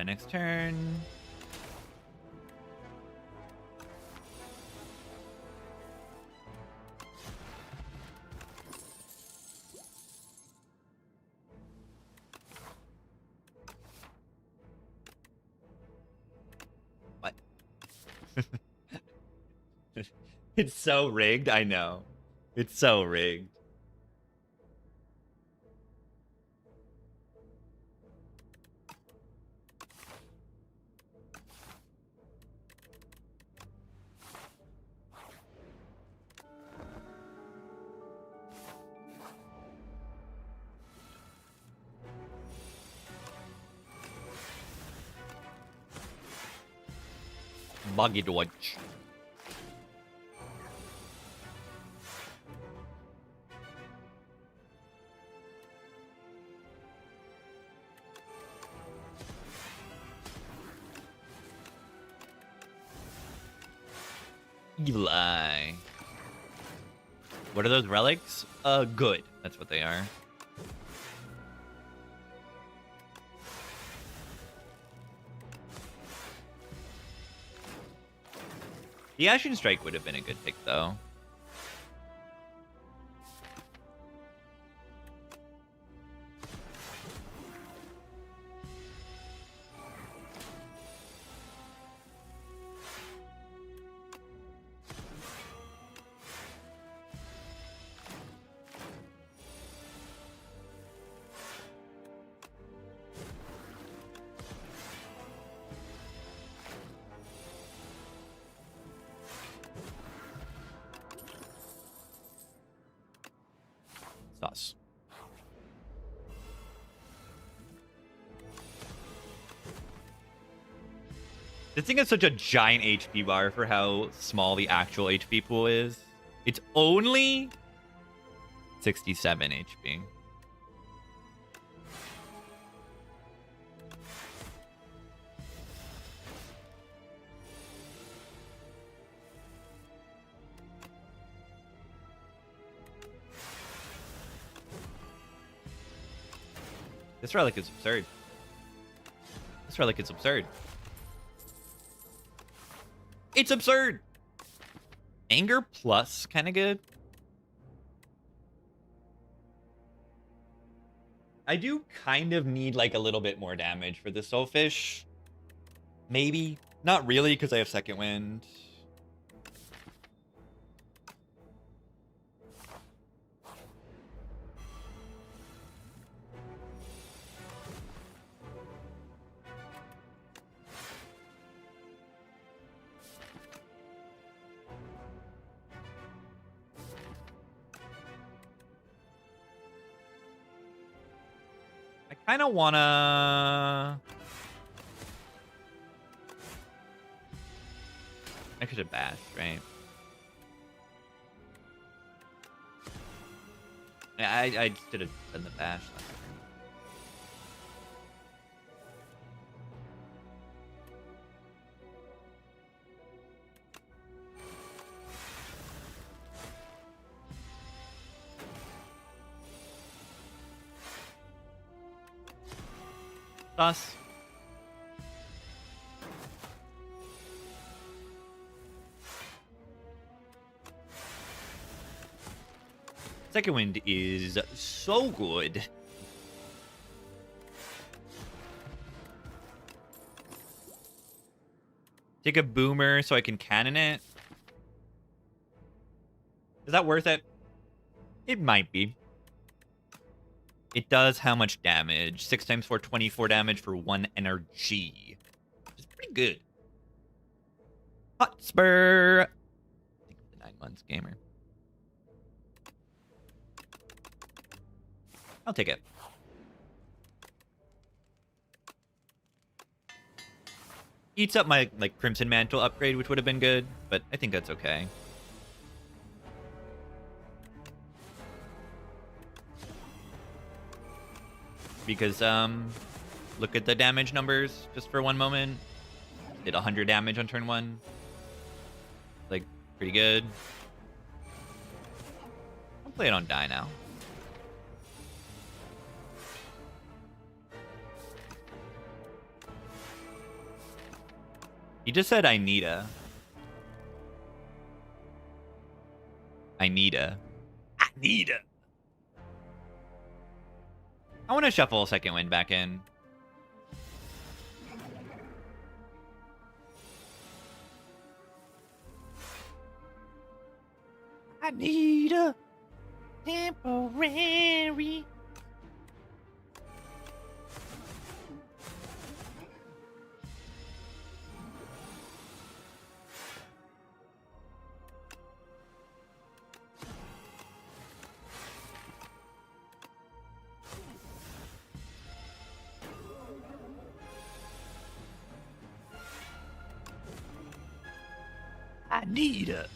Next turn. What? It's so rigged, I know. It's so rigged. Buggy dodge. Evil Eye. What are those relics? Good. That's what they are. The Ashen Strike would have been a good pick, though. This thing has such a giant HP bar for how small the actual HP pool is. It's only 67 HP. This relic is absurd. This relic is absurd. It's absurd. Anger plus, kind of good. I do kind of need like a little bit more damage for this soulfish. Maybe. Not really, because I have second wind. I kind of wanna... I could have bashed, right? I should have done the bash last time. Thus. Second wind is so good. Take a boomer so I can cannon it. Is that worth it? It might be. It does how much damage? 6 times 4, 24 damage for 1 energy. Which is pretty good. Hotspur. I think the 9 months gamer. I'll take it. Eats up my like Crimson Mantle upgrade, which would have been good, but I think that's okay. Because look at the damage numbers just for one moment. Did 100 damage on turn 1. Like pretty good. I'll play it on die now. He just said I need a. I need a. I want to shuffle second wind back in. I need a temporary. I need a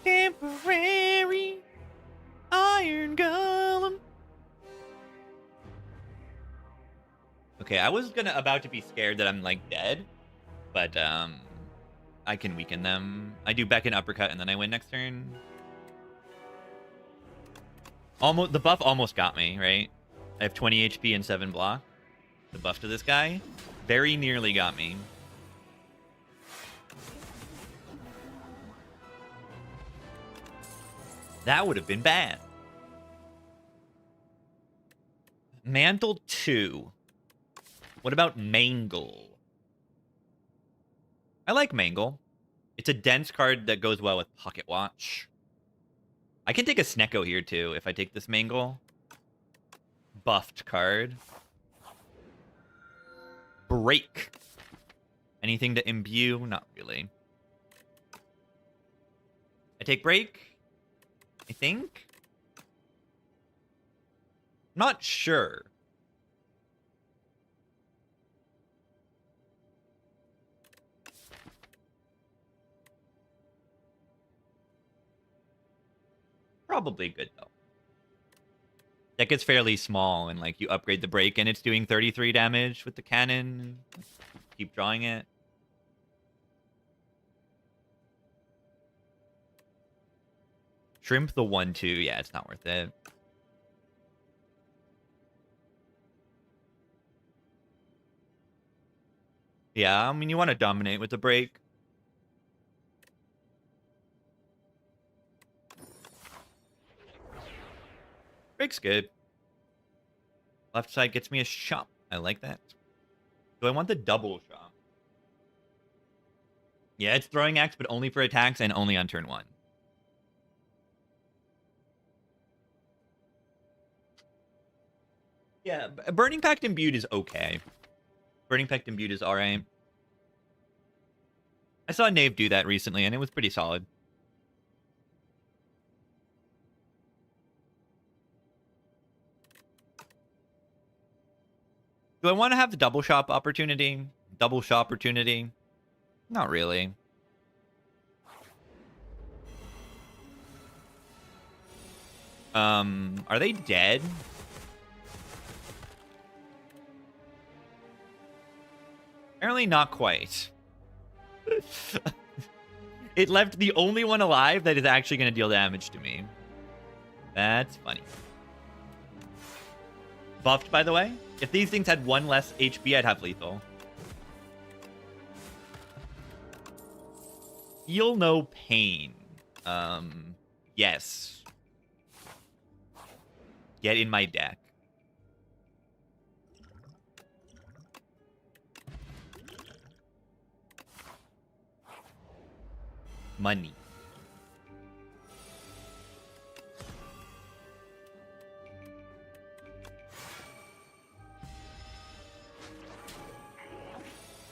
temporary iron golem. Okay, I was about to be scared that I'm like dead, but I can weaken them. I do back and uppercut and then I win next turn. Almost the buff almost got me, right? I have 20 HP and 7 block. The buff to this guy very nearly got me. That would have been bad. Mantle 2. What about Mangle? I like Mangle. It's a dense card that goes well with Pocket Watch. I can take a Snecko here too if I take this Mangle. Buffed card. Break. Anything to imbue? Not really. I take break. I think. Not sure. probably good, though. Deck is fairly small, and, like, you upgrade the break, and it's doing 33 damage with the cannon. Keep drawing it. Shrimp the 1/2. Yeah, it's not worth it. Yeah, I mean, you want to dominate with the break. Break's good. Left side gets me a shop. I like that. Do I want the double shop? Yeah, it's throwing axe, but only for attacks and only on turn 1. Yeah, Burning Pact Imbued is okay. Burning Pact Imbued is alright. I saw Knave do that recently, and it was pretty solid. Do I want to have the double shop opportunity? Double shop opportunity? Not really. Are they dead? Apparently not quite. It left the only one alive that is actually going to deal damage to me. That's funny. Buffed, by the way. If these things had 1 less HP, I'd have lethal. Feel no pain. Yes. Get in my deck. Money.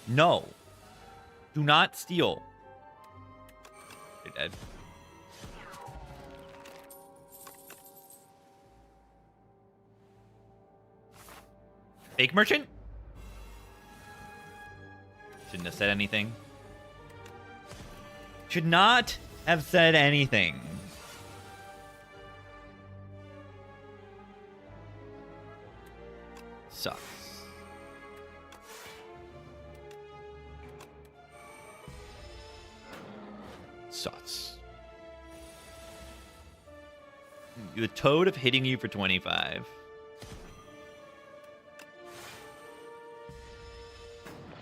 No. Do not steal. You're dead. Fake merchant? Shouldn't have said anything. Should not have said anything. Sucks. Sucks. The toad of hitting you for 25.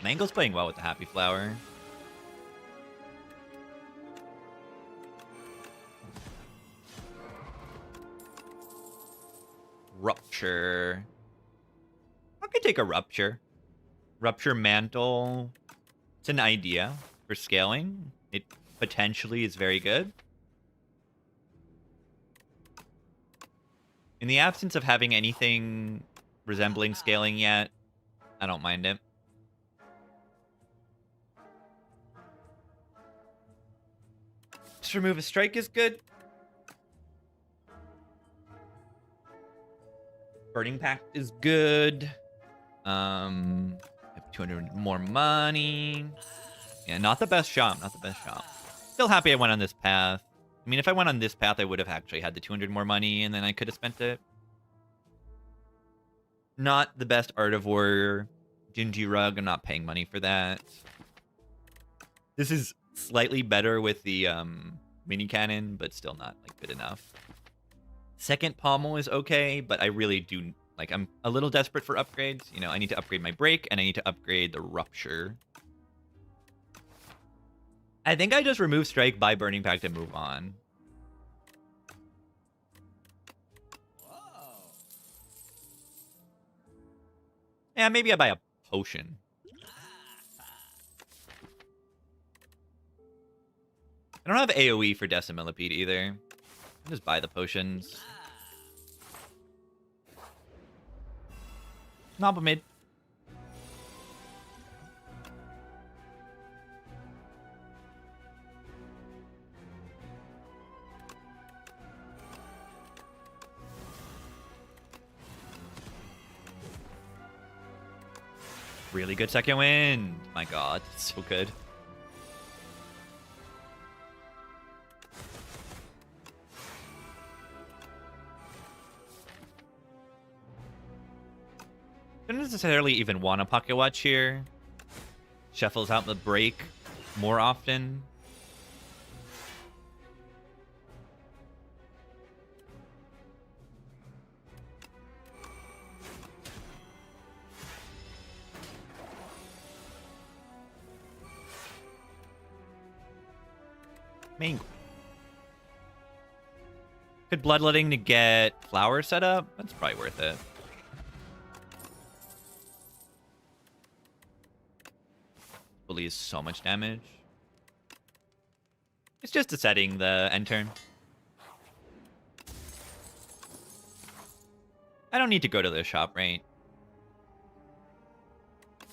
Mango's playing well with the Happy Flower. Rupture. I could take a Rupture. Rupture Mantle. It's an idea for scaling. It potentially is very good. In the absence of having anything resembling scaling yet, I don't mind it. Just remove a strike is good. Burning Pact is good. I have 200 more money. Yeah, not the best shop. Not the best shop. Still happy I went on this path. I mean, if I went on this path, I would have actually had the 200 more money, and then I could have spent it. Not the best Art of Warrior. Gingy Rug, I'm not paying money for that. This is slightly better with the mini cannon, but still not like good enough. Second pommel is okay, but I really do like I'm a little desperate for upgrades. You know, I need to upgrade my break and I need to upgrade the rupture. I think I just remove strike, buy Burning Pact, and move on. Yeah, maybe I buy a potion. I don't have AoE for Decimillipede either. I'll just buy the potions. Nobba mid. Really good second wind. My god, it's so good. Don't necessarily even want a pocket watch here. Shuffles out the break more often. Mango. Could bloodletting to get flower set up? That's probably worth it. Bully is so much damage. It's just a setting the end turn. I don't need to go to the shop, right?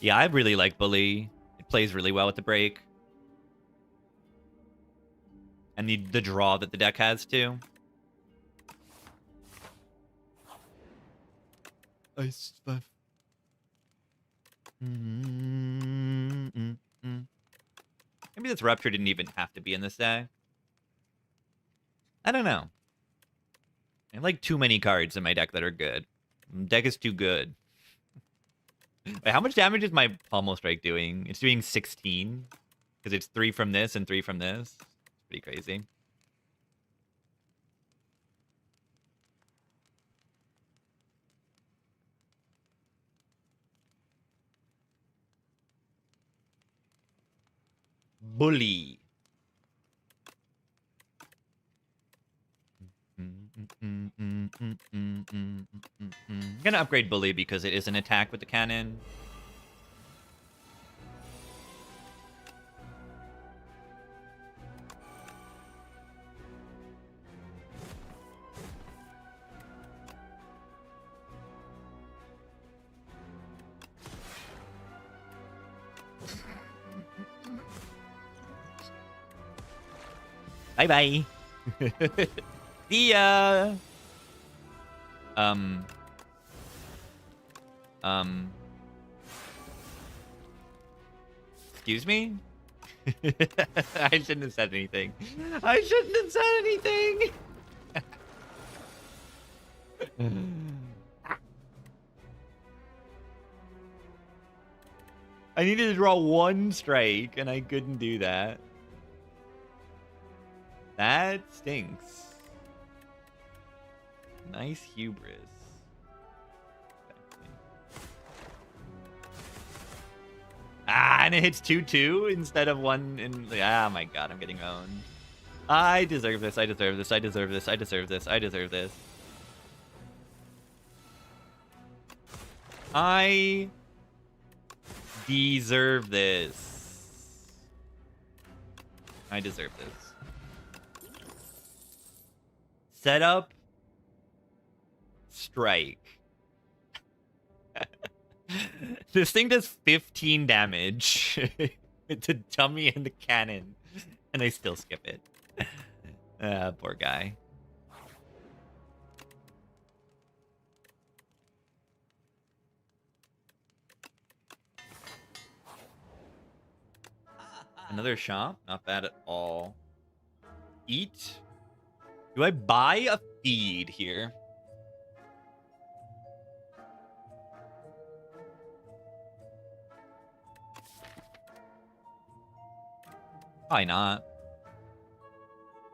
Yeah, I really like Bully. It plays really well with the break. And the draw that the deck has, too. Ice 5. Maybe this Rupture didn't even have to be in this deck. I don't know. I have like too many cards in my deck that are good. Deck is too good. Wait, how much damage is my Pommel Strike doing? It's doing 16. Because it's 3 from this and 3 from this. It's pretty crazy. Bully. I'm gonna upgrade Bully because it is an attack with the cannon. Bye-bye. See ya. Excuse me? I shouldn't have said anything. I shouldn't have said anything. I needed to draw 1 strike, and I couldn't do that. That stinks. Nice hubris. Ah, and it hits 2/2 instead of 1 in... Ah, my god, I'm getting owned. I deserve this, I deserve this, I deserve this, I deserve this, I deserve this. I deserve this. I deserve this. Set up. Strike. This thing does 15 damage. It's a dummy in the cannon. And I still skip it. Poor guy. Another shop? Not bad at all. Eat? Do I buy a feed here? Probably not.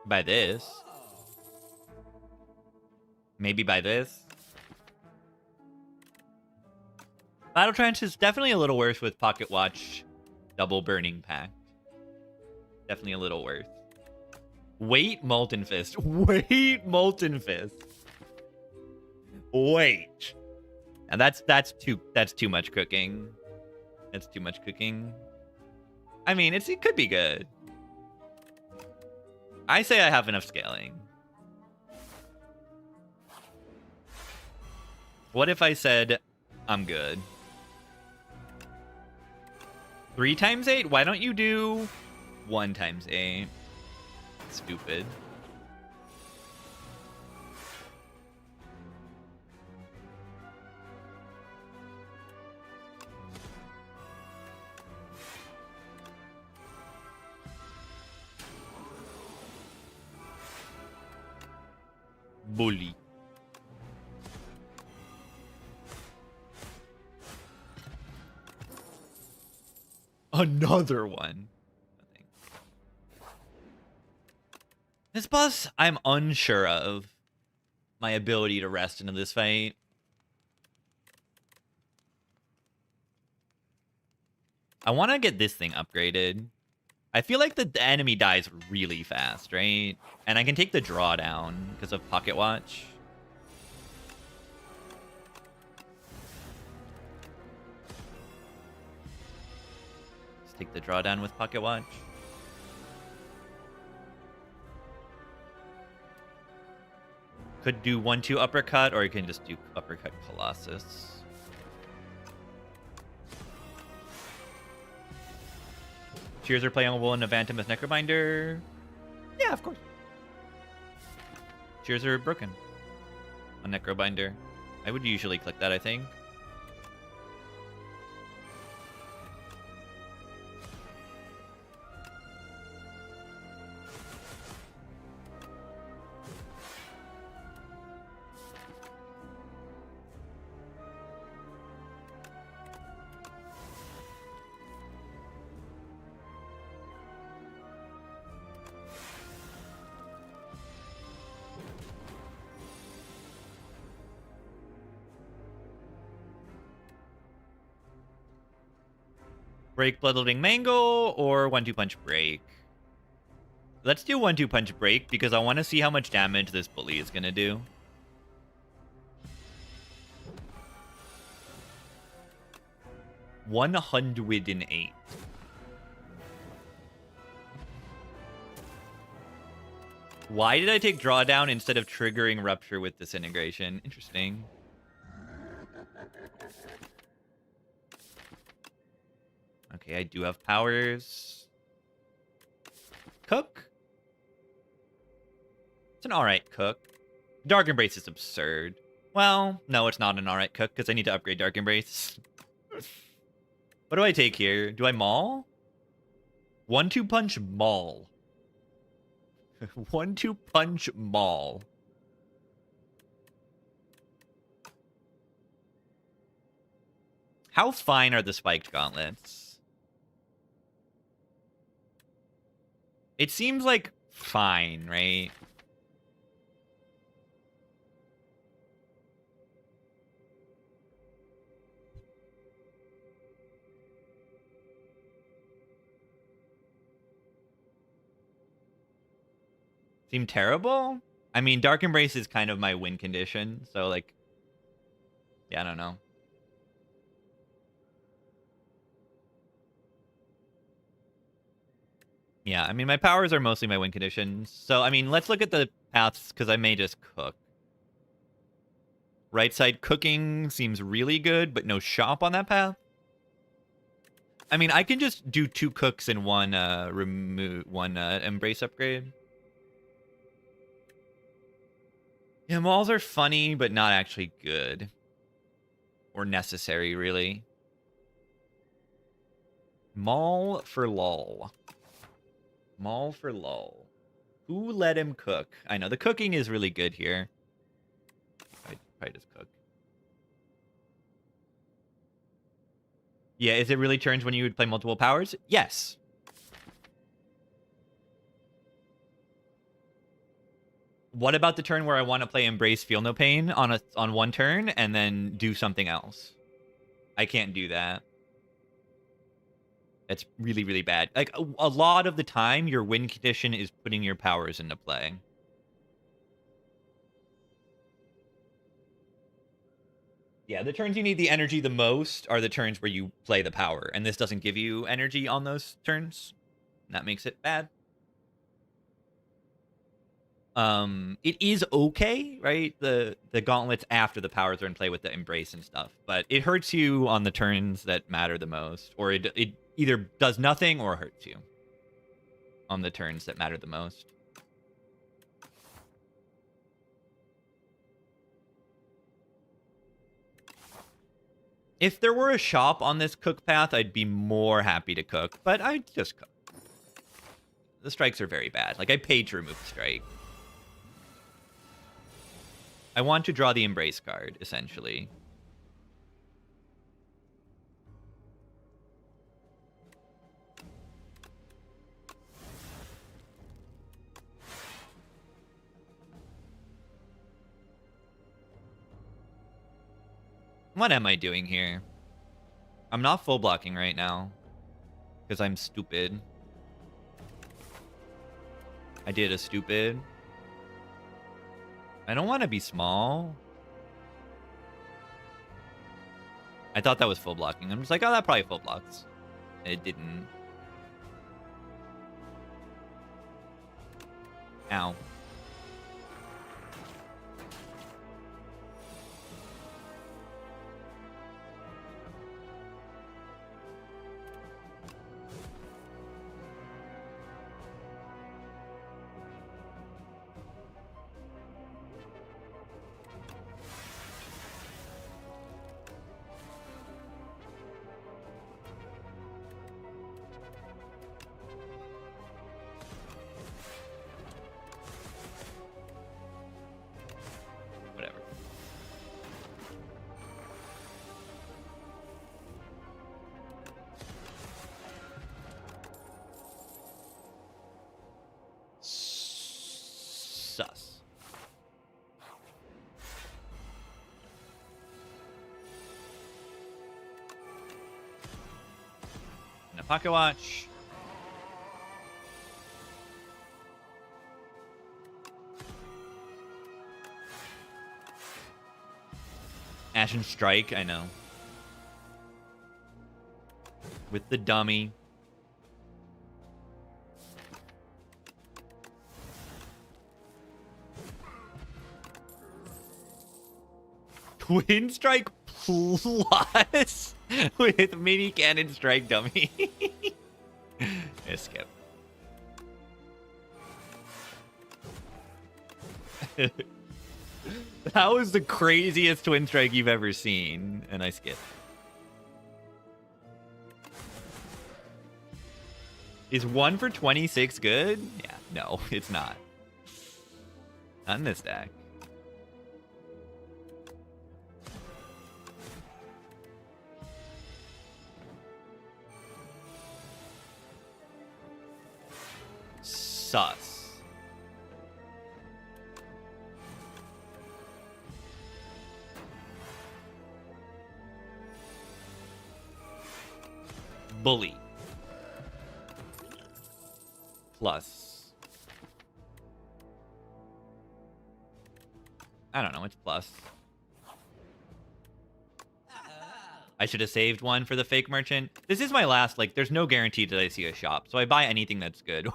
Buy this. Maybe buy this. Battle Trench is definitely a little worse with Pocket Watch Double Burning Pact. Definitely a little worse. Wait, Molten Fist. Wait, Molten Fist. Wait. And that's too much cooking. That's too much cooking. I mean, it could be good. I say I have enough scaling. What if I said I'm good? 3 times 8? Why don't you do 1 times 8? Stupid. Bully. Another one. This boss, I'm unsure of my ability to rest into this fight. I want to get this thing upgraded. I feel like the enemy dies really fast, right? And I can take the drawdown because of Pocket Watch. Let's take the drawdown with Pocket Watch. Could do 1-2 uppercut, or you can just do uppercut Colossus. Cheers are playable in Avantum as Necrobinder. Yeah, of course. Cheers are broken on Necrobinder. I would usually click that, I think. Break Bloodletting Mangle or 1-2 Punch Break. Let's do 1-2 Punch Break because I want to see how much damage this bully is going to do. $108. Why did I take Drawdown instead of triggering Rupture with Disintegration? Interesting. Okay, I do have powers. Cook? It's an alright cook. Dark Embrace is absurd. Well, no, it's not an alright cook because I need to upgrade Dark Embrace. What do I take here? Do I maul? 1-2 punch maul. 1-2 punch maul. How fine are the spiked gauntlets? It seems like fine, right? Seem terrible? I mean, Dark Embrace is kind of my win condition, so like, yeah, I don't know. Yeah, I mean, my powers are mostly my win conditions. So, I mean, let's look at the paths, because I may just cook. Right side cooking seems really good, but no shop on that path. I mean, I can just do 2 cooks and one embrace upgrade. Yeah, mauls are funny, but not actually good. Or necessary, really. Maul for lol. Maul for lol. Who let him cook? I know, the cooking is really good here. I'd probably just cook. Yeah, is it really turns when you would play multiple powers? Yes. What about the turn where I want to play Embrace Feel No Pain on one turn and then do something else? I can't do that. That's really, really bad. Like, a lot of the time, your win condition is putting your powers into play. Yeah, the turns you need the energy the most are the turns where you play the power, and this doesn't give you energy on those turns. That makes it bad. It is okay, right? The gauntlets after the powers are in play with the embrace and stuff, but it hurts you on the turns that matter the most, or it either does nothing or hurts you on the turns that matter the most. If there were a shop on this cook path, I'd be more happy to cook, but I just cook. The strikes are very bad. Like, I paid to remove the strike. I want to draw the Embrace card, essentially. What am I doing here? I'm not full blocking right now. Because I'm stupid. I did a stupid. I don't want to be small. I thought that was full blocking. I'm just like, oh, that probably full blocks. It didn't. Ow. Whatever. Sus. And a pocket watch. Ashen Strike, I know. With the dummy. Twin Strike plus with mini cannon strike dummy. Skip. That was the craziest twin strike you've ever seen, and I skipped. Is 1 for 26 good? Yeah, no, it's not. Not in this deck. Sus. Bully. Plus. I don't know, it's plus. I should have saved one for the fake merchant. This is my last, like, there's no guarantee that I see a shop, so I buy anything that's good.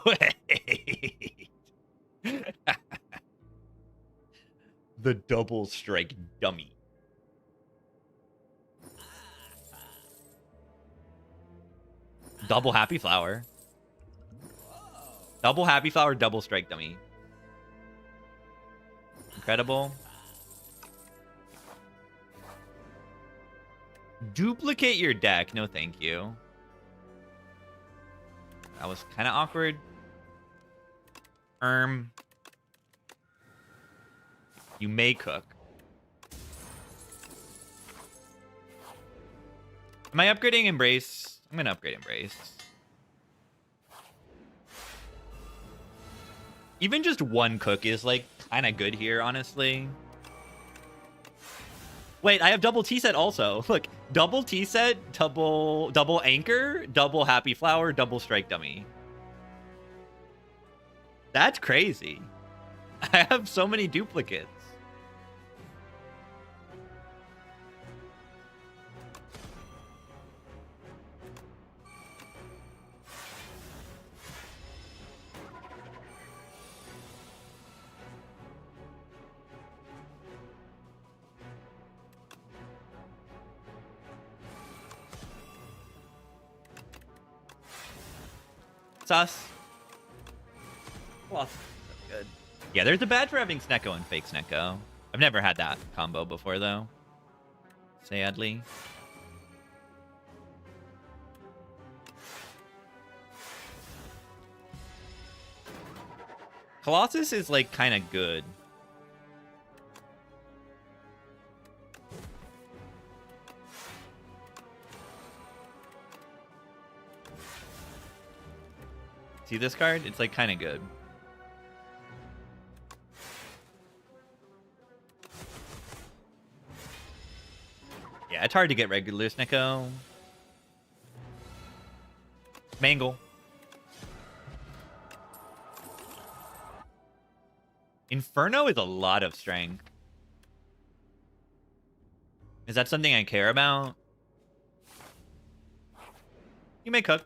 The double strike dummy. Double happy flower. Double happy flower, double strike dummy. Incredible. Duplicate your deck. No, thank you. That was kind of awkward. You may cook. Am I upgrading Embrace? I'm gonna upgrade Embrace. Even just one cook is like kind of good here, honestly. Wait, I have double T set also. Look, double T set, double anchor, double happy flower, double strike dummy. That's crazy. I have so many duplicates. Sus. Well, good. Yeah, there's a badge for having Snecko and fake Snecko. I've never had that combo before, though. Sadly. Colossus is, like, kind of good. See this card? It's like kind of good. Yeah, it's hard to get regular Snicko. Mangle. Inferno is a lot of strength. Is that something I care about? You may cook.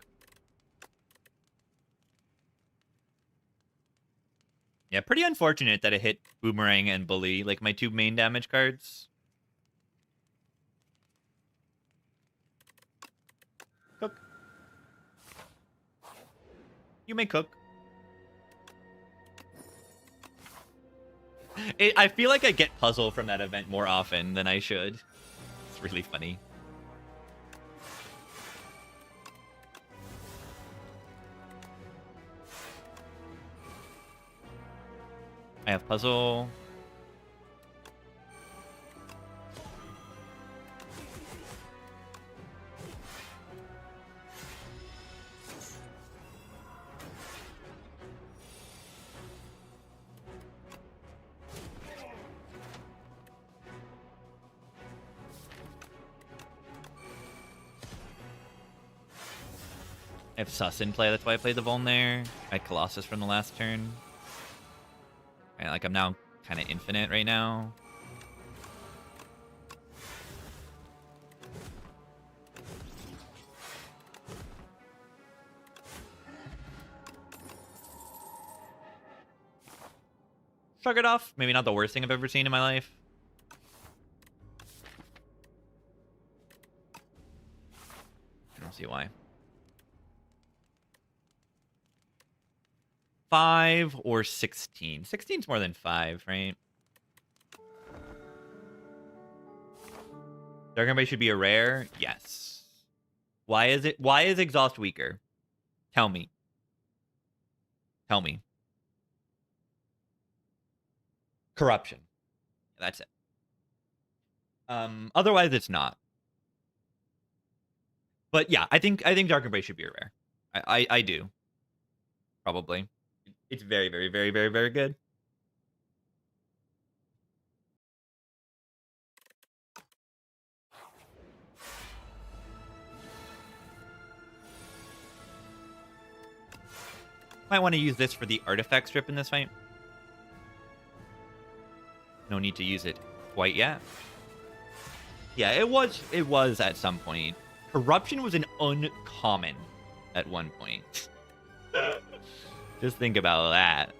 Yeah, pretty unfortunate that it hit Boomerang and Bully, like my 2 main damage cards. Cook. You may cook. I feel like I get puzzle from that event more often than I should. It's really funny. I have puzzle. I have Sus in play, that's why I played the Vuln there. I had Colossus from the last turn. Right, like I'm now kind of infinite right now. Shrug it off. Maybe not the worst thing I've ever seen in my life. I don't see why. 5 or 16. 16's more than 5, right? Dark Embrace should be a rare? Yes. Why is it? Why is Exhaust weaker? Tell me. Tell me. Corruption. That's it. Otherwise it's not. But yeah, I think Dark Embrace should be a rare. I do. Probably. It's very, very, very, very, very good. Might want to use this for the artifact strip in this fight. No need to use it quite yet. Yeah, it was at some point. Corruption was an uncommon at one point. Just think about that.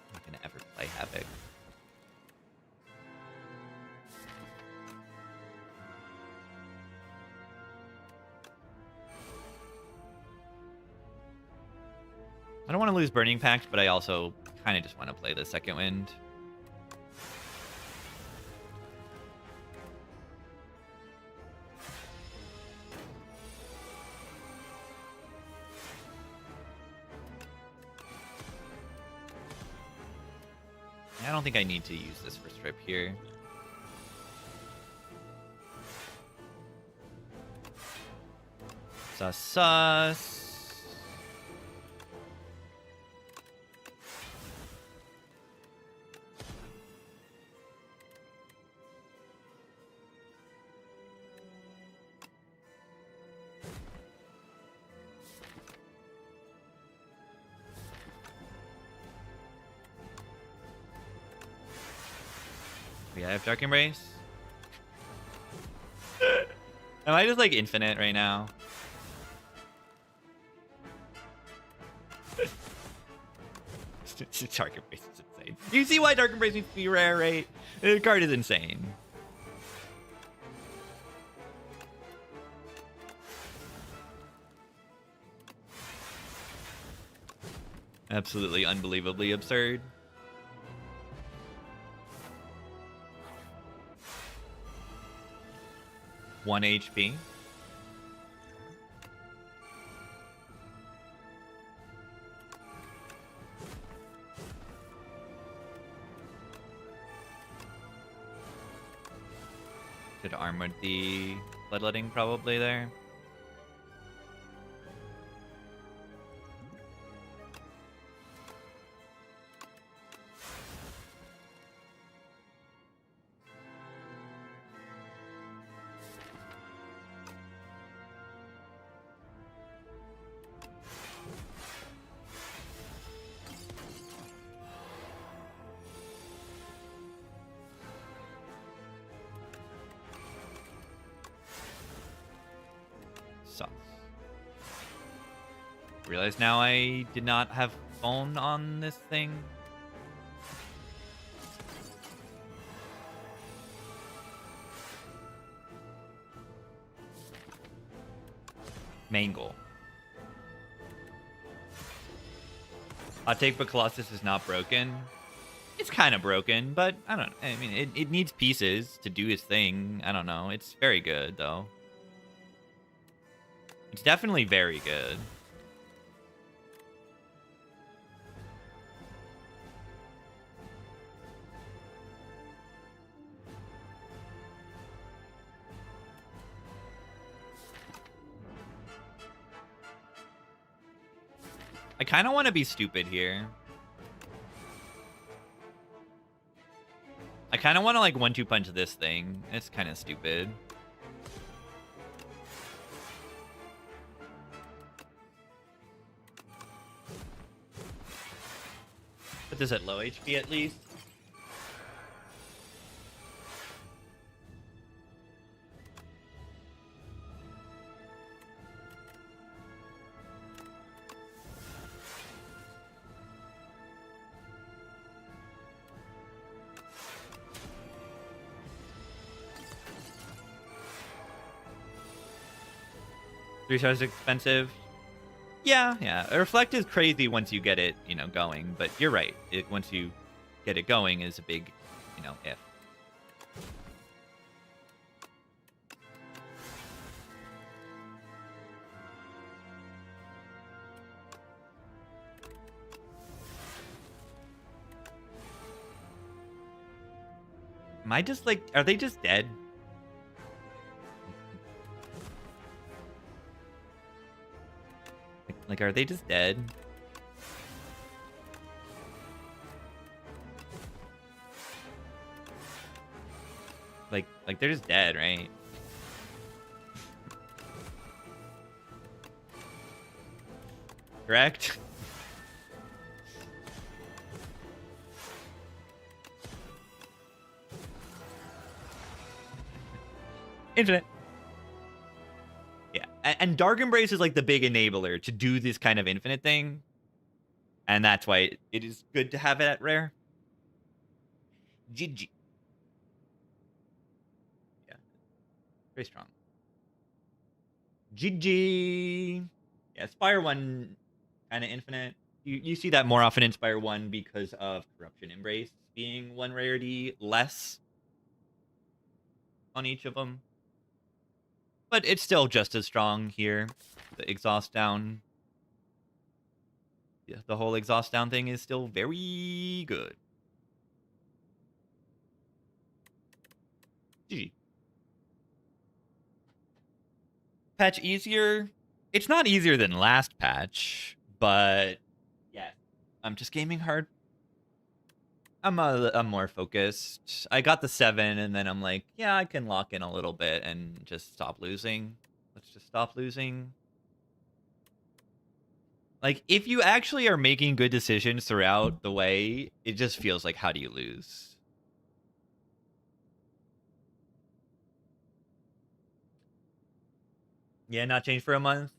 I'm not gonna ever play Havoc. I don't want to lose Burning Pact, but I also kind of just want to play the Second Wind. I don't think I need to use this for strip here. Sus. Yeah, I have Dark Embrace. Am I just like infinite right now? Dark Embrace is insane. You see why Dark Embrace needs to be rare, right? The card is insane. Absolutely unbelievably absurd. One HP. Could armored the bloodletting probably there. realize now I did not have phone on this thing. Mangle. Hot take, but Colossus is not broken. It's kind of broken, but I don't know. I mean, it needs pieces to do his thing. I don't know. It's very good, though. It's definitely very good. I kind of want to be stupid here. I kind of want to, like, 1-2 punch this thing. It's kind of stupid. Put this at low HP at least. Three stars expensive. Yeah. A reflect is crazy once you get it, going. But you're right. Once you get it going is a big, if. Am I just like, are they just dead? Like, are they just dead? Like they're just dead, right? Correct? Infinite. Yeah, and Dark Embrace is like the big enabler to do this kind of infinite thing. And that's why it is good to have it at rare. GG. Yeah. Very strong. GG. Yeah, Spire 1 kind of infinite. You see that more often in Spire 1 because of Corruption Embrace being one rarity less on each of them. But it's still just as strong here. The exhaust down. Yeah, the whole exhaust down thing is still very good. GG. Patch easier? It's not easier than last patch, but yeah. I'm just gaming hard. I'm more focused. I got the 7, and then I'm like, yeah, I can lock in a little bit and just stop losing. Let's just stop losing. Like, if you actually are making good decisions throughout the way, it just feels like, how do you lose? Yeah, not change for a month.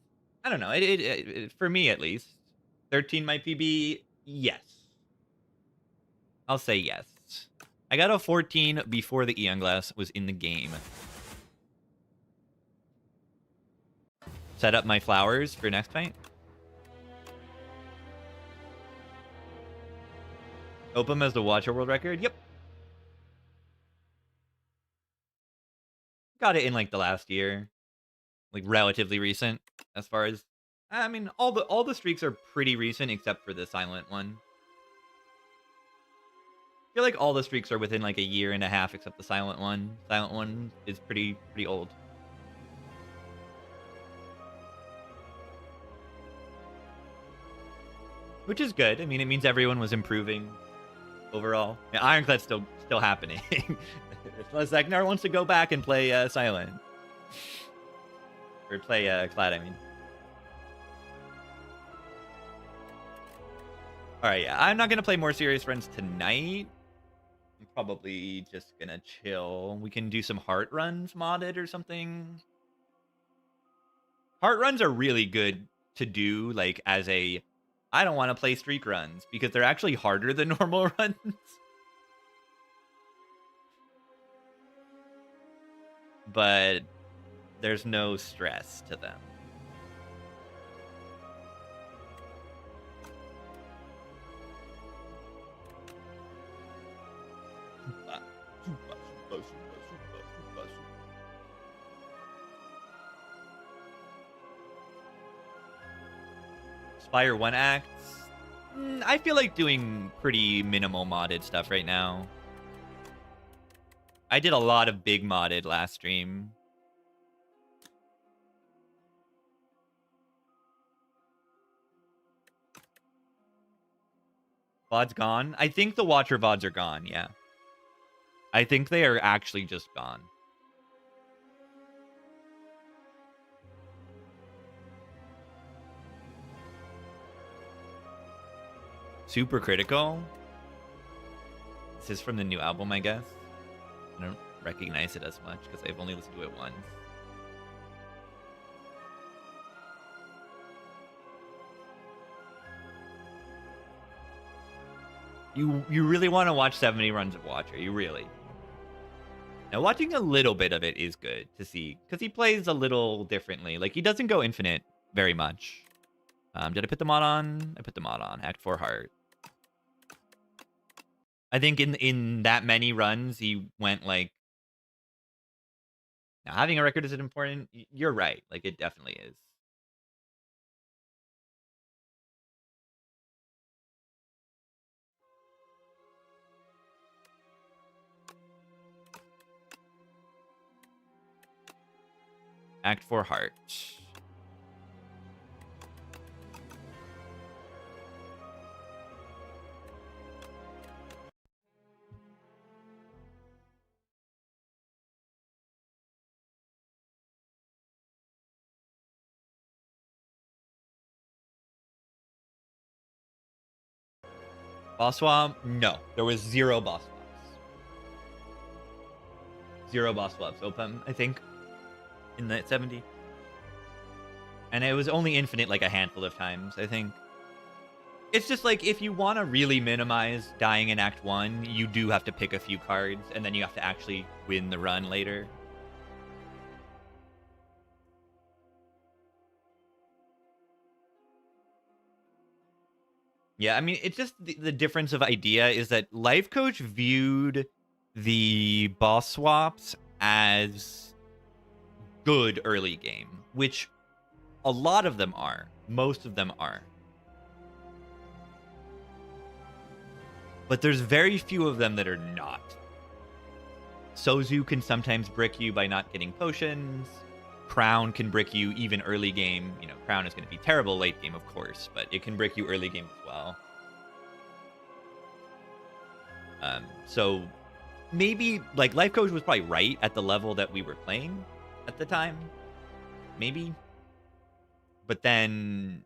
I don't know. It for me at least. 13 might PB. Yes. I'll say yes. I got a 14 before the Eon Glass was in the game. Set up my flowers for next fight. Open as the Watcher World Record. Yep. Got it in like the last year. Like relatively recent as far as, I mean, all the streaks are pretty recent except for the silent one. I feel like all the streaks are within like a year and a half except the silent one. Silent one is pretty old. Which is good. I mean, it means everyone was improving overall. Yeah, Ironclad's still happening. Unless Zagnar wants to go back and play Silent. Or play Clad, I mean. Alright, yeah. I'm not going to play more serious runs tonight. I'm probably just going to chill. We can do some heart runs modded or something. Heart runs are really good to do, like, as a, I don't want to play streak runs, because they're actually harder than normal runs. But there's no stress to them. Spire 1 acts. I feel like doing pretty minimal modded stuff right now. I did a lot of big modded last stream. VOD's gone? I think the Watcher VODs are gone, yeah. I think they are actually just gone. Super Critical? This is from the new album, I guess. I don't recognize it as much because I've only listened to it once. You really want to watch 70 runs of Watcher, you really. Now, watching a little bit of it is good to see, because he plays a little differently. Like, he doesn't go infinite very much. Did I put the mod on? I put the mod on. Act 4 Heart. I think in that many runs, he went, like... Now, having a record is important? You're right. Like, it definitely is. Act 4 Heart. Boss swap? No. There was 0 boss swaps. 0 boss swaps. Open, I think. In the 70. And it was only infinite like a handful of times, I think. It's just like, if you want to really minimize dying in Act 1, you do have to pick a few cards, and then you have to actually win the run later. Yeah, I mean, it's just the difference of idea is that Life Coach viewed the boss swaps as good early game, which a lot of them are. Most of them are. But there's very few of them that are not. Sozu can sometimes brick you by not getting potions. Crown can brick you even early game. You know, Crown is going to be terrible late game, of course, but it can brick you early game as well. So maybe, like, Life Coach was probably right at the level that we were playing at the time. Maybe. But then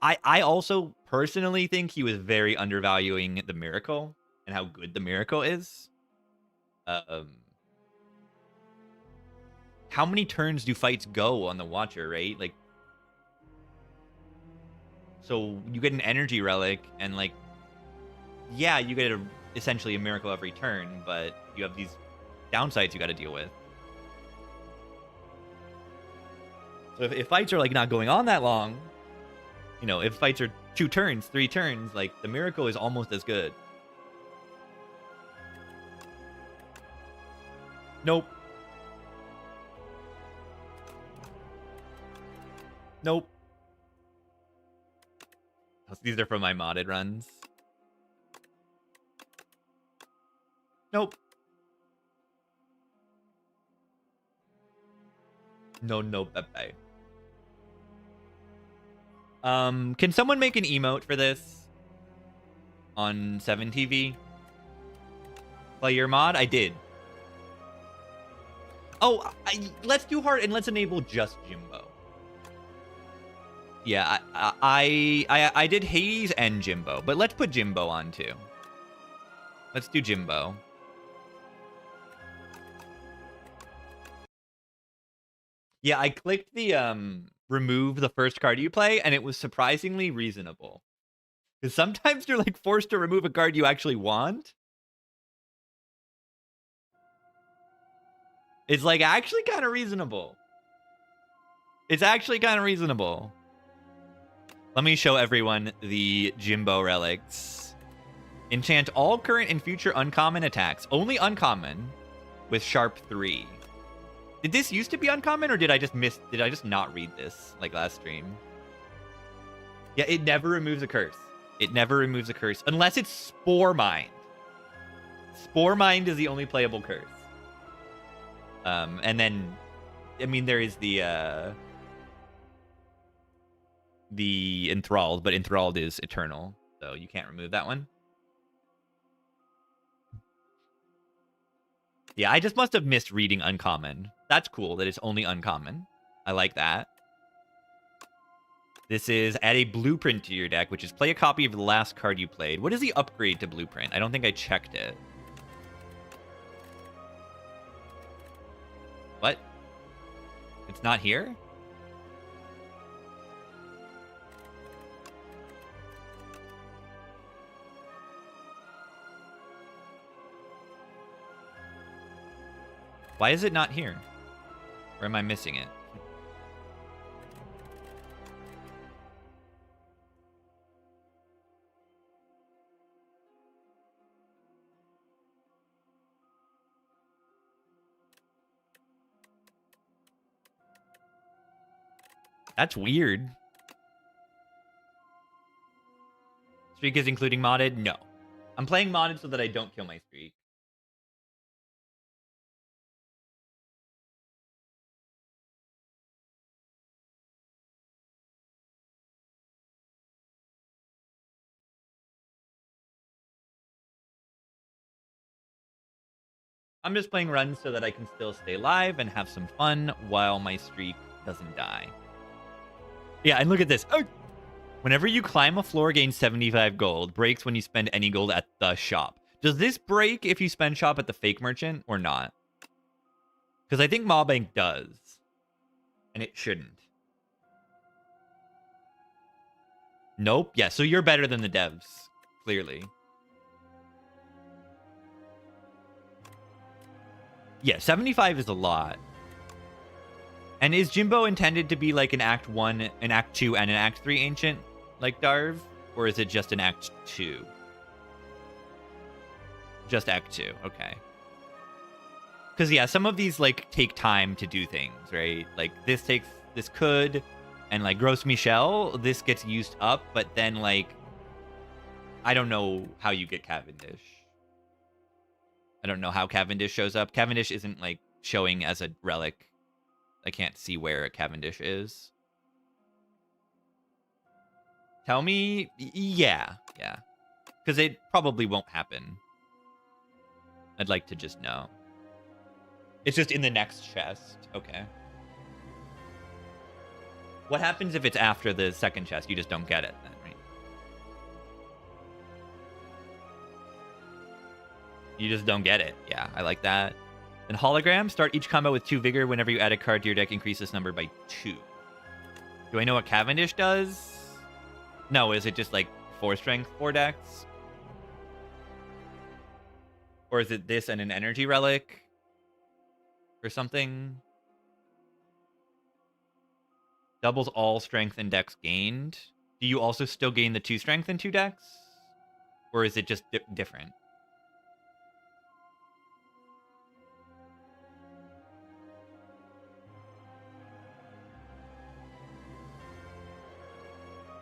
I also personally think he was very undervaluing the Miracle and how good the Miracle is. How many turns do fights go on the Watcher, right? Like, so you get an energy relic, and, like, yeah, you get essentially a miracle every turn, but you have these downsides you got to deal with. So if fights are, like, not going on that long, you know, if fights are 2 turns, 3 turns, like, the Miracle is almost as good. Nope. Nope. These are from my modded runs. Nope. No, Pepe. Can someone make an emote for this on 7TV? Play your mod? I did. Oh, let's do hard and let's enable just Jimbo. Yeah, I did Hades and Jimbo, but let's put Jimbo on too. Let's do Jimbo. Yeah, I clicked the remove the first card you play, and it was surprisingly reasonable. Because sometimes you're like forced to remove a card you actually want. It's like actually kind of reasonable. It's actually kind of reasonable. Let me show everyone the Jimbo relics. Enchant all current and future uncommon attacks. Only uncommon with Sharp 3. Did this used to be uncommon, or did I just not read this like last stream? Yeah, it never removes a curse. It never removes a curse unless it's Spore Mind. Spore Mind is the only playable curse. And then, I mean, there is the Enthralled, but Enthralled is eternal, so you can't remove that one. Yeah, I just must have missed reading uncommon. That's cool that it's only uncommon. I like that. This is add a blueprint to your deck, which is play a copy of the last card you played. What is the upgrade to blueprint? I don't think I checked it. What? It's not here? Why is it not here? Or am I missing it? That's weird. Streak is including modded? No. I'm playing modded so that I don't kill my streak. I'm just playing runs so that I can still stay alive and have some fun while my streak doesn't die. Yeah, and look at this. Oh! Whenever you climb a floor, gain 75 gold. Breaks when you spend any gold at the shop. Does this break if you spend shop at the fake merchant or not? Because I think Mawbank does. And it shouldn't. Nope. Yeah, so you're better than the devs. Clearly. Yeah, 75 is a lot. And is Jimbo intended to be like an Act 1, an Act 2, and an Act 3 ancient, like Darv? Or is it just an Act 2? Just Act 2, okay. Because, yeah, some of these, like, take time to do things, right? Like, this could, and, like, Gros Michel, this gets used up, but then, like, I don't know how you get Cavendish. I don't know how Cavendish shows up. Cavendish isn't, like, showing as a relic. I can't see where a Cavendish is. Tell me, yeah. Because it probably won't happen. I'd like to just know. It's just in the next chest. Okay. What happens if it's after the second chest? You just don't get it then, right? You just don't get it. Yeah, I like that. Then hologram. Start each combat with 2 vigor. Whenever you add a card to your deck, increase this number by 2. Do I know what Cavendish does? No, is it just like 4 strength, 4 dex? Or is it this and an energy relic? Or something? Doubles all strength and dex gained. Do you also still gain the 2 strength and 2 dex? Or is it just different?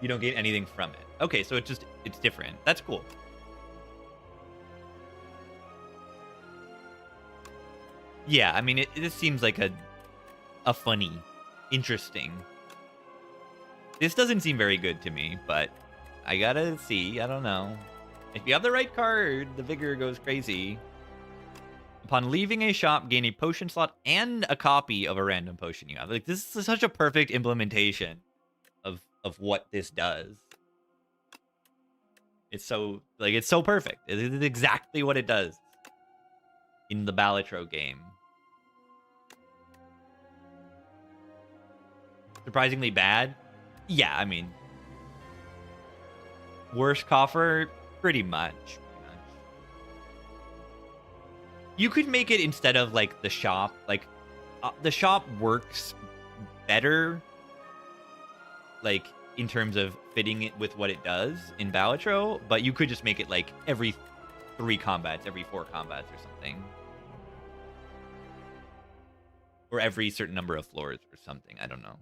You don't gain anything from it. Okay, so it's different. That's cool. Yeah, I mean, it just seems like a funny, interesting. This doesn't seem very good to me, but I gotta see. I don't know. If you have the right card, the vigor goes crazy. Upon leaving a shop, gain a potion slot and a copy of a random potion you have. Like, this is such a perfect implementation of what this does. It's so perfect. It is exactly what it does in the Balatro game. Surprisingly bad? Yeah, I mean, worst coffer? Pretty much. You could make it instead of, like, the shop. Like, the shop works better, like, in terms of fitting it with what it does in Balatro, but you could just make it, like, every 3 combats, every 4 combats or something. Or every certain number of floors or something. I don't know.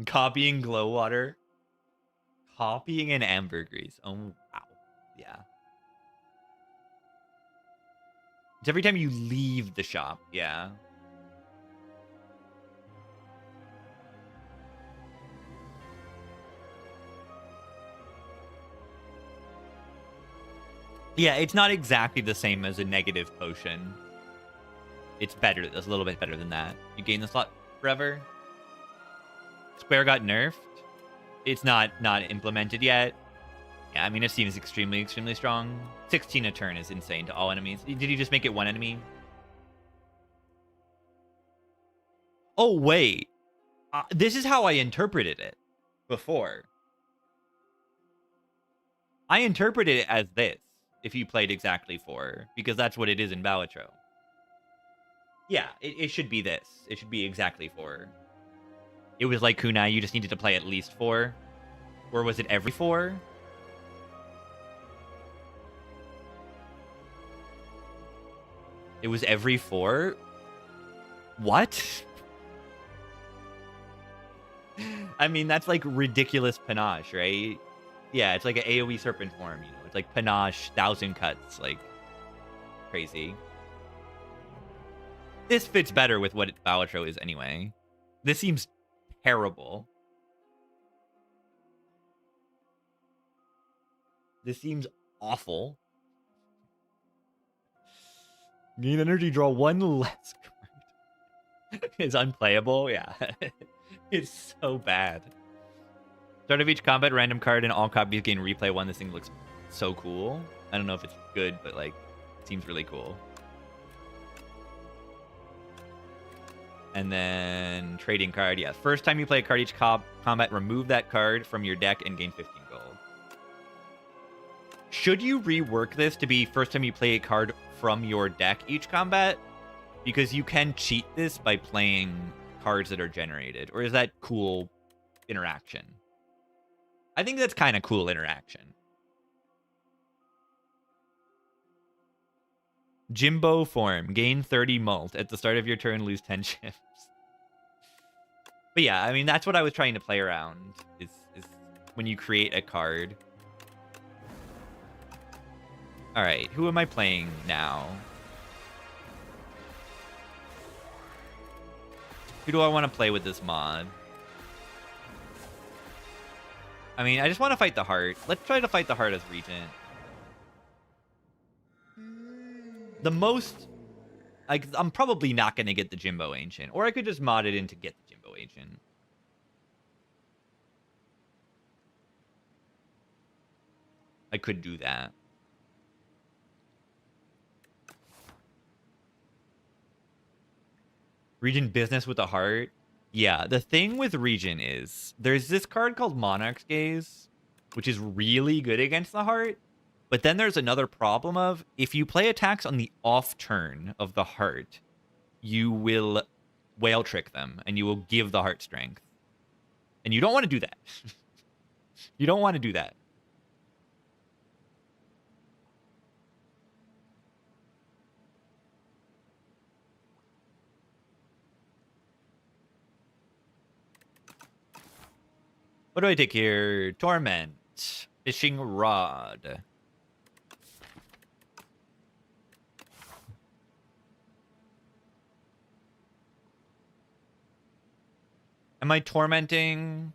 Copying glow water. Copying an ambergris. Oh, wow. Yeah. It's every time you leave the shop. Yeah. Yeah, it's not exactly the same as a negative potion. It's better. It's a little bit better than that. You gain the slot forever. Square got nerfed. It's not implemented yet. Yeah, I mean, it seems extremely strong. 16 a turn is insane to all enemies. Did you just make it one enemy? Oh, wait. This is how I interpreted it before. I interpreted it as this, if you played exactly 4, because that's what it is in Balatro. Yeah, it should be this. It should be exactly 4. It was like Kunai, you just needed to play at least 4. Or was it every 4? It was every 4? What? I mean, that's like ridiculous panache, right? Yeah, it's like an AoE serpent form, you know. It's like panache, 1,000 cuts, like crazy. This fits better with what Balatro is anyway. This seems terrible. This seems awful. Gain energy, draw 1 less card. It's unplayable, yeah. It's so bad. Start of each combat, random card, and all copies gain replay 1. This thing looks so cool. I don't know if it's good, but, like, it seems really cool. And then trading card. Yeah, first time you play a card each combat, remove that card from your deck and gain 15 gold. Should you rework this to be first time you play a card from your deck each combat? Because you can cheat this by playing cards that are generated. Or is that cool interaction? I think that's kind of cool interaction. Jimbo form. Gain 30 mult. At the start of your turn, lose 10 chips. But yeah, I mean, that's what I was trying to play around. Is when you create a card. Alright, who am I playing now? Who do I want to play with this mod? I mean, I just want to fight the heart. Let's try to fight the heart as Regent. The most... Like, I'm probably not going to get the Jimbo Ancient. Or I could just mod it in to get the Jimbo Ancient. I could do that. Regent Business with a heart. Yeah, the thing with Regent is there's this card called Monarch's Gaze, which is really good against the heart. But then there's another problem of if you play attacks on the off turn of the heart, you will whale trick them and you will give the heart strength. And you don't want to do that. You don't want to do that. What do I take here? Torment. Fishing Rod. Am I tormenting?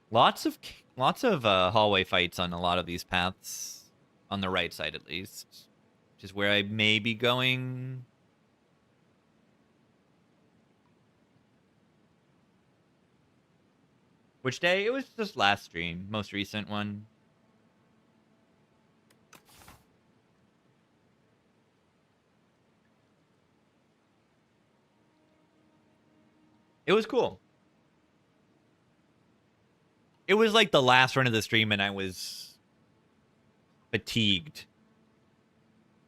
Lots of hallway fights on a lot of these paths. On the right side, at least. Which is where I may be going. Which day? It was just last stream. Most recent one. It was cool. It was like the last run of the stream and I was fatigued.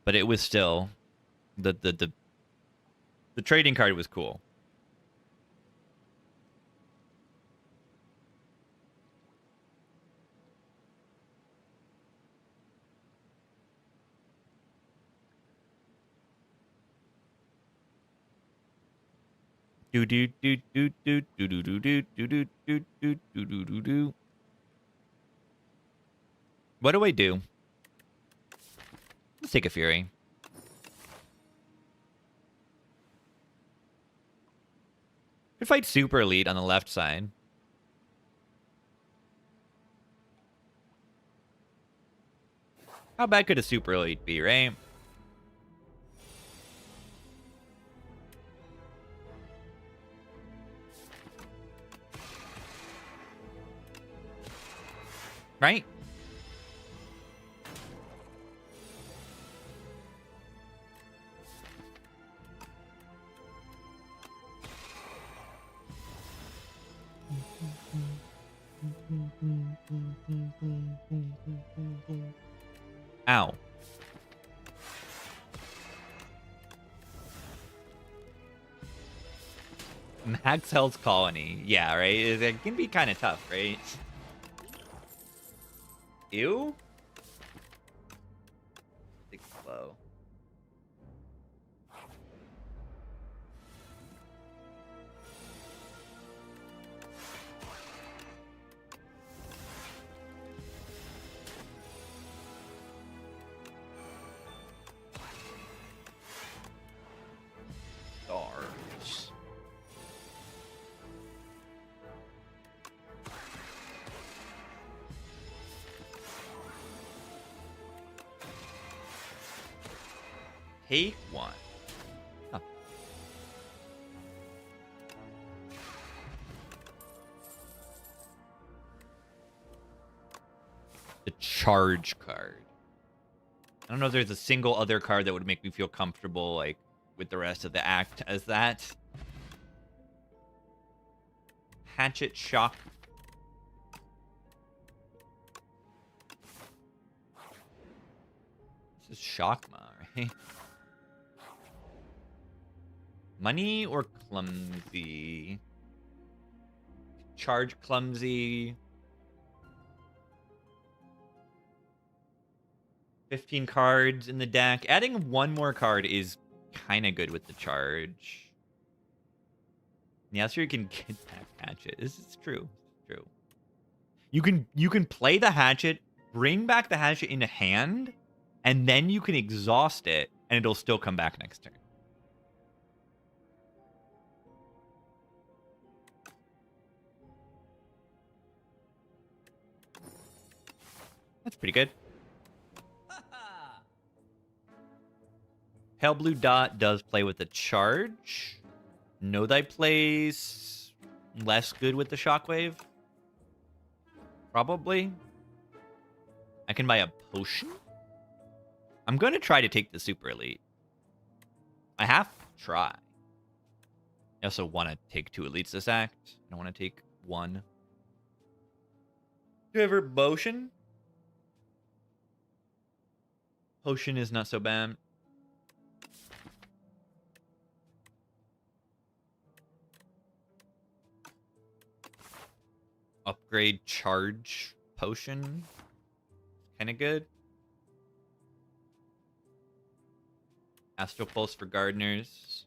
But it was still the trading card was cool. Do do do do do do do do do do do do do do do do. What do I do? Let's take a Fury. Could fight Super Elite on the left side. How bad could a Super Elite be, right? Right? Ow. Max Health Colony. Yeah, right? It can be kind of tough, right? Ew? It's slow. Stars. Take one. Huh. The charge card. I don't know if there's a single other card that would make me feel comfortable, like, with the rest of the act as that. Hatchet Shock. This is Shockma, right? Money or Clumsy? Charge Clumsy. 15 cards in the deck. Adding one more card is kind of good with the charge. Yeah, so you can get that hatchet. This is true. It's true. You can play the hatchet, bring back the hatchet into hand, and then you can exhaust it, and it'll still come back next turn. That's pretty good. Pale Blue Dot does play with the charge. Know Thy plays less good with the Shockwave. Probably. I can buy a potion. I'm going to try to take the Super Elite. I have to try. I also want to take 2 Elites this act. I don't want to take 1. Do you ever potion? Potion is not so bad. Upgrade charge potion. Kind of good. Astral Pulse for Gardeners.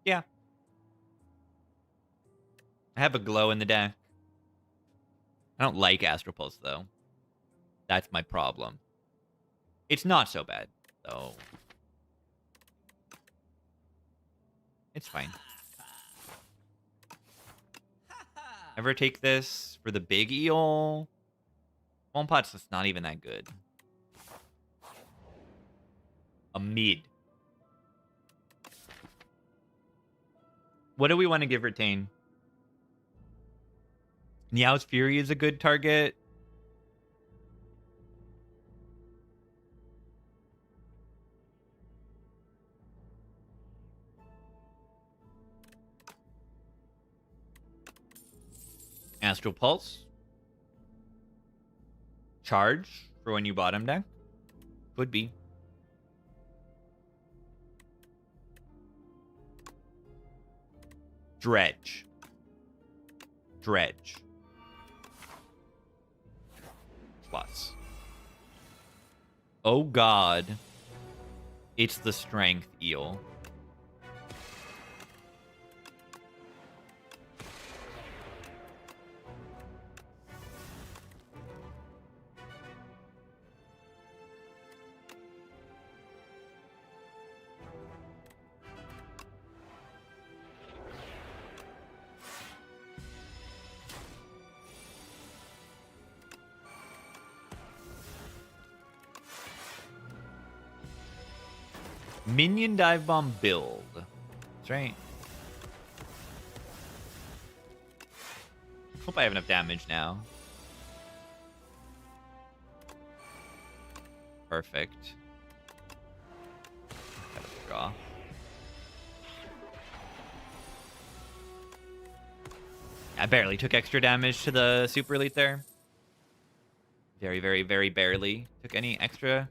Yeah. I have a glow in the deck. I don't like Astral Pulse, though. That's my problem. It's not so bad, though. It's fine. Ever take this for the big eel? One pot's just not even that good. A mid. What do we want to give retain? Meow's Fury is a good target. Astral Pulse. Charge for when you bottom deck. Could be. Dredge. Dredge. Plus. Oh god. It's the strength eel. Minion dive bomb build. That's right. Hope I have enough damage now. Perfect. Gotta draw. I barely took extra damage to the super elite there. Very, very, very barely took any extra.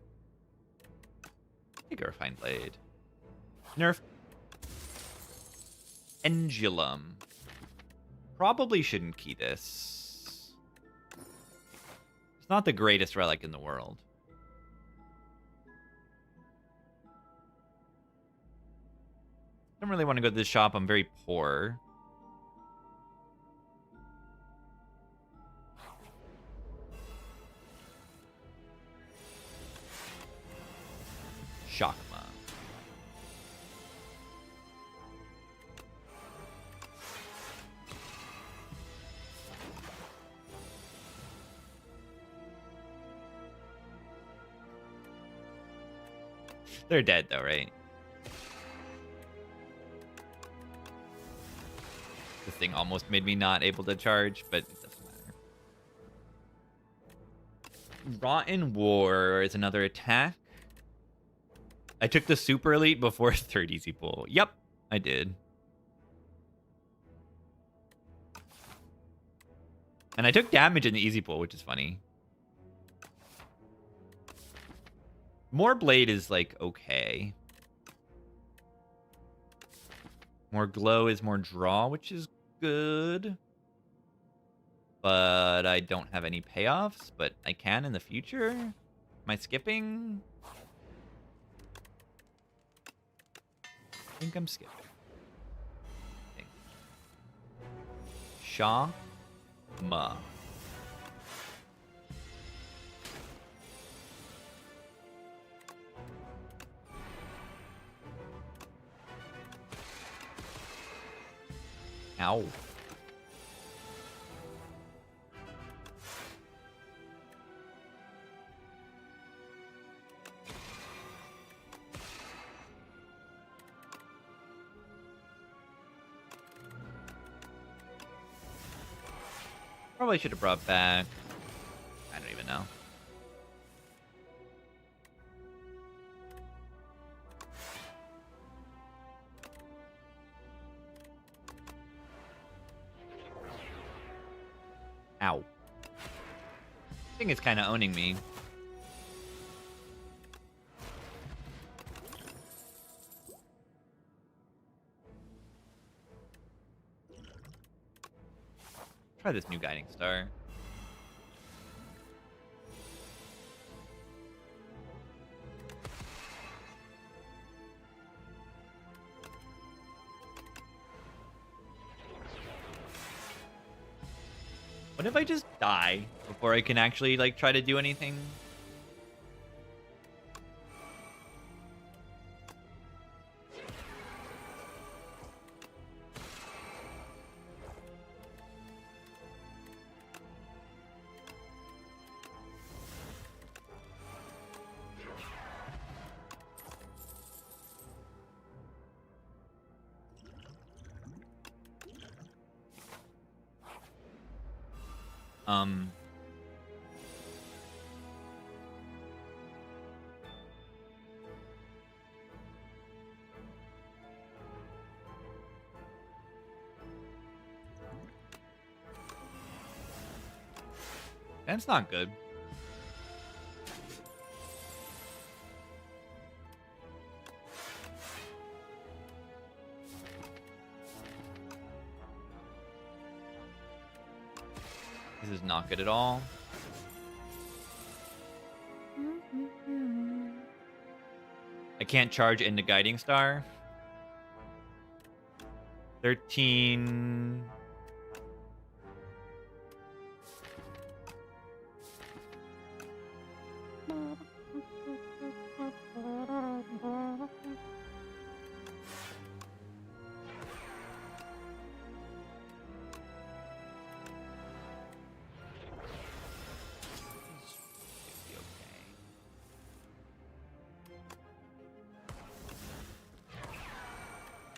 Take a refined blade. Nerf. Pendulum. Probably shouldn't key this. It's not the greatest relic in the world. I don't really want to go to this shop. I'm very poor. Shockma. They're dead though, right? This thing almost made me not able to charge, but it doesn't matter. Rotten War is another attack. I took the super elite before third easy pull. Yep, I did. And I took damage in the easy pull, which is funny. More blade is like okay. More glow is more draw, which is good. But I don't have any payoffs, but I can in the future. Am I skipping? I think I'm skipping. Okay. Shama. Ow. Probably should have brought back. I don't even know. Ow. I think it's kind of owning me. Try this new guiding star. What if I just die before I can actually like try to do anything? That's not good. This is not good at all. I can't charge into Guiding Star. 13.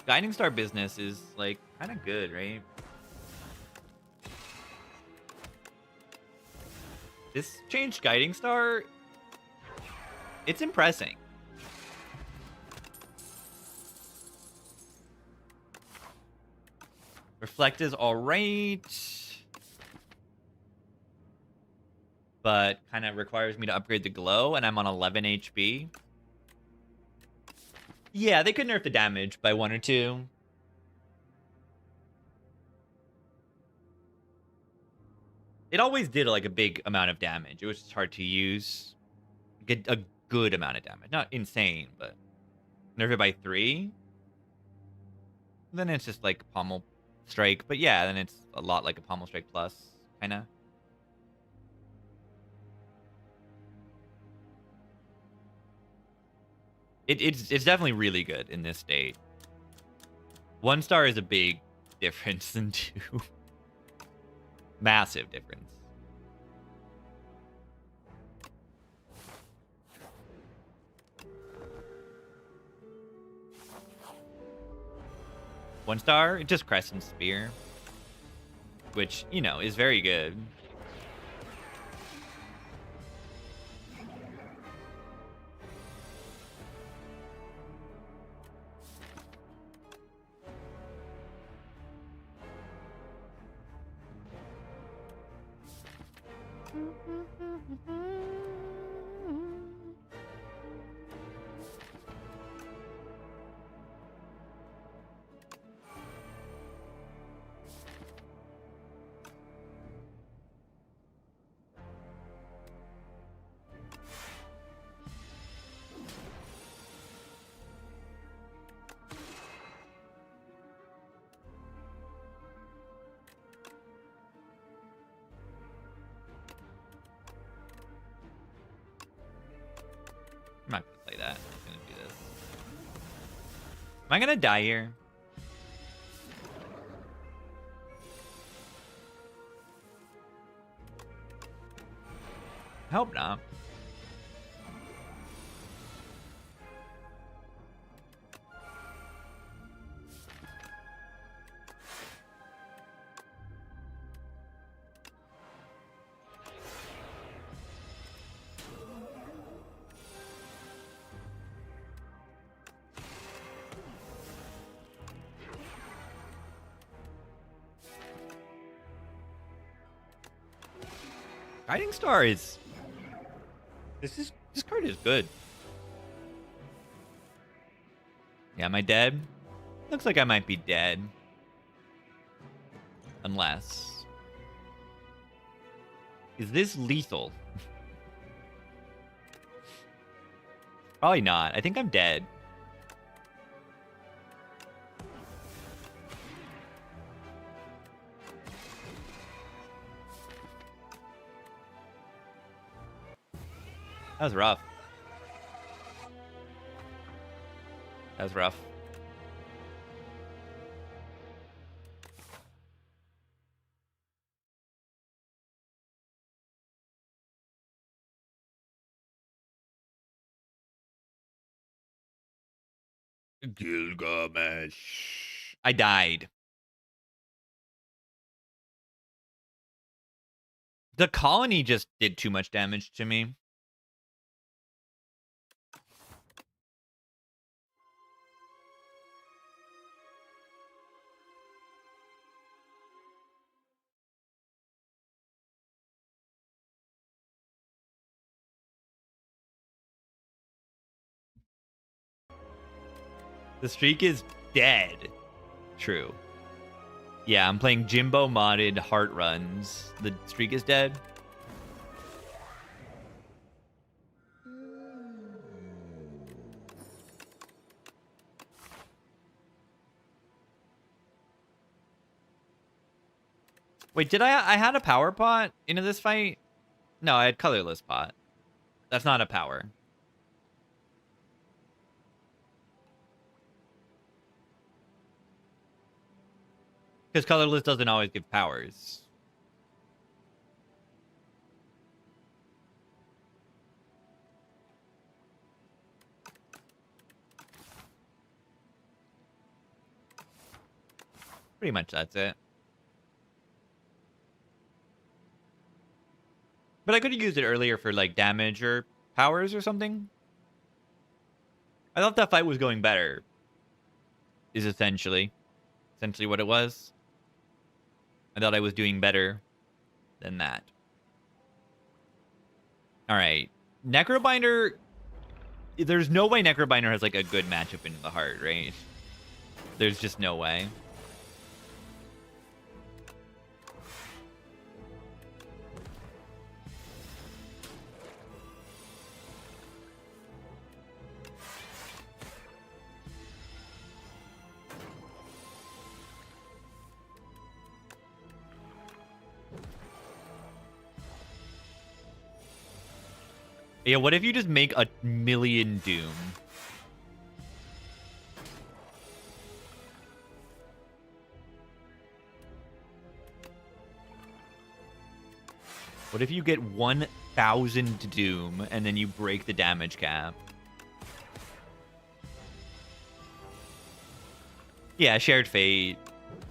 Guiding Star business is, like, kind of good, right? This changed Guiding Star. It's impressing. Reflect is alright. But kind of requires me to upgrade the glow, and I'm on 11 HP. Yeah, they could nerf the damage by 1 or 2. It always did like a big amount of damage. It was just hard to use. Get a good amount of damage. Not insane, but nerf it by 3. Then it's just like Pommel Strike. But yeah, then it's a lot like a Pommel Strike Plus, kind of. It's definitely really good in this state. 1 star is a big difference than 2. Massive difference. One star, it just Crescent Spear. Which, you know, is very good. I'm not gonna play that. I'm just gonna do this. Am I gonna die here? I hope not. Guiding Star is... This card is good. Yeah, am I dead? Looks like I might be dead. Unless... Is this lethal? Probably not. I think I'm dead. That was rough. That was rough. Gilgamesh. I died. The colony just did too much damage to me. The streak is dead. True. Yeah, I'm playing Jimbo modded heart runs. The streak is dead. Wait, did I had a power pot into this fight? No, I had colorless pot. That's not a power. Because colorless doesn't always give powers. Pretty much that's it. But I could have used it earlier for, like, damage or powers or something. I thought that fight was going better. Is essentially what it was. I thought I was doing better than that. Alright. Necrobinder... There's no way Necrobinder has, like, a good matchup into the heart, right? There's just no way. Yeah, what if you just make a million Doom? What if you get 1,000 Doom and then you break the damage cap? Yeah, Shared Fate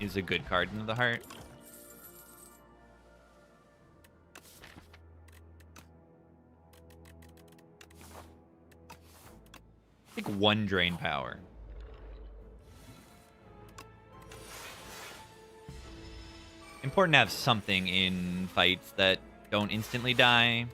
is a good card into the heart. I think 1 drain power. Important to have something in fights that don't instantly die.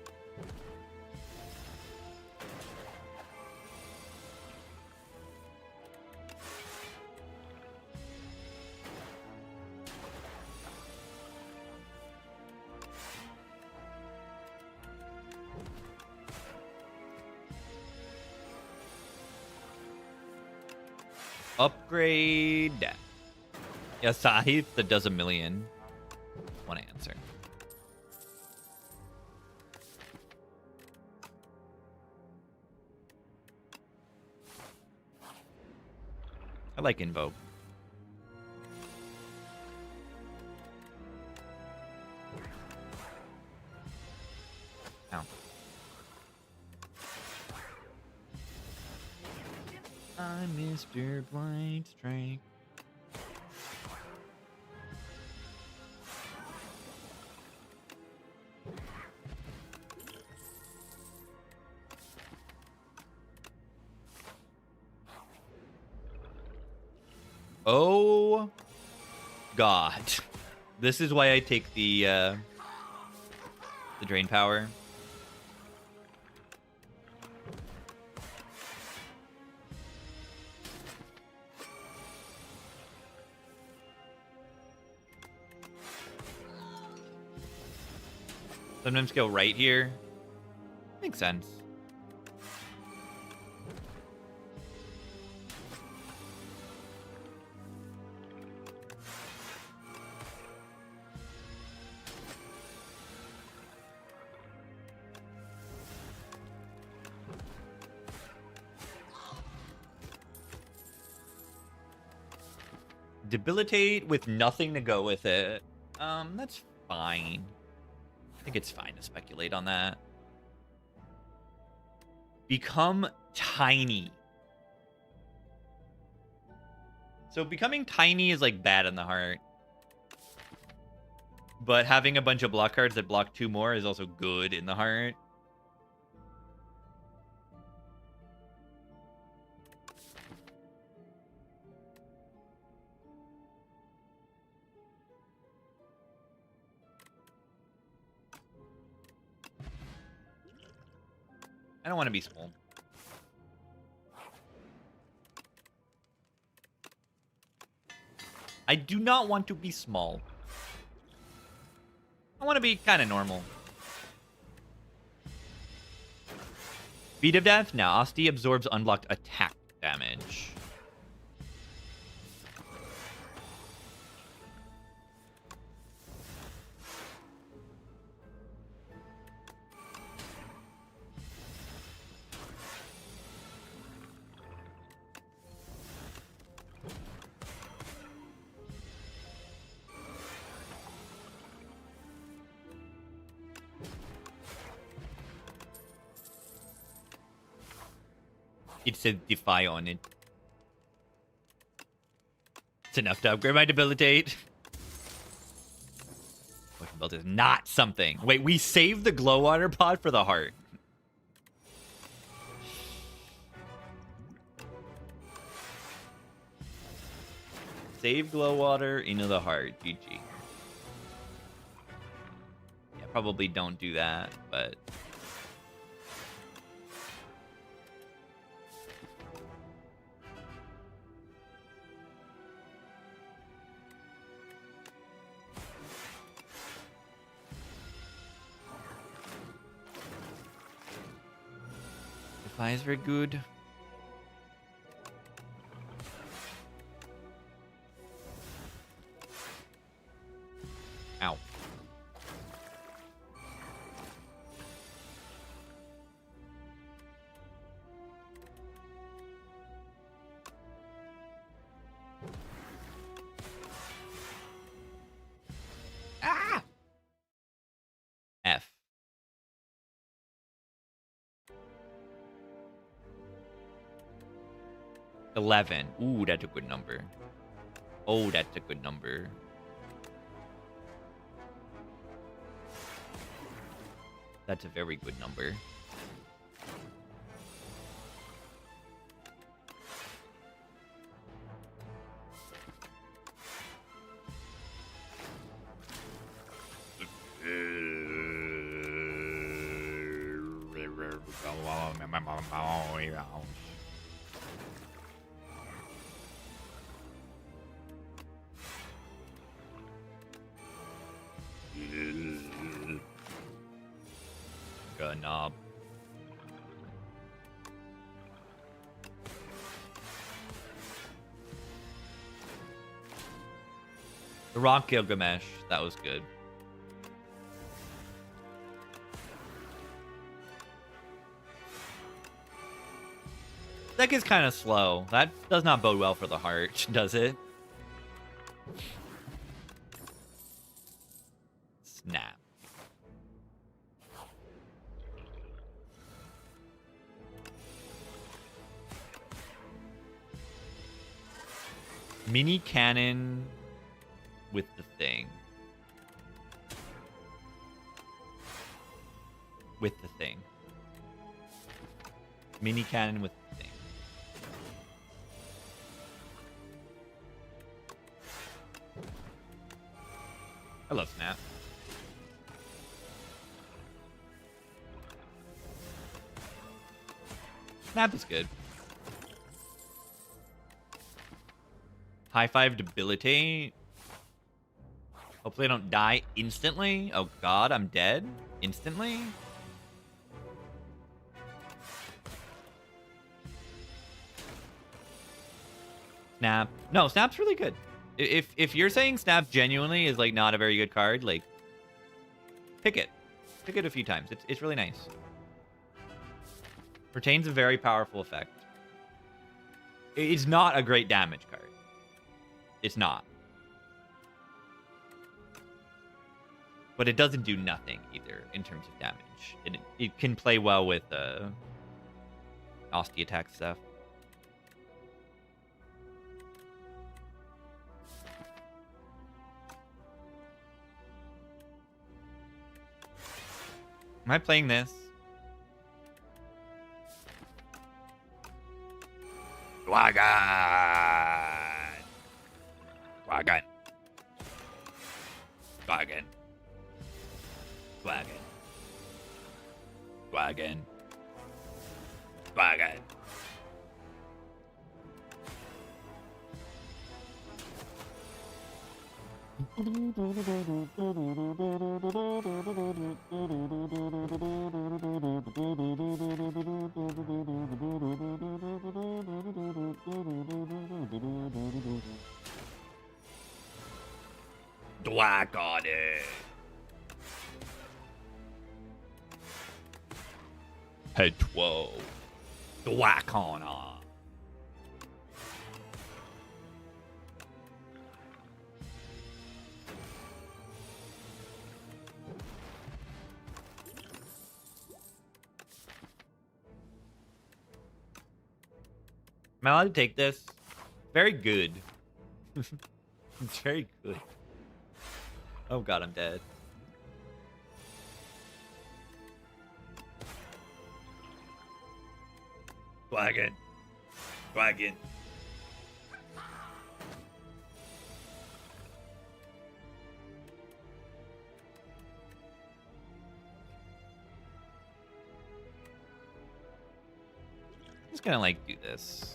Upgrade. Yeah, Scythe that does 1,000,000. One answer. I like Invoke. Ow. I'm Mr. Blind Strike. Oh God. This is why I take the drain power. Sometimes go right here. Makes sense. Debilitate with nothing to go with it. That's fine. I think it's fine to speculate on that. Become tiny. So becoming tiny is like bad in the heart. But having a bunch of block cards that block 2 more is also good in the heart. I don't want to be small. I do not want to be small. I want to be kind of normal. Beat of Death? Now, Asti absorbs unblocked attack damage. It said Defy on it. It's enough to upgrade my Debilitate. Potion Belt is not something. Wait, we saved the Glow Water pod for the heart. Save Glow Water into the heart. GG. Yeah, probably don't do that, but... Defy is very good. Ow. Ah! F. $11. Ooh, that's a good number. Oh, that's a good number. That's a very good number. Knob. The Rock Gilgamesh, that was good. Deck is kind of slow. That does not bode well for the heart, does it? Snap. Mini cannon with the thing. With the thing. Mini cannon with the thing. I love Snap. Snap is good. High Five Debilitate. Hopefully I don't die instantly. Oh god, I'm dead instantly. Snap. No, Snap's really good. If you're saying Snap genuinely is like not a very good card, like pick it. Pick it a few times. It's really nice. Retains a very powerful effect. It's not a great damage card. It's not. But it doesn't do nothing either in terms of damage. It can play well with Asti attack stuff. Am I playing this? Wagon. Wagon. Wagon. Wagon. Wagon. Wagon. Dwack on it. Head 12. Dwack on it. Am I allowed to take this? Very good. It's very good. Oh god, I'm dead. Wagon. Wagon. I'm just gonna like do this.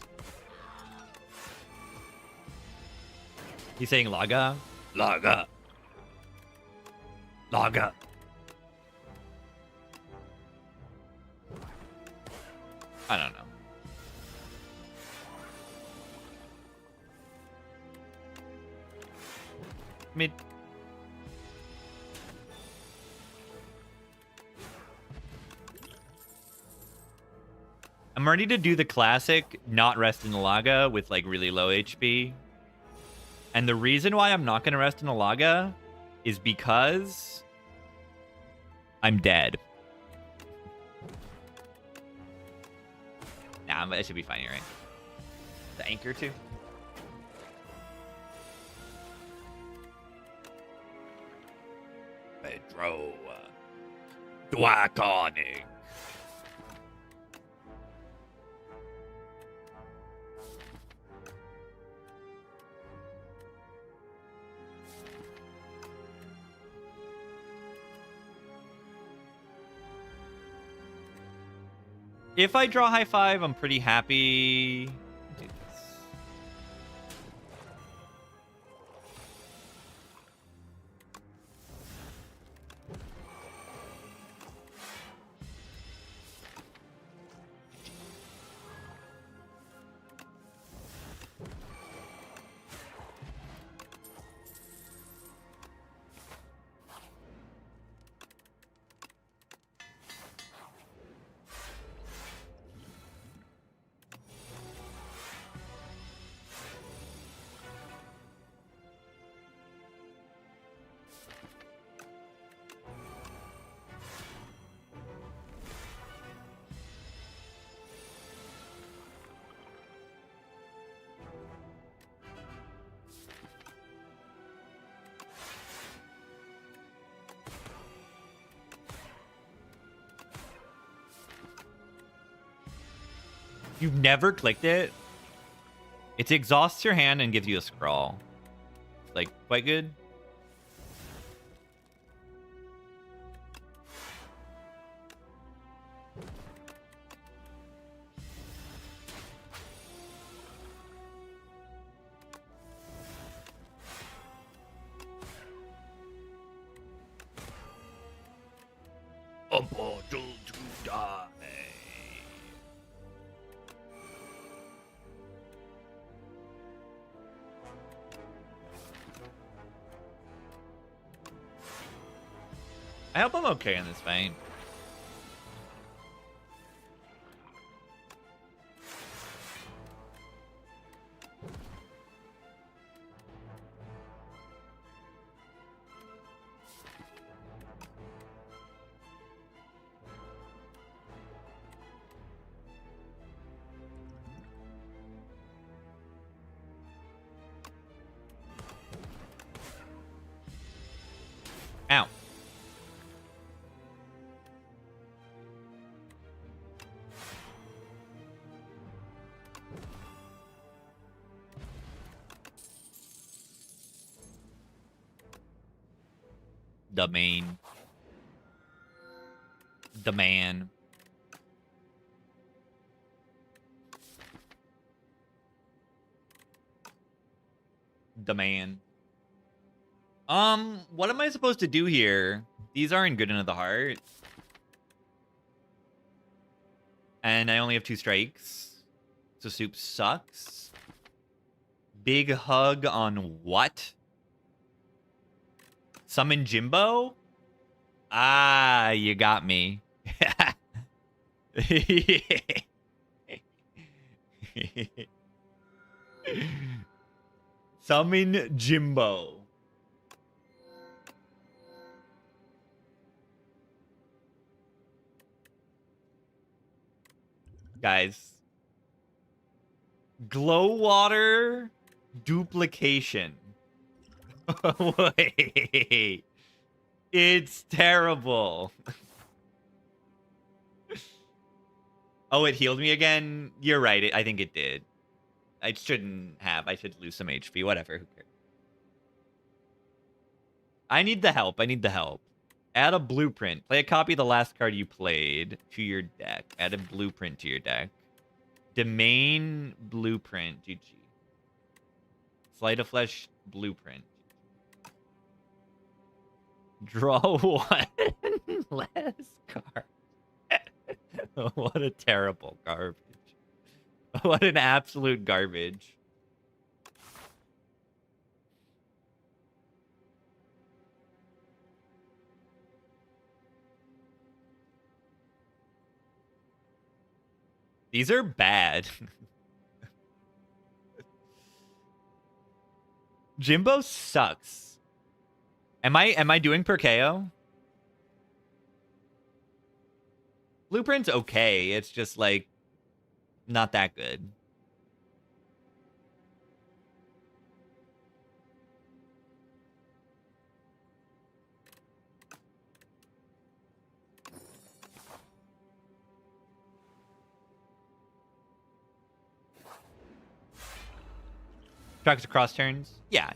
He's saying Laga? Laga. Laga. I don't know. Mid. I'm ready to do the classic not rest in the Laga with like really low HP. And the reason why I'm not going to rest in the Laga is because I'm dead. Nah, I should be fine here, right? The anchor too. Pedro. Dwaconic. If I draw high five, I'm pretty happy. Do this. You've never clicked it? It exhausts your hand and gives you a scrawl. Like, quite good. A portal to die. I hope I'm okay in this vein. Ow. The main. The man. The man. What am I supposed to do here? These aren't good into the heart. And I only have 2 strikes. So soup sucks. Big hug on what? Summon Jimbo? Ah, you got me. Summon Jimbo. Guys. Glow water duplication. Wait. It's terrible. Oh, it healed me again? You're right. I think it did. I shouldn't have. I should lose some HP. Whatever. Who cares? I need the help. I need the help. Add a blueprint. Play a copy of the last card you played to your deck. Add a blueprint to your deck. Domain blueprint. GG. Sleight of Flesh blueprint. Draw 1 less card. What a terrible garbage. What an absolute garbage. These are bad. Jimbo sucks. Am I doing per KO? Blueprint's okay. It's just like not that good. Tracks across turns? Yeah.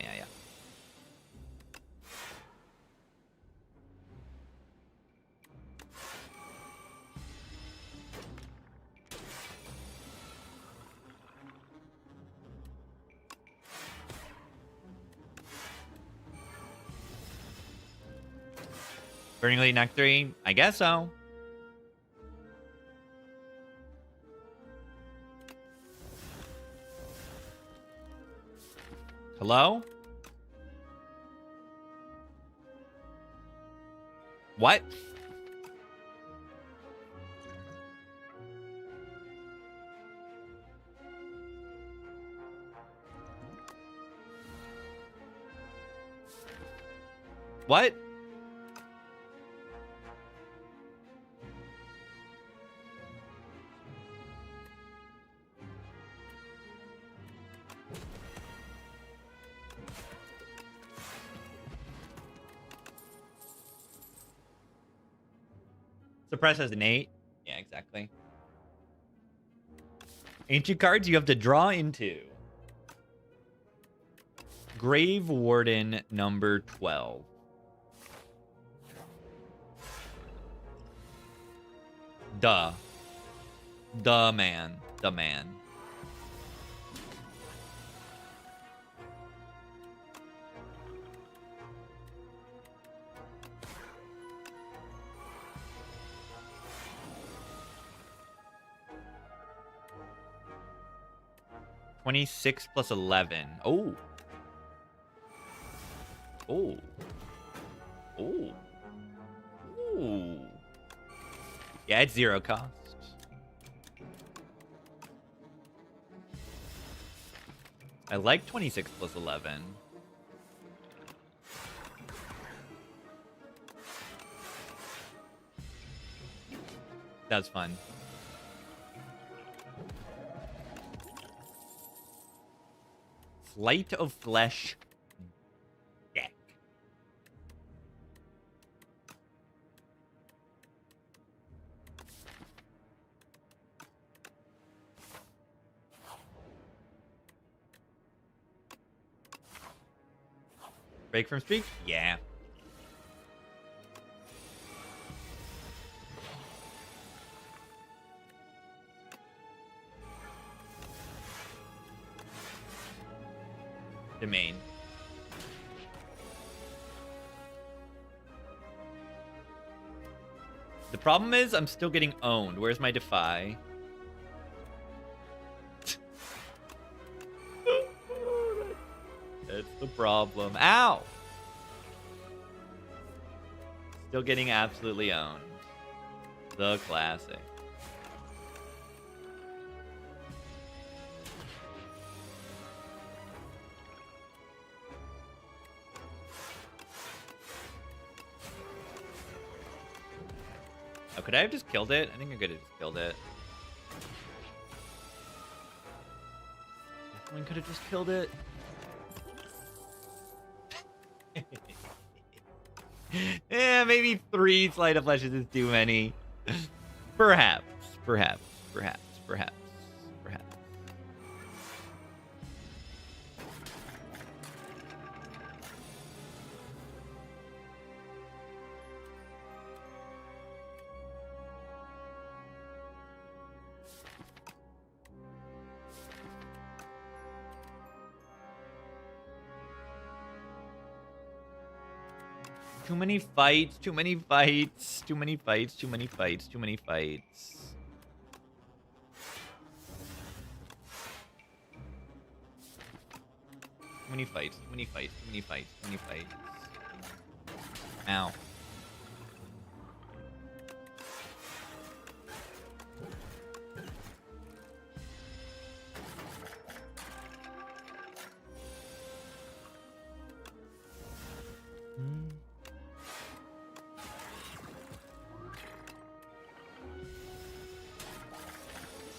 Burning Late Act 3? I guess so. Hello? What? What? Suppress has an 8. Yeah, exactly. Ancient cards you have to draw into. Grave Warden number 12. Duh. The man. The man. $26 plus 11. Oh. Oh. Oh. Ooh. Yeah, it's 0 cost. I like 26 plus 11. That's fun. Sleight of Flesh deck. Break from streak? Yeah. Domain. The problem is I'm still getting owned. Where's my Defy? That's the problem. Ow! Still getting absolutely owned. The classic. Oh, could I have just killed it? I think I could have just killed it. Definitely could have just killed it. Yeah, maybe 3 Sleight of Flashes is too many. Perhaps. Too many fights. Too many fights. Too many fights. Too many fights. Too many fights. Too many fights. Too many fights. Too many fights. Too many fights. Ow.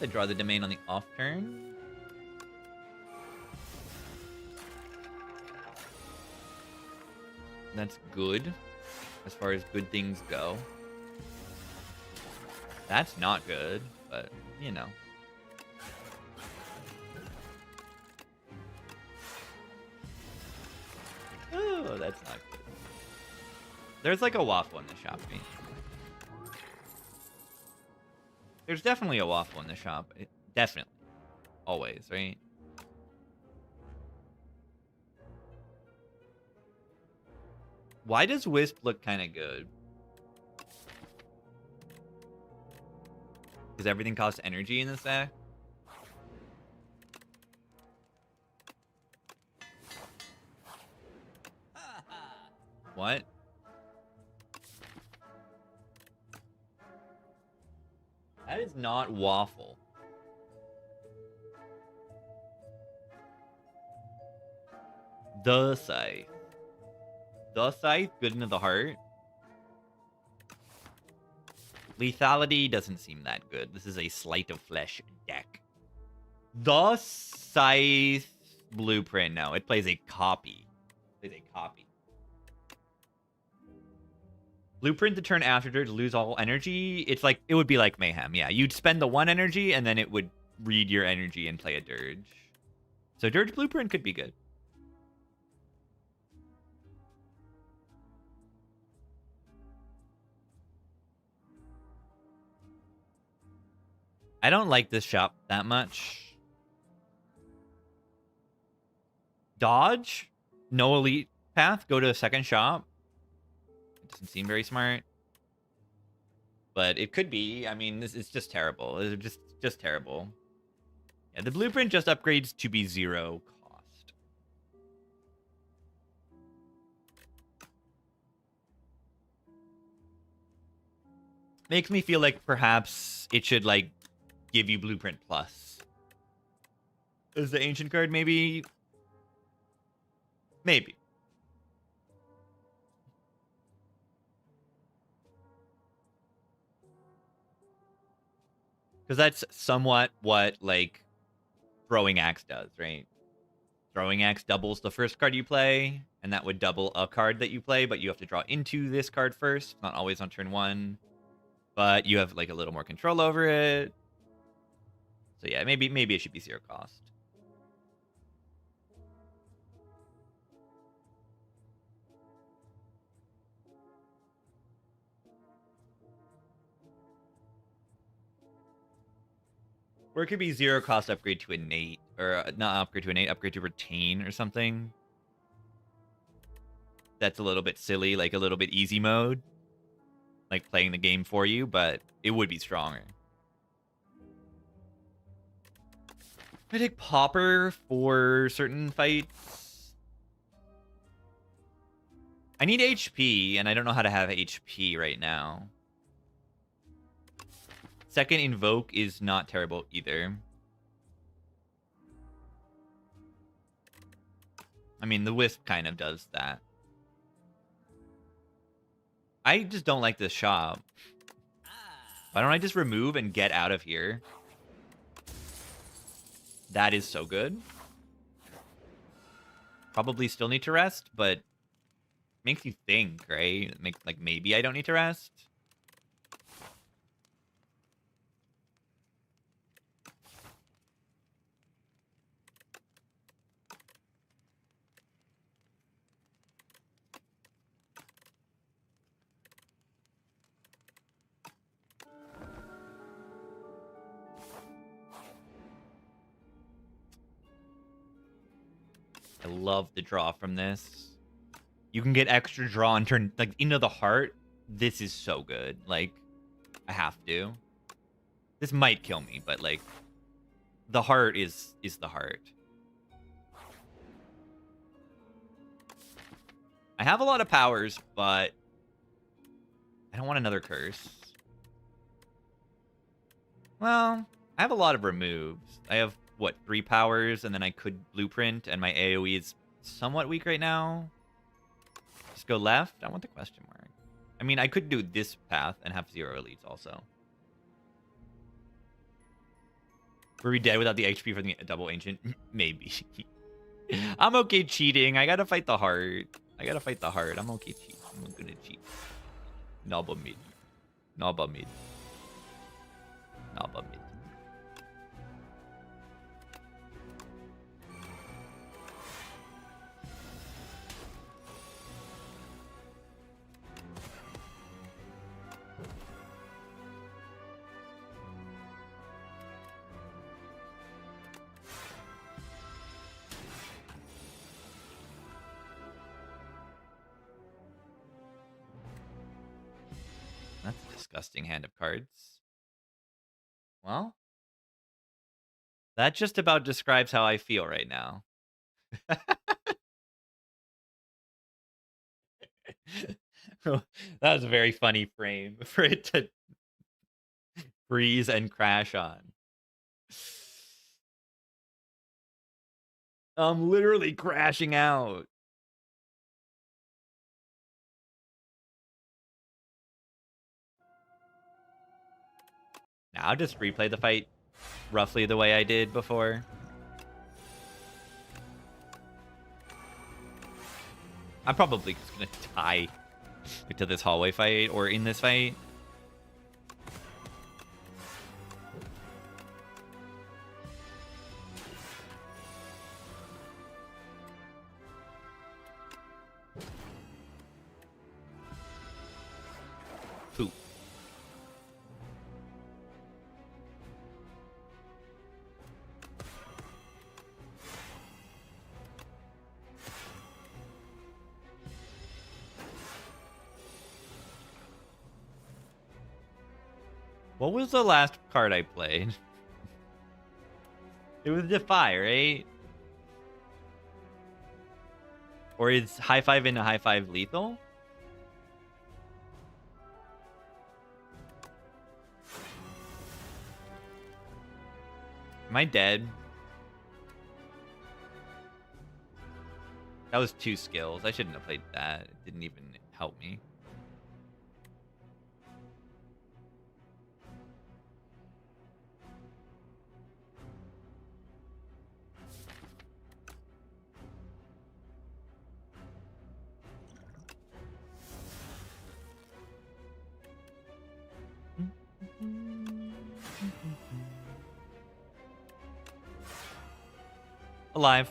I draw the domain on the off turn. That's good, as far as good things go. That's not good, but, you know. Oh, that's not good. There's like a waffle in the shop, me. There's definitely a waffle in the shop. Definitely. Always, right? Why does Wisp look kind of good? Because everything costs energy in this deck? What? That is not waffle. The Scythe. The Scythe, good into the heart. Lethality doesn't seem that good. This is a Sleight of Flesh deck. The Scythe blueprint, no. It plays a copy. It plays a copy. Blueprint to turn after Dirge, lose all energy. It's like, it would be like Mayhem, yeah. You'd spend the 1 energy, and then it would read your energy and play a Dirge. So Dirge Blueprint could be good. I don't like this shop that much. Dodge? No elite path? Go to a second shop? Doesn't seem very smart, but it could be. I mean, this is just terrible. It's just terrible. Yeah, the blueprint just upgrades to be 0 cost. Makes me feel like perhaps it should like give you blueprint plus. Is the ancient card maybe? Maybe. Because that's somewhat what, like, Throwing Axe does, right? Throwing Axe doubles the first card you play, and that would double a card that you play, but you have to draw into this card first. Not always on turn 1. But you have, like, a little more control over it. So yeah, maybe it should be 0 cost. Or it could be 0 cost upgrade to innate, or not upgrade to innate, upgrade to retain or something. That's a little bit silly, like a little bit easy mode. like playing the game for you, but it would be stronger. I take Pauper for certain fights. I need HP, and I don't know how to have HP right now. Second Invoke is not terrible either. I mean, the Wisp kind of does that. I just don't like this shop. Why don't I just remove and get out of here? That is so good. Probably still need to rest, but makes you think, right? Like maybe I don't need to rest. I love the draw from this. You can get extra draw and turn like into the heart. This is so good. Like, I have to. This might kill me, but like, the heart is the heart. I have a lot of powers, but I don't want another curse. Well, I have a lot of removes. I have, what, 3 powers, and then I could blueprint, and my AoE is somewhat weak right now. Just go left? I want the question mark. I mean, I could do this path and have 0 elites also. Were we dead without the HP from the double ancient? Maybe. I'm okay cheating. I gotta fight the heart. I'm okay cheating. I'm gonna cheat. Naba mid. That's a disgusting hand of cards. Well, that just about describes how I feel right now. That was a very funny frame for it to freeze and crash on. I'm literally crashing out. Now I'll just replay the fight roughly the way I did before. I'm probably just gonna die to this hallway fight or in this fight. Poop. What was the last card I played? It was Defy, right? Or is High Five into High Five lethal? Am I dead? That was 2 skills. I shouldn't have played that. It didn't even help me. Alive.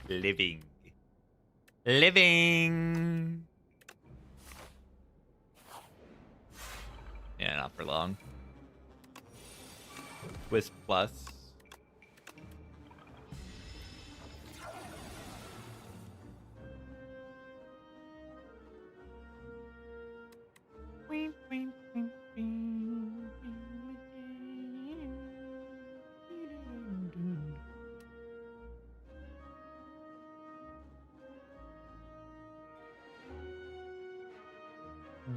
Living. Living. Yeah, not for long. Twist plus.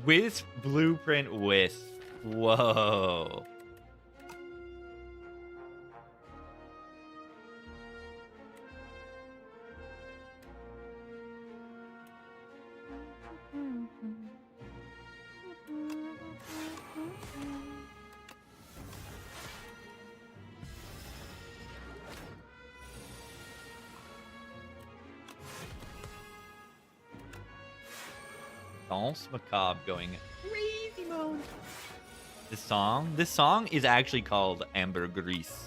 Wisp, blueprint, wisp. Whoa. Danse Macabre going crazy mode. This song is actually called Ambergris.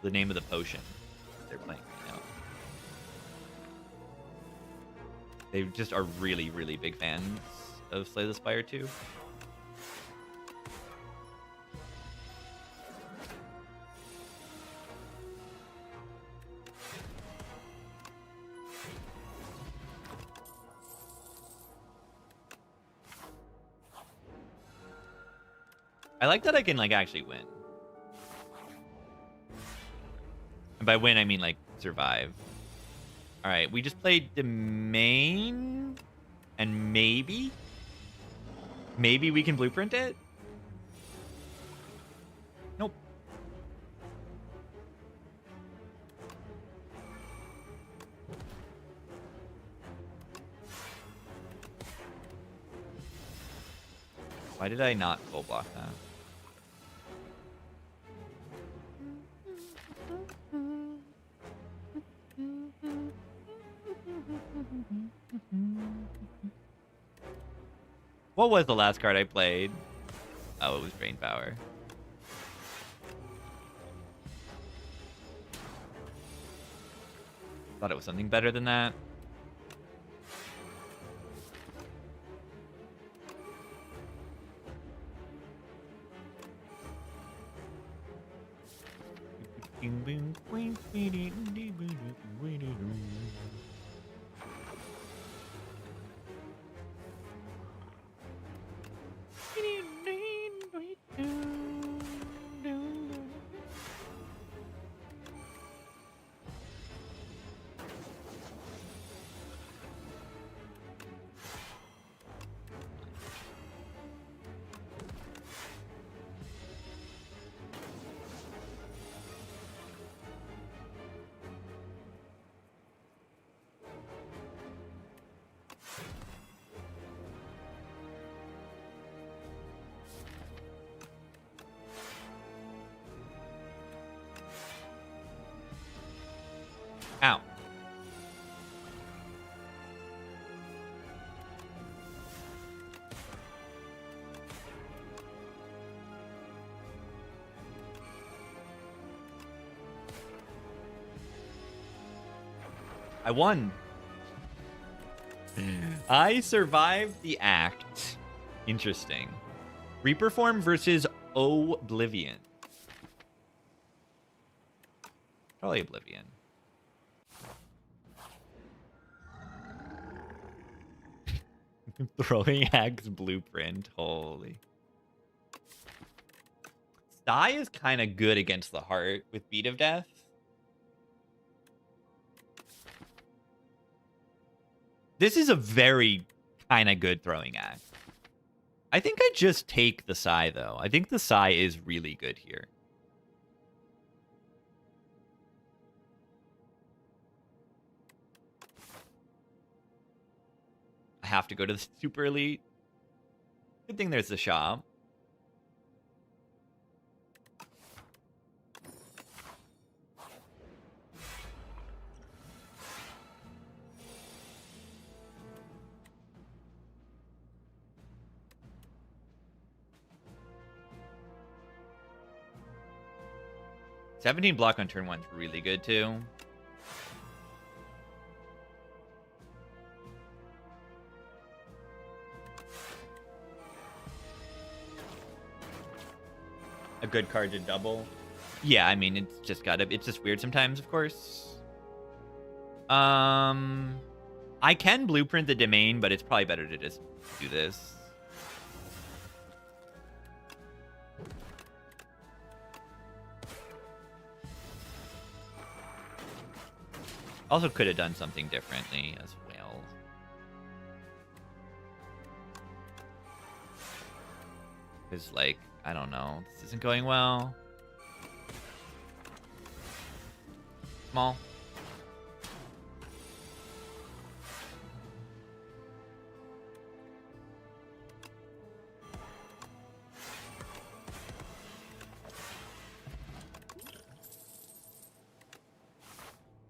The name of the potion they're playing right now. They just are really, really big fans of Slay the Spire 2. I like that I can, like, actually win. And by win, I mean, like, survive. Alright, we just played the main. And maybe we can blueprint it? Nope. Why did I not full block that? What was the last card I played? Oh, it was Brain Power. Thought it was something better than that. Ow. I won. I survived the act. Interesting. Reaper form versus Oblivion. Probably Oblivion. Throwing axe blueprint. Holy. Sty is kind of good against the heart with Beat of Death. This is a very kind of good throwing axe. I think I just take the Sai, though. I think the Sai is really good here. I have to go to the Super Elite. Good thing there's the shop. 17 block on turn 1's really good, too. A good card to double. Yeah, I mean, it's just weird sometimes, of course. I can blueprint the domain, but it's probably better to just do this. Also could have done something differently as well. Because, like, I don't know. This isn't going well. Small.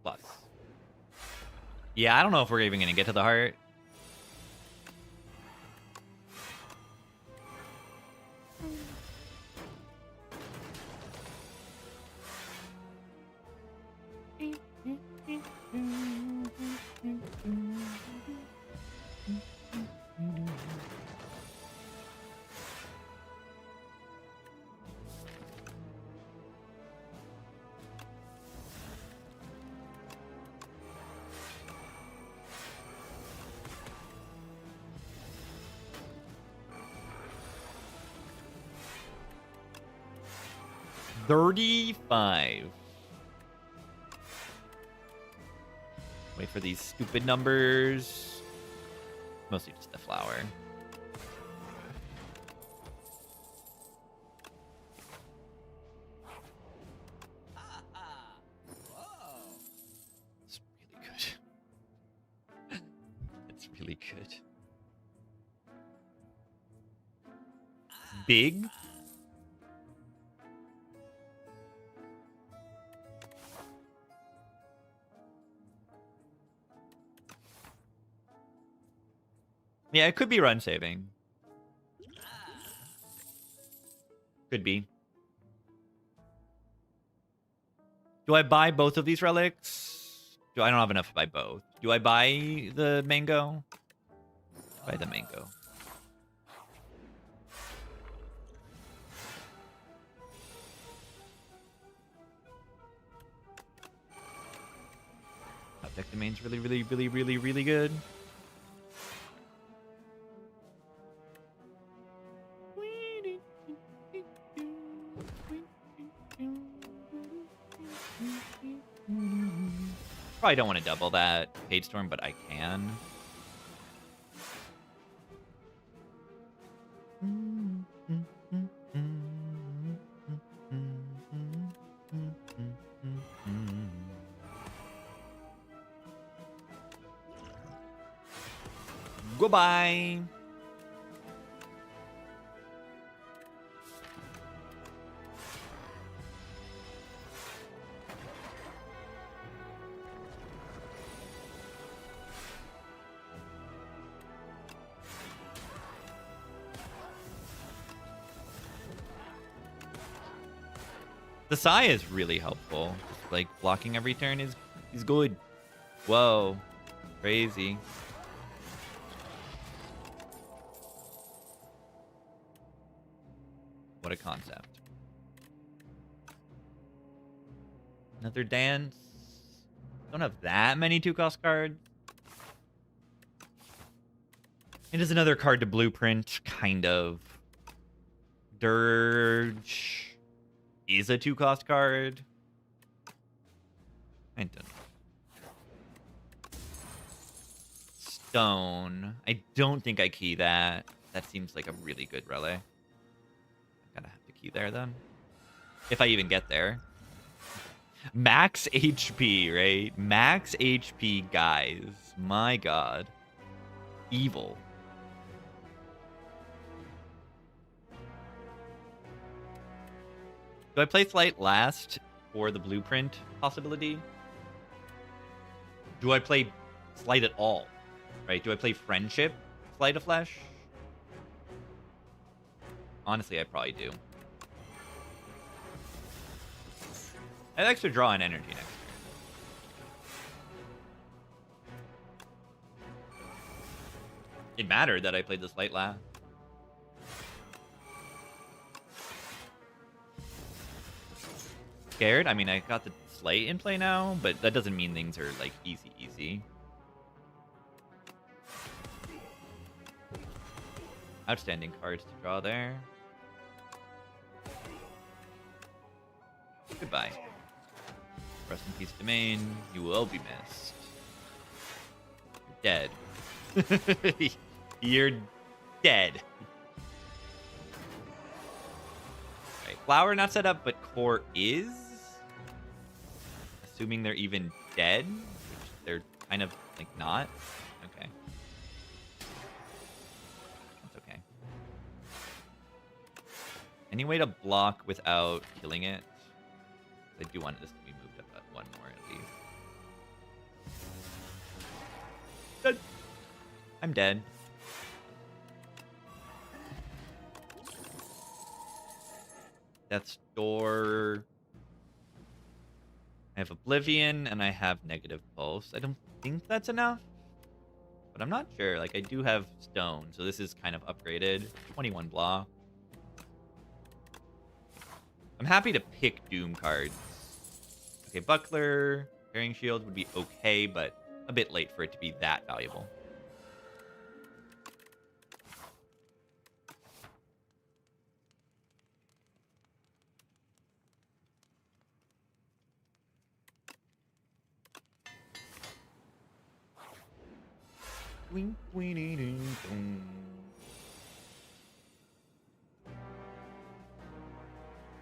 Plus. Yeah, I don't know if we're even going to get to the heart. $35. Wait for these stupid numbers. Mostly just the flower. It's really good. It's really good. Big. Yeah, it could be run saving. Could be. Do I buy both of these relics? I don't have enough to buy both. Do I buy the mango? Buy the mango. Deck domain's really good. Probably don't want to double that Page Storm, but I can. Goodbye. The Sai is really helpful. Like, blocking every turn is good. Whoa. Crazy. What a concept. Another dance. Don't have that many 2-cost cards. It is another card to blueprint, kind of. Dirge is a 2-cost card. I don't know. Stone. I don't think I key that. That seems like a really good relay. Gotta have to key there then. If I even get there. Max HP, right? Max HP, guys. My god. Evil. Do I play Flight last for the blueprint possibility? Do I play Flight at all? Right? Do I play Friendship Flight of Flesh? Honestly, I probably do. I have extra draw and energy next turn. It mattered that I played this light last. Scared? I mean, I got the Slate in play now, but that doesn't mean things are, like, easy. Outstanding cards to draw there. Goodbye. Rest in peace, Domain. You will be missed. You're dead. You're dead. Right. Flower not set up, but core is. Assuming they're even dead, which they're kind of like not. Okay. That's okay. Any way to block without killing it? I do want this to be moved up one more at least. Dead. I'm dead. Death's Door. I have Oblivion and I have Negative Pulse. I don't think that's enough, but I'm not sure. Like, I do have Stone, so this is kind of upgraded. 21 block. I'm happy to pick Doom cards. Okay, Buckler, Bearing Shield would be okay, but a bit late for it to be that valuable.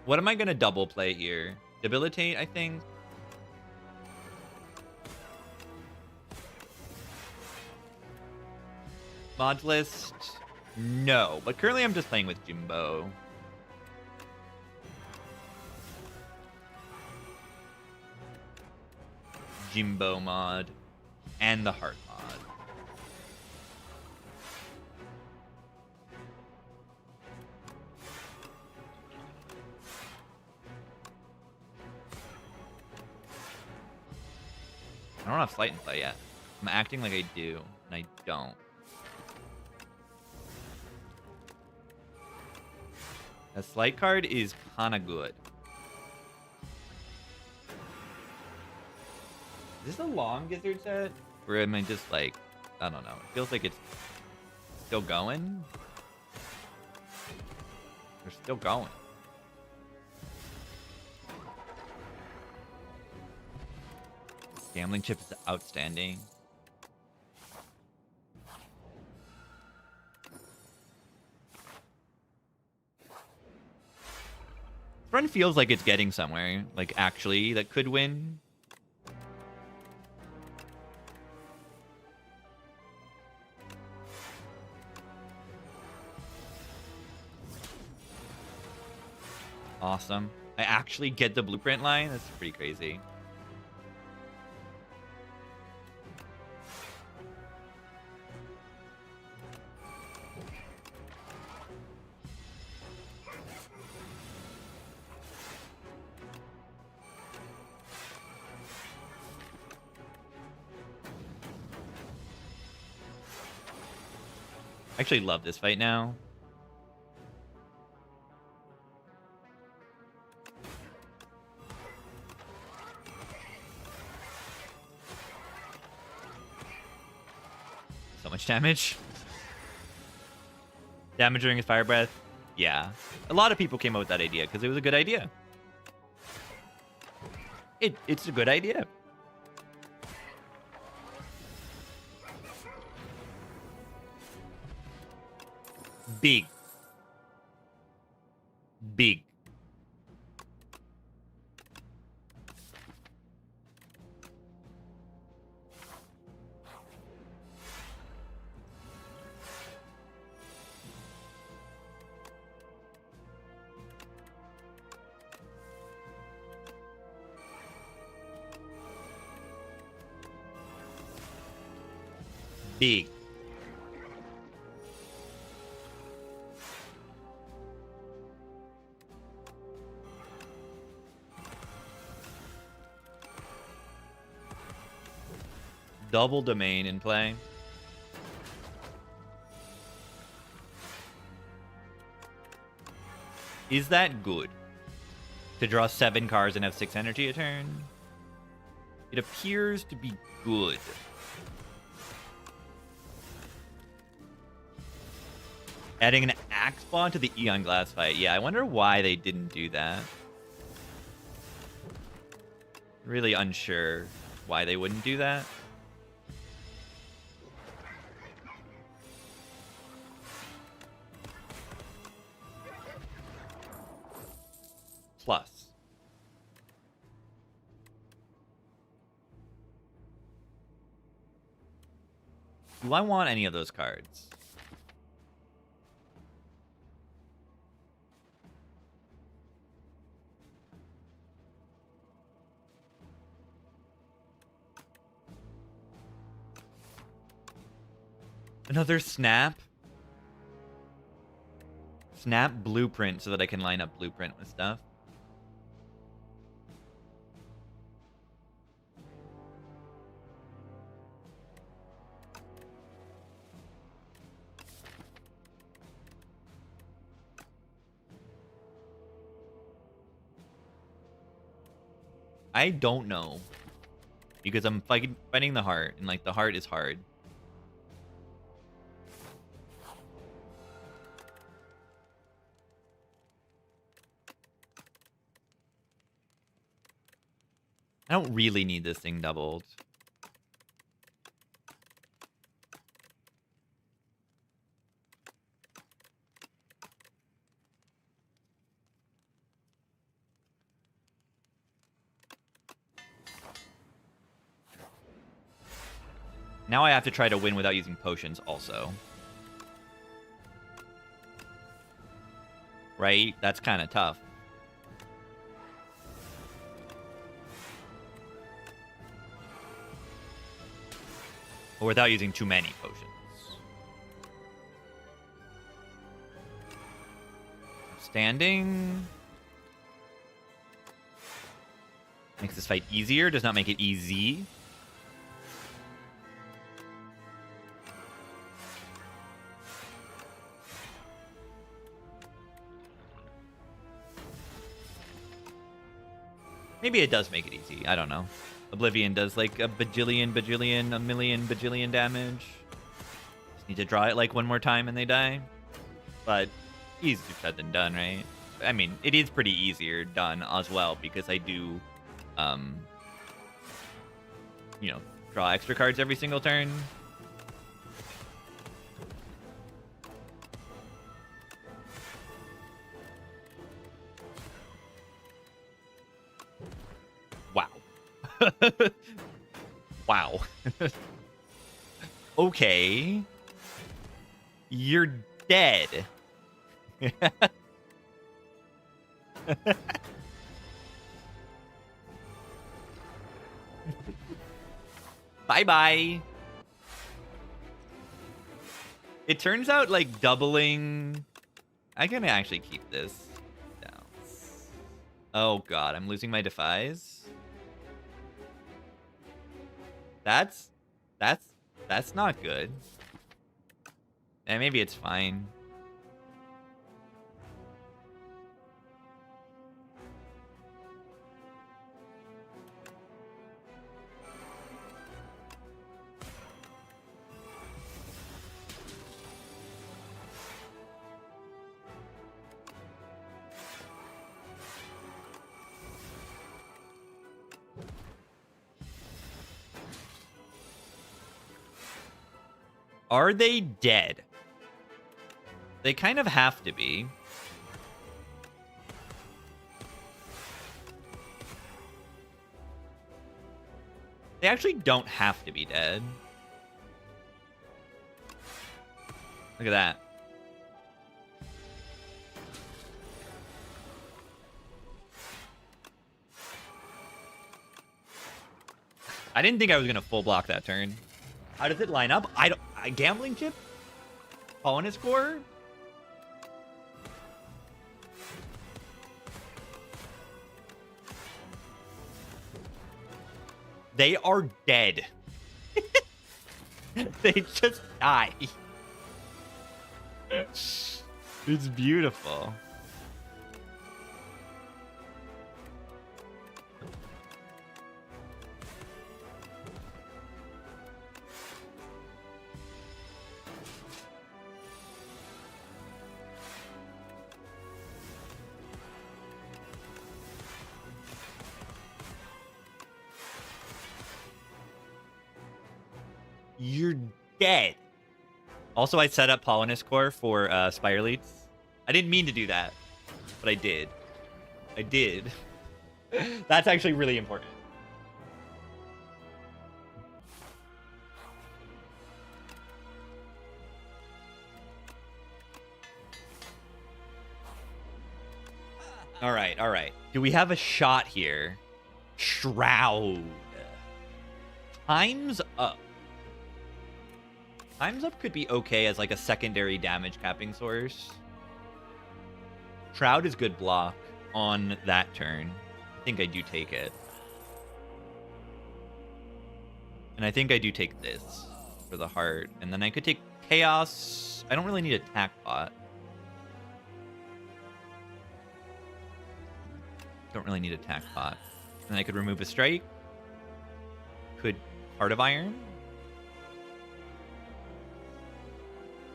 What am I going to double play here? Debilitate, I think. Mod list? No, but currently I'm just playing with Jimbo. Jimbo mod and the Heart mod. I don't have Flight in play yet. I'm acting like I do, and I don't. A Slight card is kinda good. Is this a long Gizzard set? Or am I just like, I don't know. It feels like it's still going. They're still going. Gambling chip is outstanding. This run feels like it's getting somewhere. Like, actually, that could win. Awesome. I actually get the blueprint line? That's pretty crazy. I actually love this fight now. So much damage. Damage during his fire breath. Yeah. A lot of people came up with that idea because it was a good idea. It's a good idea. Big. Big. Big. double domain in play. Is that good? To draw 7 cards and have 6 energy a turn? It appears to be good. Adding an Axe Bond to the Eon Glass fight. Yeah, I wonder why they didn't do that. Really unsure why they wouldn't do that. Plus. Do I want any of those cards? Another snap? Snap blueprint so that I can line up blueprint with stuff. I don't know. Because I'm fighting the heart, and like the heart is hard. I don't really need this thing doubled. Now I have to try to win without using potions also. Right? That's kind of tough. Or without using too many potions. Standing. Makes this fight easier. Does not make it easy. Maybe it does make it easy. I don't know. Oblivion does like a million bajillion damage. Just need to draw it like one more time and they die. But easier said than done, right? I mean, it is pretty easier done as well because I do, you know, draw extra cards every single turn. Wow. Okay. You're dead. Bye-bye. It turns out, like, doubling... I can actually keep this down. Oh, God. I'm losing my defies. That's not good. And maybe it's fine. Are they dead? They kind of have to be. They actually don't have to be dead. Look at that. I didn't think I was going to full block that turn. How does it line up? I don't... A gambling chip? Opponent score? They are dead. They just die. It's beautiful. You're dead. Also, I set up Polonus Core for Spire Leads. I didn't mean to do that, but I did. I did. That's actually really important. All right, all right. Do we have a shot here? Shroud. Time's Up. Time's Up could be okay as like a secondary damage capping source. Shroud is good block on that turn. I think I do take it. And I think I do take this for the heart. And then I could take Chaos. I don't really need Attack Pot. Don't really need Attack Pot. And I could remove a strike. Could Heart of Iron.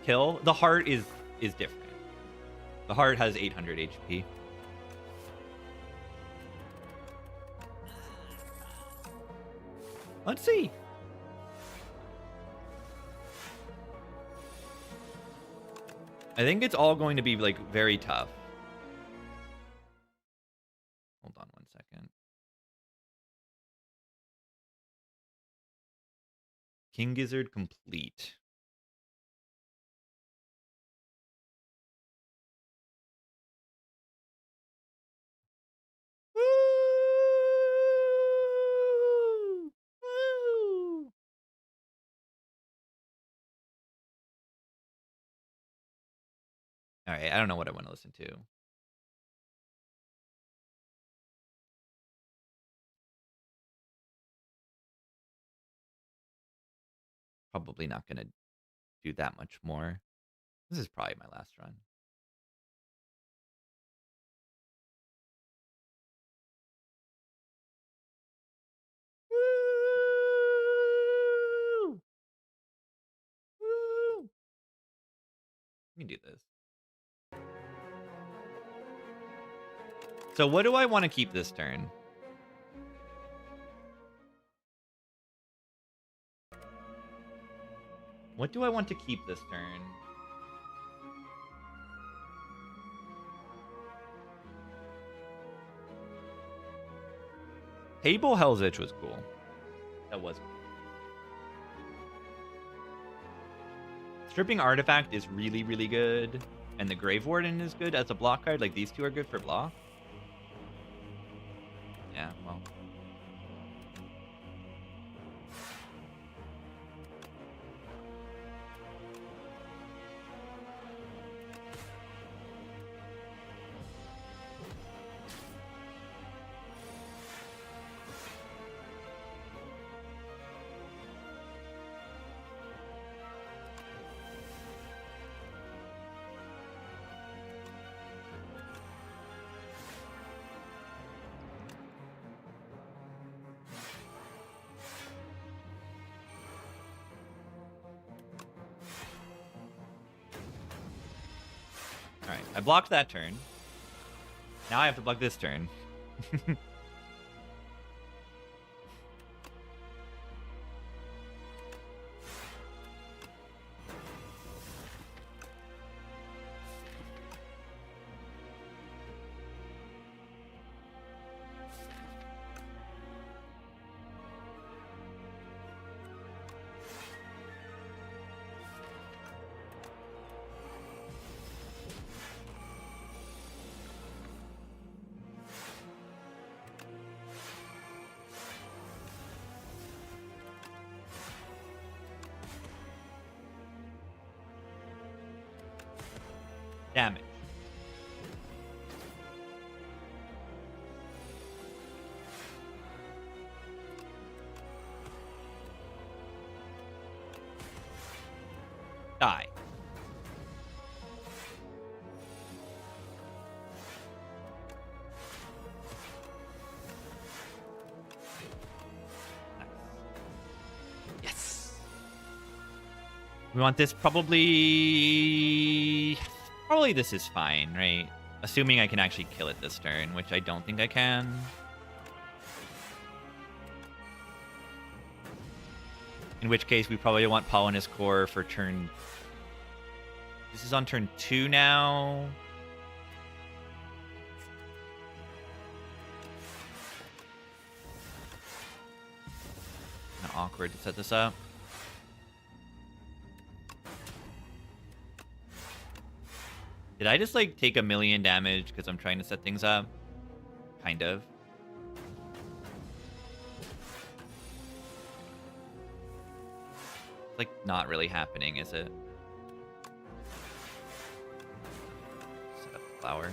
Kill. The heart is different. The heart has 800 HP. Let's see. I think it's all going to be like very tough. Hold on one second. King Gizzard complete. Woo! Woo! All right, I don't know what I want to listen to. Probably not going to do that much more. This is probably my last run. Woo! Woo! We can do this. So what do I want to keep this turn? What do I want to keep this turn? Table Hell's Itch was cool. That was cool. Stripping Artifact is really, really good. And the Grave Warden is good as a block card. Like, these two are good for block. Yeah, well. Alright, I blocked that turn. Now I have to block this turn. Damage. Die. Yes. We want this probably this is fine, right? Assuming I can actually kill it this turn, which I don't think I can. In which case, we probably want Polonus Core for turn... This is on turn 2 now. Kind of awkward to set this up. Did I just, like, take 1,000,000 damage because I'm trying to set things up? Kind of. It's, like, not really happening, is it? Set up the flower.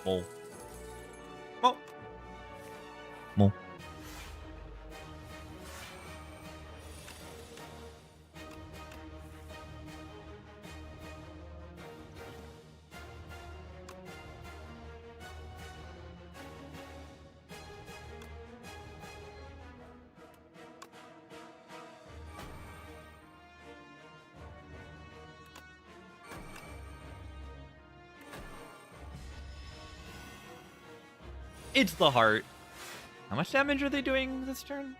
Mole. Mole. Mole. It's the heart. How much damage are they doing this turn?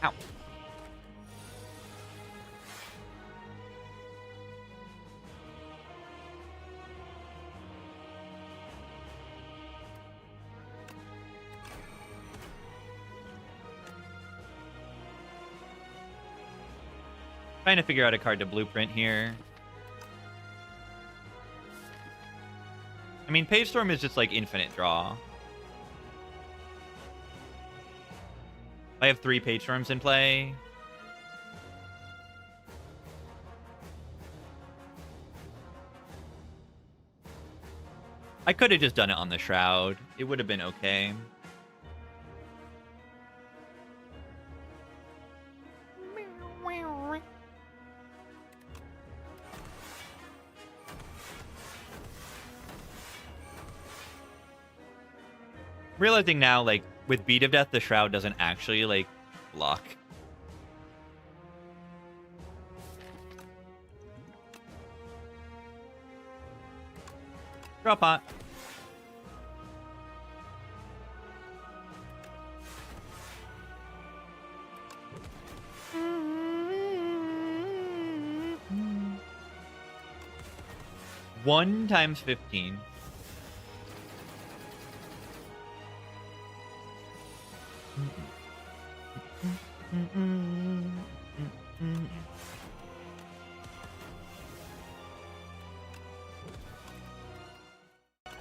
Ow. Trying to figure out a card to blueprint here. I mean, Page Storm is just like infinite draw. I have 3 Page Storms in play. I could have just done it on the Shroud. It would have been okay. Realizing now, like, with Beat of Death, the Shroud doesn't actually, like, block. Draw pot. One times 15.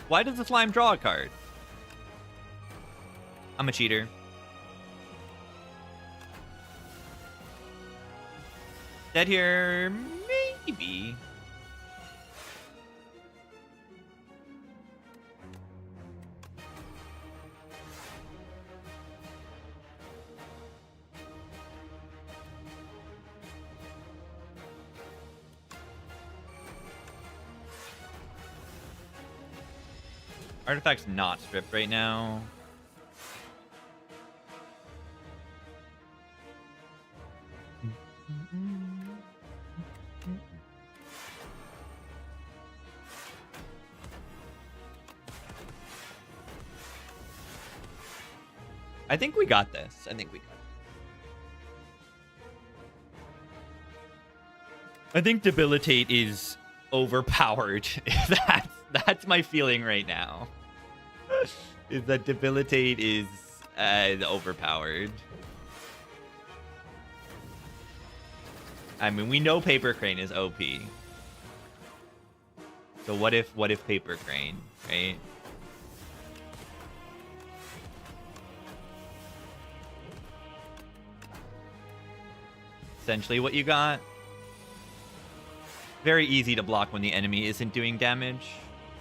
Why does the slime draw a card? I'm a cheater. Dead here, maybe. Artifact's not stripped right now. I think we got this. I think we got it. I think Debilitate is overpowered. That's my feeling right now. Is that Debilitate is overpowered. I mean, we know Paper Crane is OP. So what if Paper Crane, right? Essentially what you got. Very easy to block when the enemy isn't doing damage,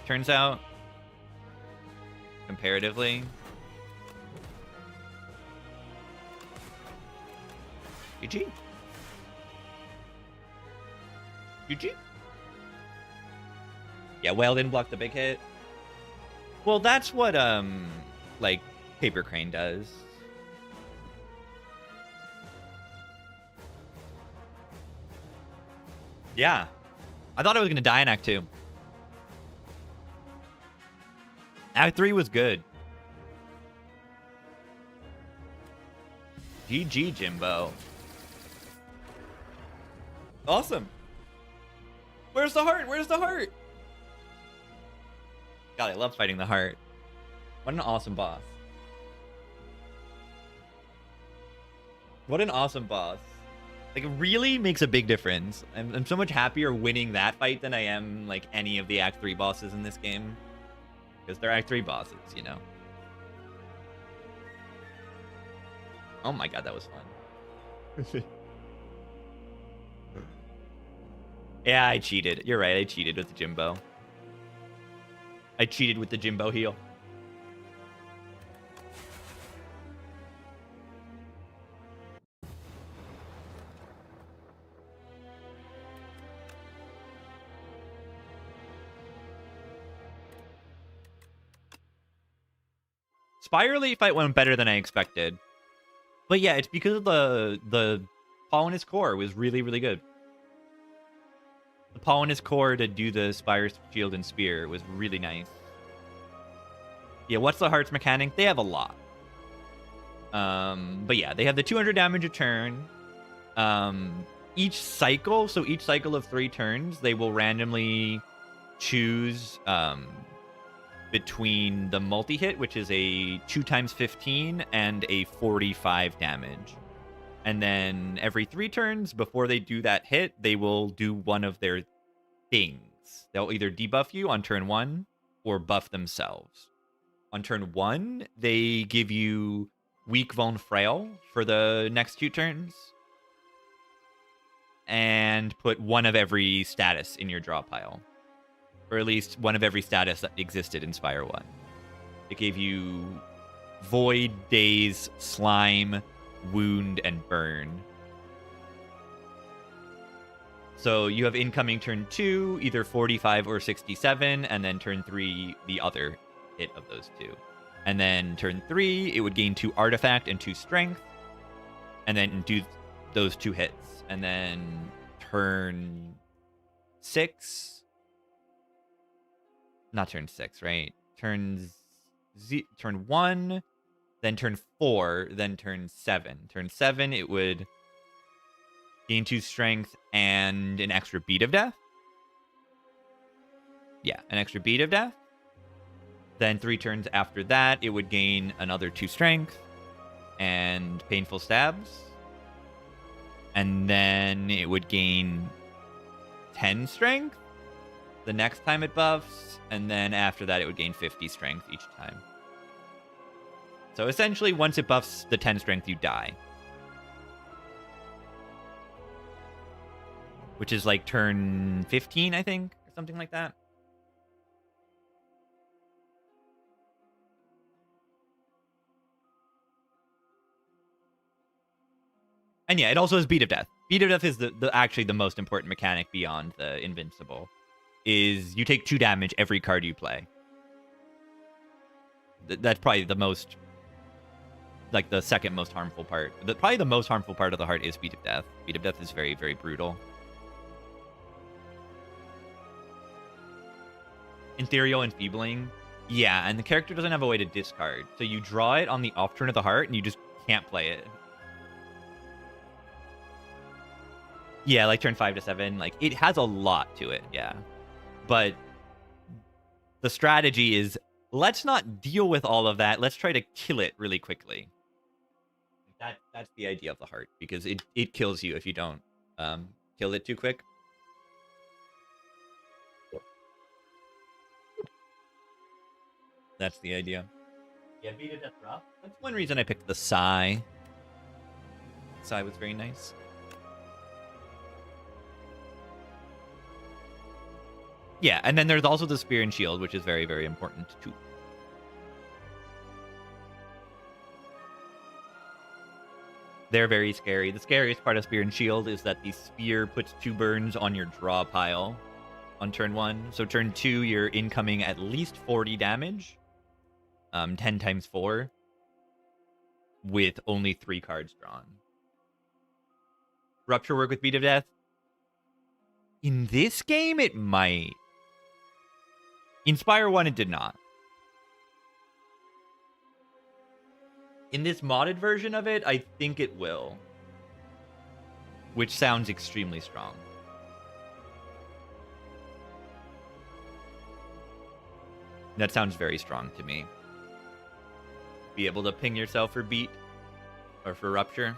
turns out. Comparatively. GG. GG. Yeah, Whale didn't block the big hit. Well, that's what, like, Paper Crane does. Yeah. I thought I was going to die in Act 2. Act 3 was good. GG, Jimbo. Awesome. Where's the heart? Where's the heart? God, I love fighting the heart. What an awesome boss. What an awesome boss. Like, it really makes a big difference. I'm so much happier winning that fight than I am, like, any of the Act 3 bosses in this game. Because they're Act 3 bosses, you know? Oh my god, that was fun. Yeah, I cheated. You're right, I cheated with the Jimbo. I cheated with the Jimbo heal. Spirally fight went better than I expected. But yeah, it's because of the Paw in his core was really, really good. The Paw in his core to do the Spire, Shield, and Spear was really nice. Yeah, what's the hearts mechanic? They have a lot. But yeah, they have the 200 damage a turn. Each cycle, so each cycle of 3 turns, they will randomly choose between the multi-hit, which is a 2 times 15 and a 45 damage. And then every 3 turns, before they do that hit, they will do one of their things. They'll either debuff you on turn 1 or buff themselves. On turn 1, they give you Weak, Vuln, Frail for the next 2 turns. And put one of every status in your draw pile. Or at least one of every status that existed in Spire 1. It gave you Void, Daze, Slime, Wound, and Burn. So you have incoming turn 2, either 45 or 67, and then turn 3, the other hit of those 2. And then turn 3, it would gain 2 Artifact and 2 Strength, and then do those 2 hits. And then turn 6... Not turn 6, right? Turn 1, then turn 4, then turn 7. Turn 7, it would gain 2 strength and an extra beat of death. Yeah, an extra beat of death. Then 3 turns after that, it would gain another 2 strength and painful stabs. And then it would gain 10 strength the next time it buffs, and then after that it would gain 50 strength each time. So essentially, once it buffs the 10 strength, you die. Which is like turn 15, I think, or something like that. And yeah, it also has Beat of Death. Beat of Death is actually the most important mechanic beyond the Invincible. Is you take 2 damage every card you play. That's probably the most, like, the second most harmful part. Probably the most harmful part of the heart is Beat of Death. Beat of Death is very, very brutal. Ethereal Enfeebling. Yeah, and the character doesn't have a way to discard. So you draw it on the off turn of the heart, and you just can't play it. Yeah, like turn 5 to 7. Like, it has a lot to it, yeah. But the strategy is, let's not deal with all of that. Let's try to kill it really quickly. That's the idea of the heart, because it kills you if you don't Killed it too quick. That's the idea. Yeah, beat it death rough. That's one reason I picked the Psy. Psy was very nice. Yeah, and then there's also the Spear and Shield, which is very, very important too. They're very scary. The scariest part of Spear and Shield is that the Spear puts 2 burns on your draw pile on turn 1. So turn 2, you're incoming at least 40 damage. 10 times 4. With only 3 cards drawn. Rupture work with Beat of Death? In this game, it might. Inspire 1, it did not. In this modded version of it, I think it will. Which sounds extremely strong. That sounds very strong to me. Be able to ping yourself for beat or for rupture.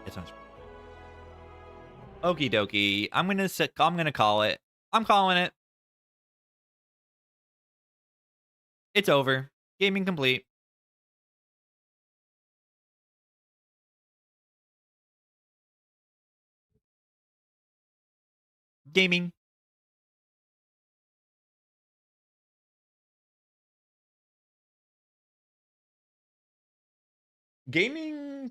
It sounds. Okie dokie. I'm gonna call it. I'm calling it. It's over. Gaming complete. Gaming. Gaming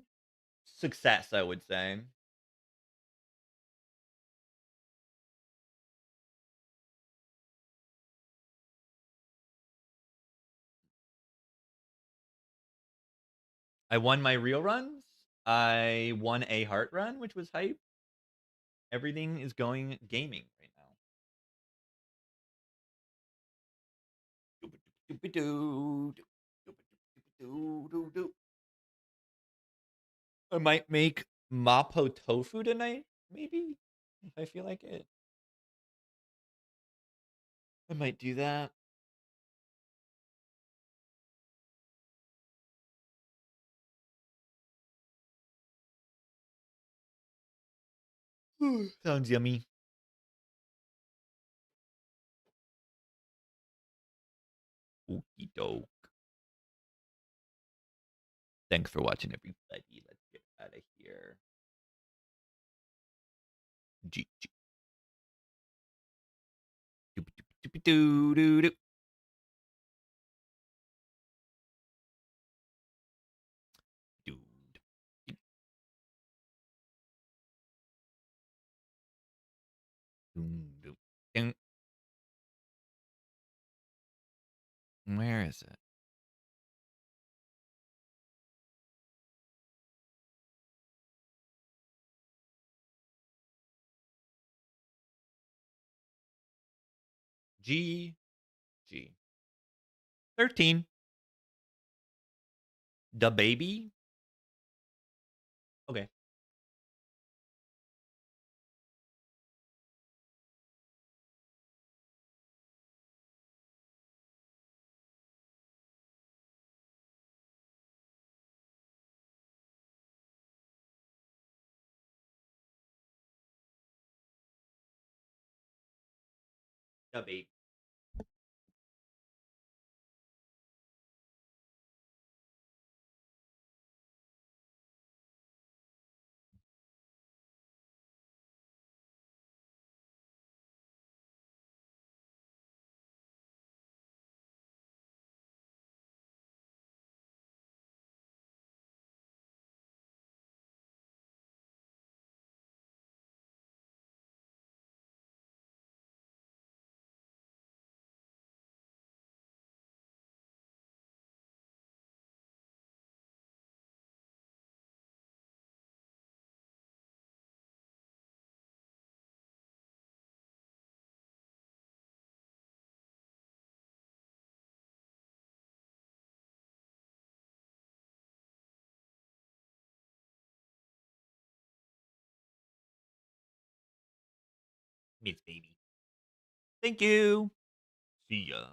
success, I would say. I won my real runs. I won a heart run, which was hype. Everything is going gaming right now. I might make mapo tofu tonight, maybe, if I feel like it. I might do that. Sounds yummy. Okie doke. Thanks for watching, everybody. Let's get out of here. GG. Where is it? G. 13. Da baby? Okay. Da baby. Miss baby. Thank you. See ya.